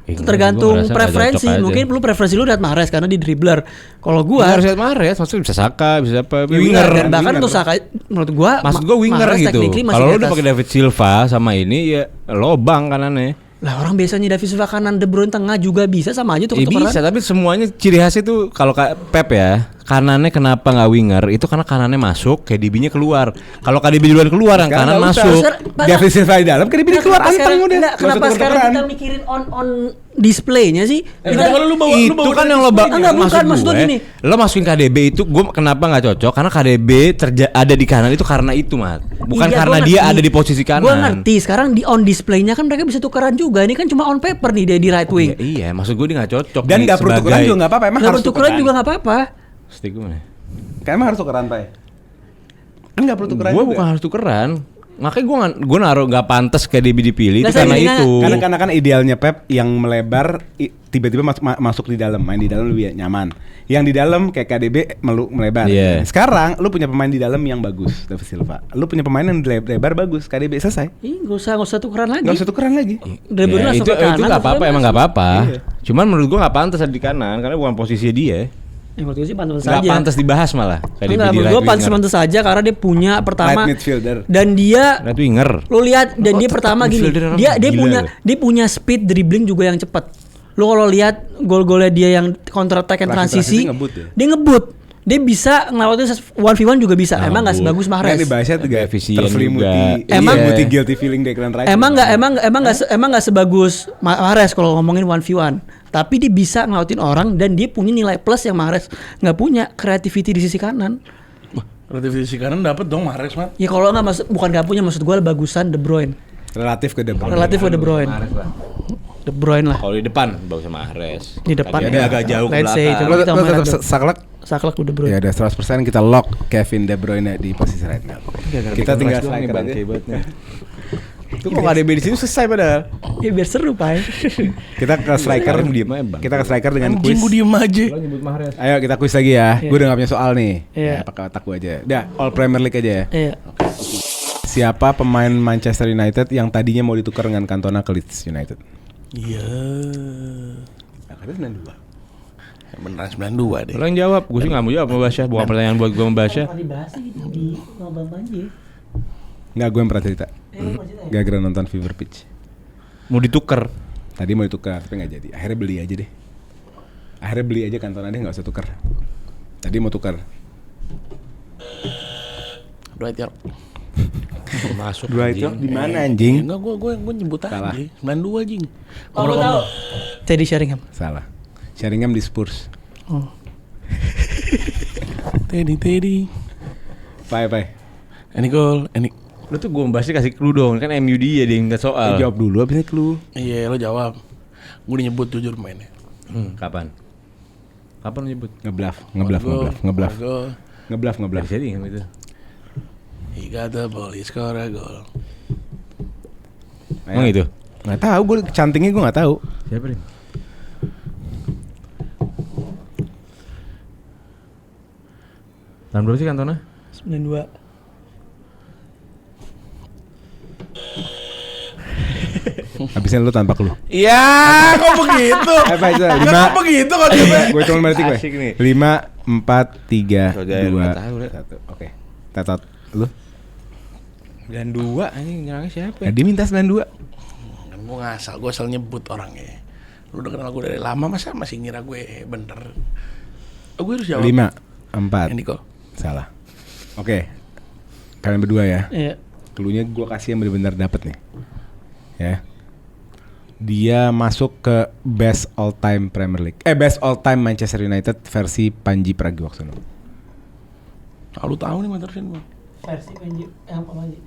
Gua Tergantung ngerasa nggak preferensi. cocok aja. Mungkin lu preferensi lu Riyad Mahrez karena di dribbler. Kalau Gua gua harus lihat Mahrez, maksudnya bisa Saka, bisa apa, winger winger. dan bahkan winger. untuk Saka menurut gua Maksud gua winger Mahrez gitu. technically masih Kalau di lu udah atas. pakai David Silva sama ini ya lobang kanannya. Lah orang biasanya David Silva kanan, De Bruyne tengah juga bisa sama aja tuh Ya ketukeran. bisa, tapi semuanya ciri khasnya tuh kalau Pep ya, kanannya kenapa nggak winger? Itu karena kanannya masuk, KDB-nya keluar. Kalau KDB duluan keluar, yang Sekarang kanan nggak usah. masuk. Sekarang- David Silva di dalam, kan dia keluar anteng udah. Nggak Kenapa usah sekarang tuker-tukeran. kita mikirin on displaynya sih? Kalau lu bawa Itu kan yang lo Enggak, bukan, maksud gua gini. Lo masukin KDB itu, gue kenapa nggak cocok? Karena KDB ada di kanan itu karena itu, Mat. Bukan Iya, karena gua dia ngerti. ada di posisi kanan. Gua ngerti. Sekarang di on displaynya kan mereka bisa tukeran juga. Ini kan cuma on paper nih dia di right wing. Iya, maksud gue dia nggak cocok. Dan nih nggak perlu tukeran sebagai- juga nggak apa-apa. Emang Nggak harus bertukeran juga nggak apa-apa. Stick gue mana? Kan emang harus tukeran, Pak. Kan nggak perlu tukeran Gue juga. bukan harus tukeran. Makanya gue naruh nggak pantas KDB dipilih itu Nggak, saya karena mendingan- itu. Karena kan idealnya Pep yang melebar tiba-tiba masuk di dalam, main di dalam lebih nyaman. Yang di dalam kayak KDB melebar. Iya. Sekarang lu punya pemain di dalam yang bagus, David Silva. Lu punya pemain yang lebar bagus, KDB selesai. Ih, nggak usah tukeran lagi. Nggak usah tukeran lagi. De Bruyne Ya, langsung itu ke kanan, itu nggak apa-apa, terus emang dia nggak apa-apa. Iya. Cuman menurut gue nggak pantas ada di kanan karena bukan posisi dia. Ya, menurut gue sih pantas Nggak saja. pantas dibahas malah. KDB Enggak, di menurut right gue pantas winger. saja karena dia punya pertama Right midfielder. dan dia Right winger. lu lihat dan dia pertama gini, midfielder orang dia gila loh. dia punya speed dribbling juga yang cepat. Lu kalau lihat gol-golnya dia yang counter attack and Transisi transisi, ngebut ya? dia ngebut. Dia bisa ngelawatin 1v1 juga bisa. Emang nggak sebagus Nah, Mahrez. ini bahasanya juga Efisien terselimuti, juga. terselimuti guilty feeling Declan Rice. Emang nggak sebagus Mahrez kalau ngomongin 1v1. Tapi dia bisa ngelawatin orang dan dia punya nilai plus yang Mahrez nggak punya, creativity di sisi kanan. Relatif kanan dapat dong Mahrez, Mat. Ya kalau nggak bukan nggak punya, maksud gue bagusan De Bruyne. Relatif ke De Bruyne. Relatif ke De Bruyne. De Bruyne lah. Kalau di depan bagus sama Mahrez. Di depan. Tadi ada agak jauh ke Let's say, belakang. coba Lo kita lo main tetap ada. saklek? Saklek De Bruyne. Ya udah 100% kita lock Kevin De Bruyne di posisi right back. Kita tinggal striker aja. Itu kok gak ada di sini selesai padahal. Ya biar seru, Pak. Kita ke striker diem aja, Bang. Kita ke striker dengan Anjing quiz. gue diem aja. Ayo kita quiz lagi ya. Iya. Gue udah gak punya soal nih. Iya. Ya, pakai otak gue aja. Udah, all Premier League aja ya. Iya. Siapa pemain Manchester United yang tadinya mau ditukar dengan Cantona ke Leeds United? Iya. Nah, katanya 92. Beneran 92 deh. Lo yang jawab, gue sih gak mau jawab sama Basya. Bukan pertanyaan buat gue sama Basya. Dibahas gitu di ngobam aja. Enggak, gue yang pernah cerita. Gara-gara nonton Fever Pitch. Mau ditukar. Tadi mau ditukar tapi nggak jadi. Akhirnya beli aja deh. Akhirnya beli aja Cantona deh, nggak usah tukar. Tadi mau tukar. Dwight York. Masuk. Dwight anjing. York di mana anjing? Enggak, gue nyebut Salah. aja. 92 anjing. Oh, gue tahu. Teddy Sheringham. Salah. Sheringham di Spurs. Oh. Teddy. Pai. Any goal, any. Lo tuh gue membahasnya kasih clue dong. Kan MU dia minta soal. Jawab dulu abisnya clue. Iya, lo jawab. Gue udah nyebut jujur mainnya. Kapan? Kapan lo nyebut? Ngebluff. Dari jadi kan itu. He got the ball, he score a goal. Emang itu? Nggak tahu, gue cantingnya gue nggak tahu. Siapa nih? Tahun berapa sih Cantona? 92. Habisnya lu tanpa clue. Iya, kok begitu? Apa itu? Kok begitu kok dia? Gue cuma berarti gue. Asik nih. 5, 4, 3, Soalnya 2, nggak tahu, Le. 1. Oke. Tetot. Lu? 92 anjing nyerangnya siapa? Ya, dia minta 92. Kan gue ngasal, gue asal nyebut orangnya. Lu udah kenal gue dari lama, masa masih ngira gue bener? Gue harus jawab. 5, 4. Ini kok. Salah. Oke. Kalian berdua ya. Iya. Cluenya gue kasih yang benar-benar dapet nih. Ya. Dia masuk ke best all time Premier League. Best all time Manchester United versi Panji Pragiwaksono. Lu tahu nih terusin bang. Versi Panji yang apa Panji?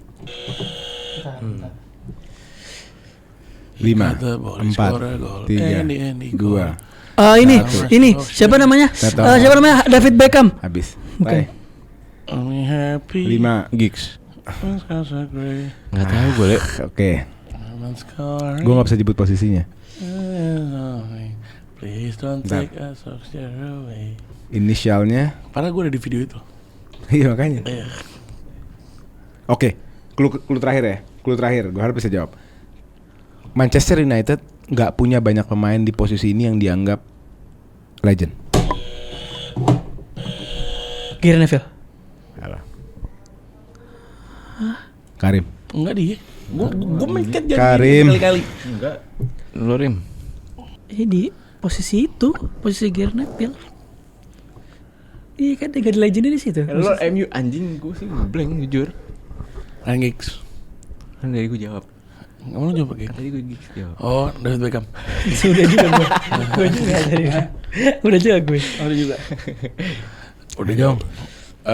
Bentar. 5, 4, 3, 2. Ini siapa namanya? Tato. Siapa namanya? David Beckham. Habis. Oke. I'm happy. 5 Gigs. Gue Nggak tahu gue, Le. Oke. Gue gak bisa jemput posisinya. Please don't Bentar. take us away. Inisialnya. Padahal gue ada di video itu. Iya makanya. Iya. Oke. Clue terakhir ya. Clue terakhir. Gue harus bisa jawab. Manchester United gak punya banyak pemain di posisi ini yang dianggap legend. Gary Neville. Salah. Karim. Enggak dia. Gue meket jadi Karim. kali-kali. Enggak. Lo Rim. Di posisi itu, posisi Gary Neville. Iya kan, dia gak ada legendnya di situ. Lo MU anjing, gue sih blank jujur. Ryan Giggs. Kan dari gue jawab. Kamu lu jawab kayak Tadi gue Gigs jawab. Oh, David Beckham. Sudah juga gue. Gue juga tadi. Udah juga gue. Udah juga. Udah jawab.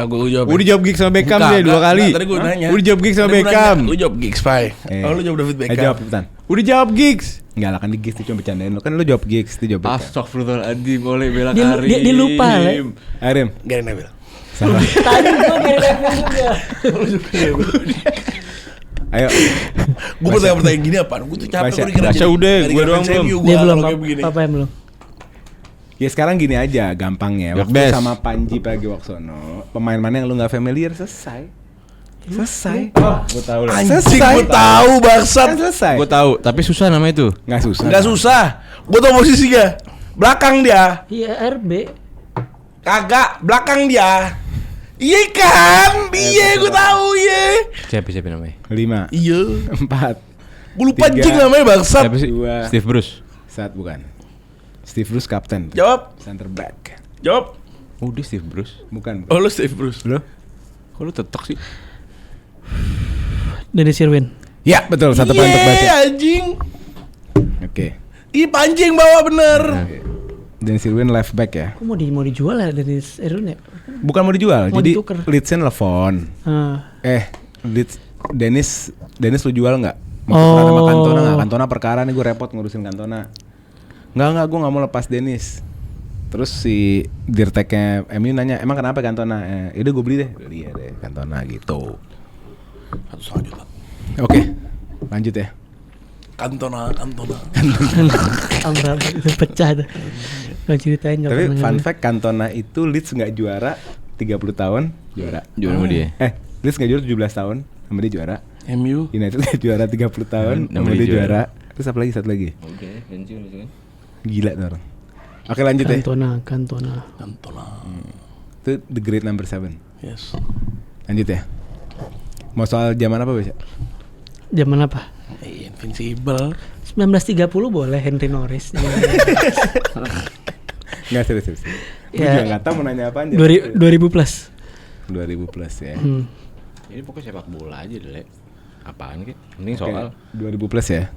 Gue jawab. Udah jawab Giggs sama Beckham Enggak, dia 2 kali. enggak, tadi gue nanya. Udah jawab Giggs sama Tadi gua nanya, Beckham. Lu jawab Giggs, Pai. Oh, lu jawab David Beckham. Jawab cepetan. Udah jawab Giggs. Enggak lah, kan di Giggs itu cuma bercandain lo. Kan lu jawab Giggs, itu jawab Beckham. Astagfirullahaladzim, oleh bela Dia- Karim. dia lupa, Le. Arim. Gary Neville. Salah. Tadi gue Gary Neville juga. Ayo. Gue pertanyaan gini apa? Gue tuh capek Basya. gue dikira Basya jadi- udah, dari gue fans doang belum. MU, Dia gua belum, kalau kayak begini. Papa yang belum. Ya sekarang gini aja, gampangnya. Yok, Waktu Bes. sama Panji Pragiwaksono, pemain mana yang lu nggak familiar selesai. Selesai. Gue tahu lah. Anjing, Selesai. gue tahu bangsat. Kan selesai. Gue tahu, tapi susah namanya itu. Nggak susah. Enggak susah. Gue tau posisinya. Belakang dia. Iya, RB. Kagak, belakang dia. Iya kan? Iya, gue tahu iya. Siapa namanya? 5, Iya. 4, Gue lupa 3. anjing namanya bangsat. Siapa sih? Dua. Steve Bruce. 1 bukan. Steve Bruce kapten. Jawab. Center back. Jawab. Oh, dia Steve Bruce. Bukan. Oh lu Steve Bruce. Lo? Kok lu tetok sih? Dennis Irwin. Ya, betul. 1 poin untuk baca. Anjing. Oke. Ih pancing bawa bener. Dennis Irwin left back ya. Kok mau dijual ya Dennis Irwin ya? Bukan mau dijual. Mau Jadi ditukar. Leeds-nya nelfon. Leeds Dennis lu jual nggak? Mau tukeran sama Cantona nggak? Cantona perkara nih, gue repot ngurusin Cantona. Nggak, gue nggak mau lepas Dennis. Terus si dirteknya MU nanya, emang kenapa Cantona? Udah gue beli deh. Beli deh Cantona gitu. 1,5 juta. Oke, lanjut ya. Cantona. Amra itu pecah tuh. Nggak ceritain. nggak Tapi pernah fun ngerti. fact, Cantona itu Leeds nggak juara 30 tahun juara. Juara sama dia. Leeds nggak juara 17 tahun sama dia juara. MU. United nggak juara 30 tahun sama dia juara. Terus apa lagi, satu lagi? Oke, pensiun itu kan. Gila tuh orang. Oke, lanjut ya. Cantona. Itu the great number 7. Yes. Lanjut ya. Mau soal zaman apa biasa? Zaman apa? Invincible. 1930 boleh Henry Norris. Nggak, serius. Gue Ya. juga nggak tahu mau nanya apaan. 2000 plus. 2000 plus ya. Ini pokoknya sepak bola aja deh. Apaan sih? Mending Oke, soal. 2000 plus ya.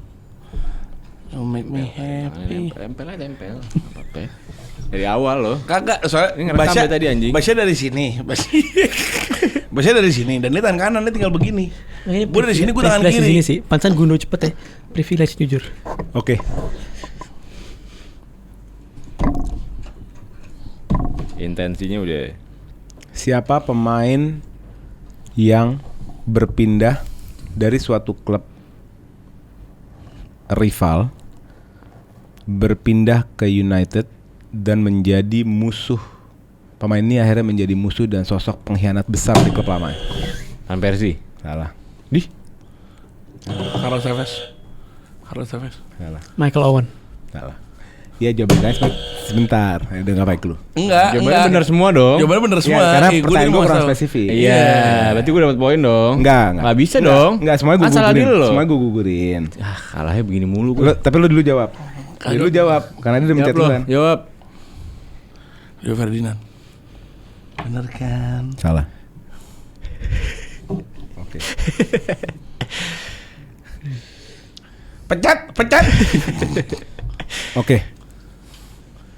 You make me happy. Tempel. Apa-apa. Dari awal loh. Kagak, soalnya Ini ngerekam dari tadi, anjing. Baca dari sini. Baca dari sini dan ini tangan kanan, ini tinggal begini. Gue dari sini, gue tangan Privilege di kiri. sini sih. Pansan Gundo cepet ya. Privilege jujur. Oke. Intensinya udah. Siapa pemain yang berpindah dari suatu klub rival berpindah ke United dan menjadi musuh? Pemain ini akhirnya menjadi musuh dan sosok pengkhianat besar di klub lama. Van Persie. Salah. Carlos Tevez. Salah. Michael Owen. Salah. Ya jawabannya sebentar. Udah nggak baik lu. Enggak. Jawabannya benar semua dong. Jawabannya bener semua. Ya, karena Gua pertanyaan tadi gue mau kurang tahu. spesifik. Iya, berarti gue dapat poin dong. Enggak. Nggak bisa dong. Enggak, semuanya gue Kan salah gugurin. dulu loh. Semuanya gue gugurin. Ah, kalahnya begini mulu gue. Tapi lu dulu jawab. Lu jawab karena dia udah mencet duluan. Jawab. Rio Ferdinand. Bener kan? Salah. Oke. Pecat. Oke.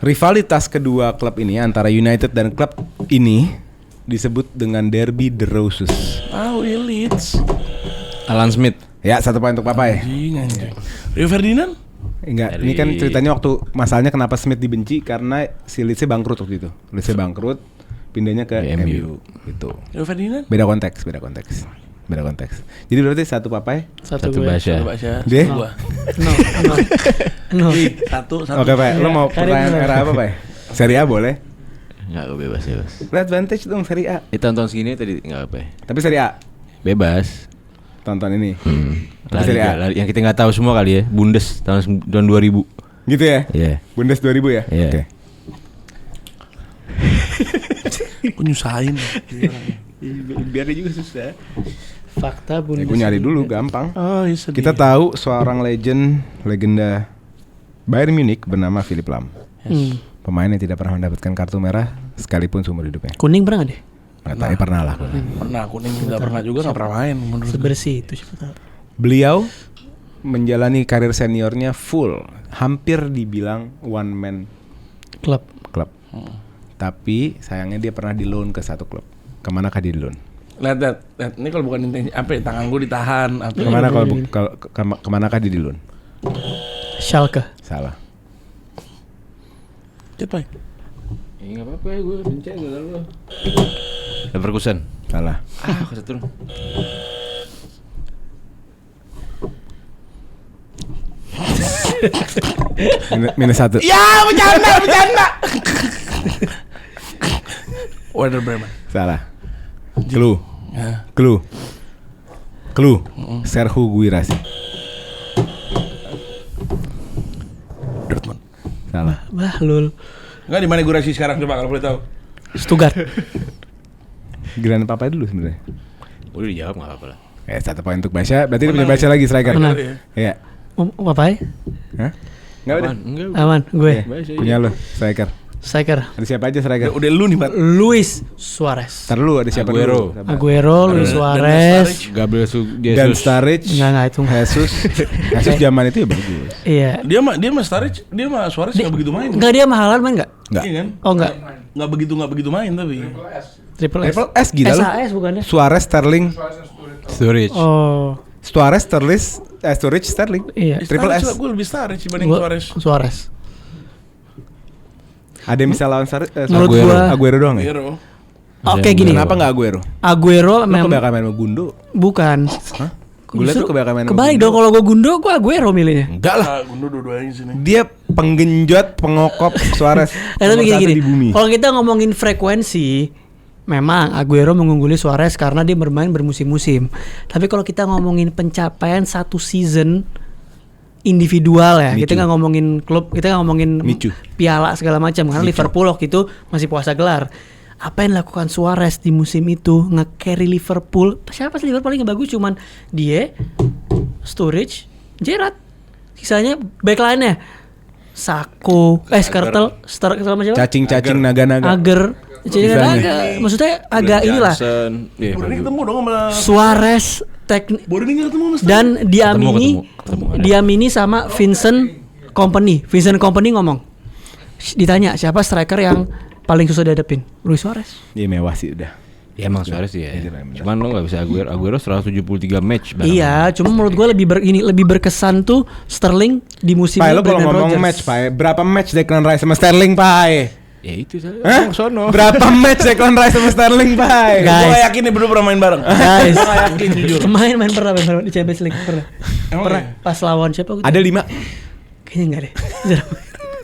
Rivalitas kedua klub ini antara United dan klub ini disebut dengan Derby the Roses. Leeds. Alan Smith. Ya, 1 poin untuk Papa ya. Anjing. Rio Ferdinand? Enggak, ini kan ceritanya waktu masalahnya kenapa Smith dibenci karena si Leeds bangkrut waktu itu. Leeds bangkrut, pindahnya ke MU gitu. Rio Ferdinand? Beda konteks. Jadi berarti 1 Papa ya? Satu Satu gue. Basya. Coba baca. Dia? Gua. No. Satu. Oke, Pak. Lo mau Karim pertanyaan dulu. era apa, Pak? Serie A boleh? Enggak, gue bebas. Lo advantage dong Serie A. Tonton segini tadi enggak apa. Tapi Serie A Bebas. tonton ini. Tapi La Serie A. Liga, yang kita nggak tahu semua kali ya. Bundes tahun 2000. Gitu ya? Iya. Bundes 2000 ya? Iya. Oke. Aku nyusahin. Biar dia juga susah. Fakta Ya, Bundesliga. gue nyari dulu gampang. Oh, iya sedih. Kita tahu seorang legenda Bayern Munich bernama Philipp Lahm. Pemain yang tidak pernah mendapatkan kartu merah sekalipun seumur hidupnya. Kuning pernah gak deh? Nggak tahu, pernah lah. Pernah kuning juga pernah juga nggak pernah main menurut gue. Sebersih itu siapa tahu. Beliau menjalani karir seniornya full, hampir dibilang one man Klub. club. Tapi sayangnya dia pernah di loan ke satu klub. Kemanakah dia di loan? Lihat. Ini kalau bukan intensi apa ya, tangan gue ditahan apa. Kemana kemanakah dia di loan? Schalke. Salah. Cepat. Ya enggak apa-apa ya, gue pencet gue lalu. Leverkusen. Salah. Kesetrum. Minus 1. Ya, bercanda. Werder Bremen. Salah. Clue. Ya. Clue. Serhu Guirassy. Dortmund. Salah. Wah lul. Enggak, di mana Guirassy sekarang coba kalau boleh tahu. Stuttgart. Giliran Papa dulu sebenarnya. Udah dijawab enggak apa-apa lah. 1 poin untuk Basya. Berarti dia punya Basya lagi striker. Menang. Iya. Apa ya? Hah? Enggak udah. Enggak. Aman gue. Punya lo striker. Striker. Ada siapa aja striker? Udah lu nih, Mat. Luis Suarez. Ntar lu ada siapa Aguero. dulu? Aguero, Luis Suarez. Gabriel Dan Jesus. Sturridge. Enggak itu. Jesus. Jesus zaman itu ya bagus. Iya. Dia mah Sturridge, dia mah Suarez enggak begitu main. Enggak dia mahalan main enggak? Enggak. Iya kan? Oh enggak. Enggak begitu main tapi. Triple S. Triple S gila lu. SAS bukannya? Suarez, Sterling, Sturridge. Oh. Suarez, Sturridge, Sterling. Iya. Triple S. Gue lebih Sturridge dibanding Gua- Suarez. Suarez. Ada yang bisa lawan Sturridge? Menurut gua- Aguero doang ya? Aguero. Oke gini. Kenapa enggak Aguero? Aguero Lu memang kebanyakan main sama Gundo. bukan. Hah? Gue liat tuh kebanyakan main sama Kebalik Gundo. dong kalau gue Gundo, gue Aguero milihnya. Enggak lah. Gundu dua-duanya sini. Dia penggenjot, pengokop Suarez. Tapi Nomor gini, satu di bumi. kalau kita ngomongin frekuensi, memang Aguero mengungguli Suarez karena dia bermain bermusim-musim. Tapi kalau kita ngomongin pencapaian satu season individual ya, Micu. kita nggak ngomongin klub, kita nggak ngomongin Micu. piala segala macam. Karena Liverpool waktu itu masih puasa gelar. Apa yang dilakukan Suarez di musim itu nge-carry Liverpool? Siapa sih Liverpool paling bagus? Cuman dia, Sturridge, Gerrard. Sisanya backline-nya Sako, Skrtel, sama siapa? Cacing-cacing naga-naga. Agar. Jadi Sisanya. maksudnya agak inilah. Iya, Baru ini ketemu dong sama Suarez teknik Baru ini ketemu sama dan diamini ketemu. diamini sama Vincent Kompany. Vincent Kompany ngomong, ditanya siapa striker yang paling susah dihadapin? Luis Suarez. Iya mewah sih udah. Ya emang Suarez ya. Iya, bener. Cuman lo nggak bisa Aguero 173 match. bareng. Iya, cuma menurut gue lebih berkesan tuh Sterling di musim Pai, itu lo kalau Brendan ngomong Rodgers. match, Pai, berapa match Declan Rice sama Sterling, Pai? Ya itu saya. Hah? Sono. Berapa match Declan Rice sama Sterling, Pai? Guys. Gue yakin nih berdua pernah main bareng. Guys, Gue yakin jujur. main pernah di Champions League pernah. Emang Pernah iya? pas lawan siapa gitu? Ada 5. Kayaknya enggak deh.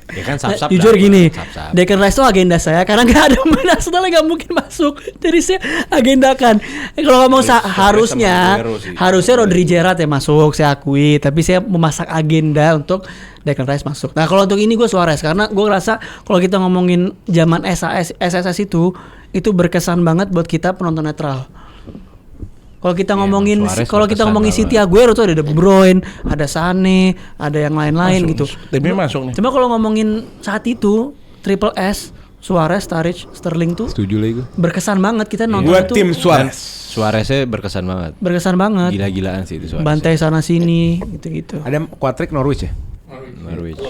Ya kan Nah, sap-sap. jujur dah, gini, sap-sap. Declan Rice itu agenda saya karena nggak ada pemain Arsenal yang nggak mungkin masuk, jadi saya agendakan. Kalau ngomong Suarez harusnya sama Aguero sih. Rodri Gerrard yang masuk, saya akui. Tapi saya memasak agenda untuk Declan Rice masuk. Nah kalau untuk ini gue Suarez karena gue ngerasa kalau kita ngomongin zaman SSS itu berkesan banget buat kita penonton netral. Kalau kita Iya, ngomongin emang Suarez kalau kita berkesan ngomongin banget. City Aguero tuh ada De Bruyne, ada Sané, ada yang lain-lain gitu. Timnya masuk nih. Cuma kalau ngomongin saat itu Triple S, Suarez, Sturridge, Sterling tuh Setuju lagi gue. berkesan banget kita nonton Gue itu. tim Suarez. Suareznya berkesan banget. Berkesan banget. Gila-gilaan sih itu Suarez. Bantai sana sini gitu-gitu. Ada Quadrick Norwich ya? Norwich.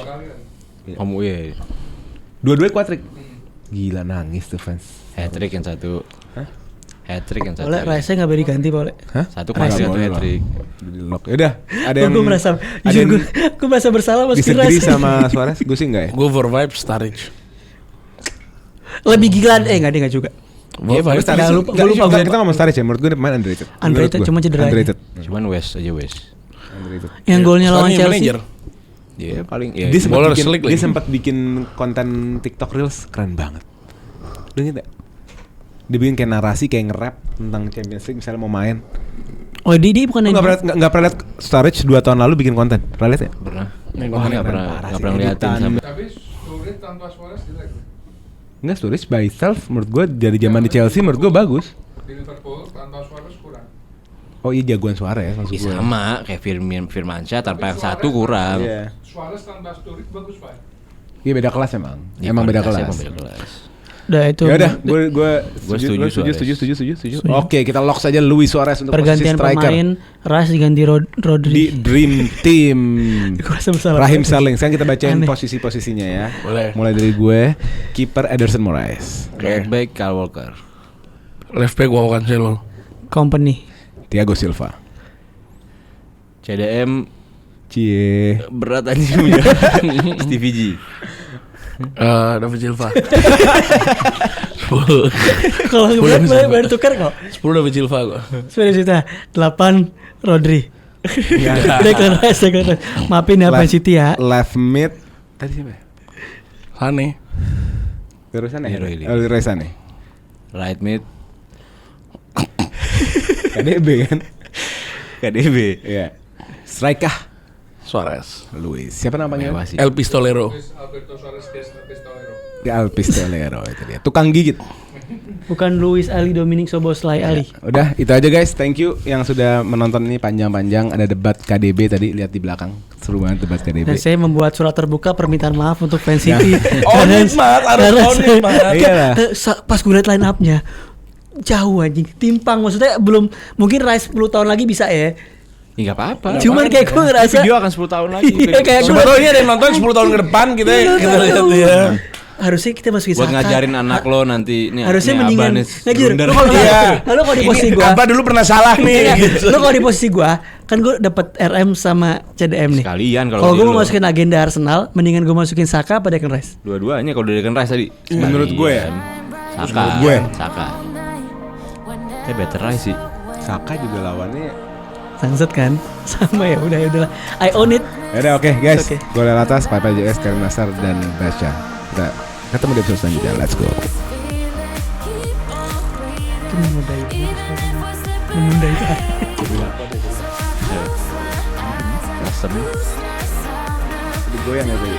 Kamu ya. Dua-duanya Quadrick. Gila nangis tuh fans. Hat-trick yang satu. Hat-trick yang satu. Boleh Rice nggak boleh diganti boleh. Hah? Satu Nggak kali satu boleh hat-trick. Di lock. Yaudah, ada yang Gue merasa ada jujur yang gue merasa bersalah mas disagree Rice. sama Suarez? Gue sih enggak ya. Gue for vibe Sturridge. Lebih gila enggak dia enggak juga. Iya, Vibe Sturridge. Nggak, lupa- Nggak, gua lupa kita, gue. kita ngomong Sturridge ya. Menurut gue dia pemain underrated. Underrated, Menurut gue. cuma cedera aja. Underrated. Cuman West aja West. Underrated. Yang golnya lawan Sekarang Chelsea. manager. Dia paling ya. Dia sempat Bowler bikin, slick dia lagi. sempat bikin konten TikTok Reels keren banget. Lu inget gak? Dia bikin kayak narasi kayak nge-rap tentang Champions League misalnya mau main. Oh dia bukan Lu yang nggak pernah liat Sturridge 2 tahun lalu bikin konten? Pernah liat ya? pernah. Nih, Wah, gua nggak pernah parah nggak sih, pernah liatin editan. sampai. Tapi Sturridge tanpa Suarez jelek loh. Enggak, Sturridge by itself menurut gue dari zaman di Chelsea menurut gue bagus. Di Liverpool tanpa Suarez kurang. Oh iya jagoan Suarez maksud Ya gue. sama kayak Firmansyah tanpa yang Suarez satu kurang. Iya. Suarez tanpa Sturridge bagus Pak. Iya beda kelas emang. Ya, Emang beda kualitasnya kelas. emang beda kelas. udah itu. Ya udah, gue setuju setuju. Oke, kita lock saja Luis Suarez untuk Pergantian posisi striker pemain, Rice diganti di Rodri. Dream Team. Gue rasa bersalah. Rahim Sterling. Sekarang kita bacain Aneh. posisi-posisinya ya. Boleh. Mulai dari gue, kiper Ederson Moraes, Right back Kyle Walker. Left back gua Cancelo. Company. Thiago Silva. CDM Cie. berat anjing punya. Stevie G. David Silva. 10 Kalau gue boleh tukar kok. David Silva gua. 10 juta. 8 Rodri. Declan Rice. Maafin ya Man City ya. Left mid. Tadi siapa ya? Sane. Leroy Sané. Leroy Lee. Leroy Sané. Right mid KDB kan? KDB. Iya. Striker Suarez. Luis. Siapa namanya? Mewah sih. El Pistolero. Luis Alberto Suarez Pistolero. Al Pistolero itu dia. Tukang gigit. Bukan Luis Ali Dominic Soboslai Ali. Udah, itu aja guys. Thank you yang sudah menonton ini panjang-panjang. Ada debat KDB tadi, lihat di belakang. Seru banget debat KDB. Dan saya membuat surat terbuka permintaan maaf untuk fans City. Onit mat, harus onit mat. Iyalah. Pas gue liat line up-nya jauh anjing, timpang, maksudnya belum, mungkin Rice 10 tahun lagi bisa ya. Ya nggak apa-apa. Cuman kayak gue ngerasa Video akan 10 tahun lagi. Iya, kayak Siapa tahu ini ada yang nonton 10 tahun ke depan kita lihat ya. harusnya kita masukin Buat Saka. ngajarin anak lo nanti nih. Harusnya nih mendingan Abah nih ngajur. blunder. Lo kalau Iya. lo kalau di posisi Ini gua, Abah dulu pernah salah nih. gitu. lo kalau di posisi gua, kan gua dapat RM sama CDM nih. Sekalian kalau Kalau di gua lo. mau masukin agenda Arsenal, mendingan gua masukin Saka apa Declan Rice? Dua-duanya kalau dari Rice tadi. Menurut gue ya. Saka. Menurut gue. Saka. Kayak better Rice sih. Saka juga lawannya. Sangset kan? Sama ya udahlah. I own it. Yaudah oke guys. Oke. Gol atas Papa JS, Karim Nasar dan Basya. Kita ketemu di episode selanjutnya. Let's go. Itu menundai. Menundai. Asem. Goyang ya tadi.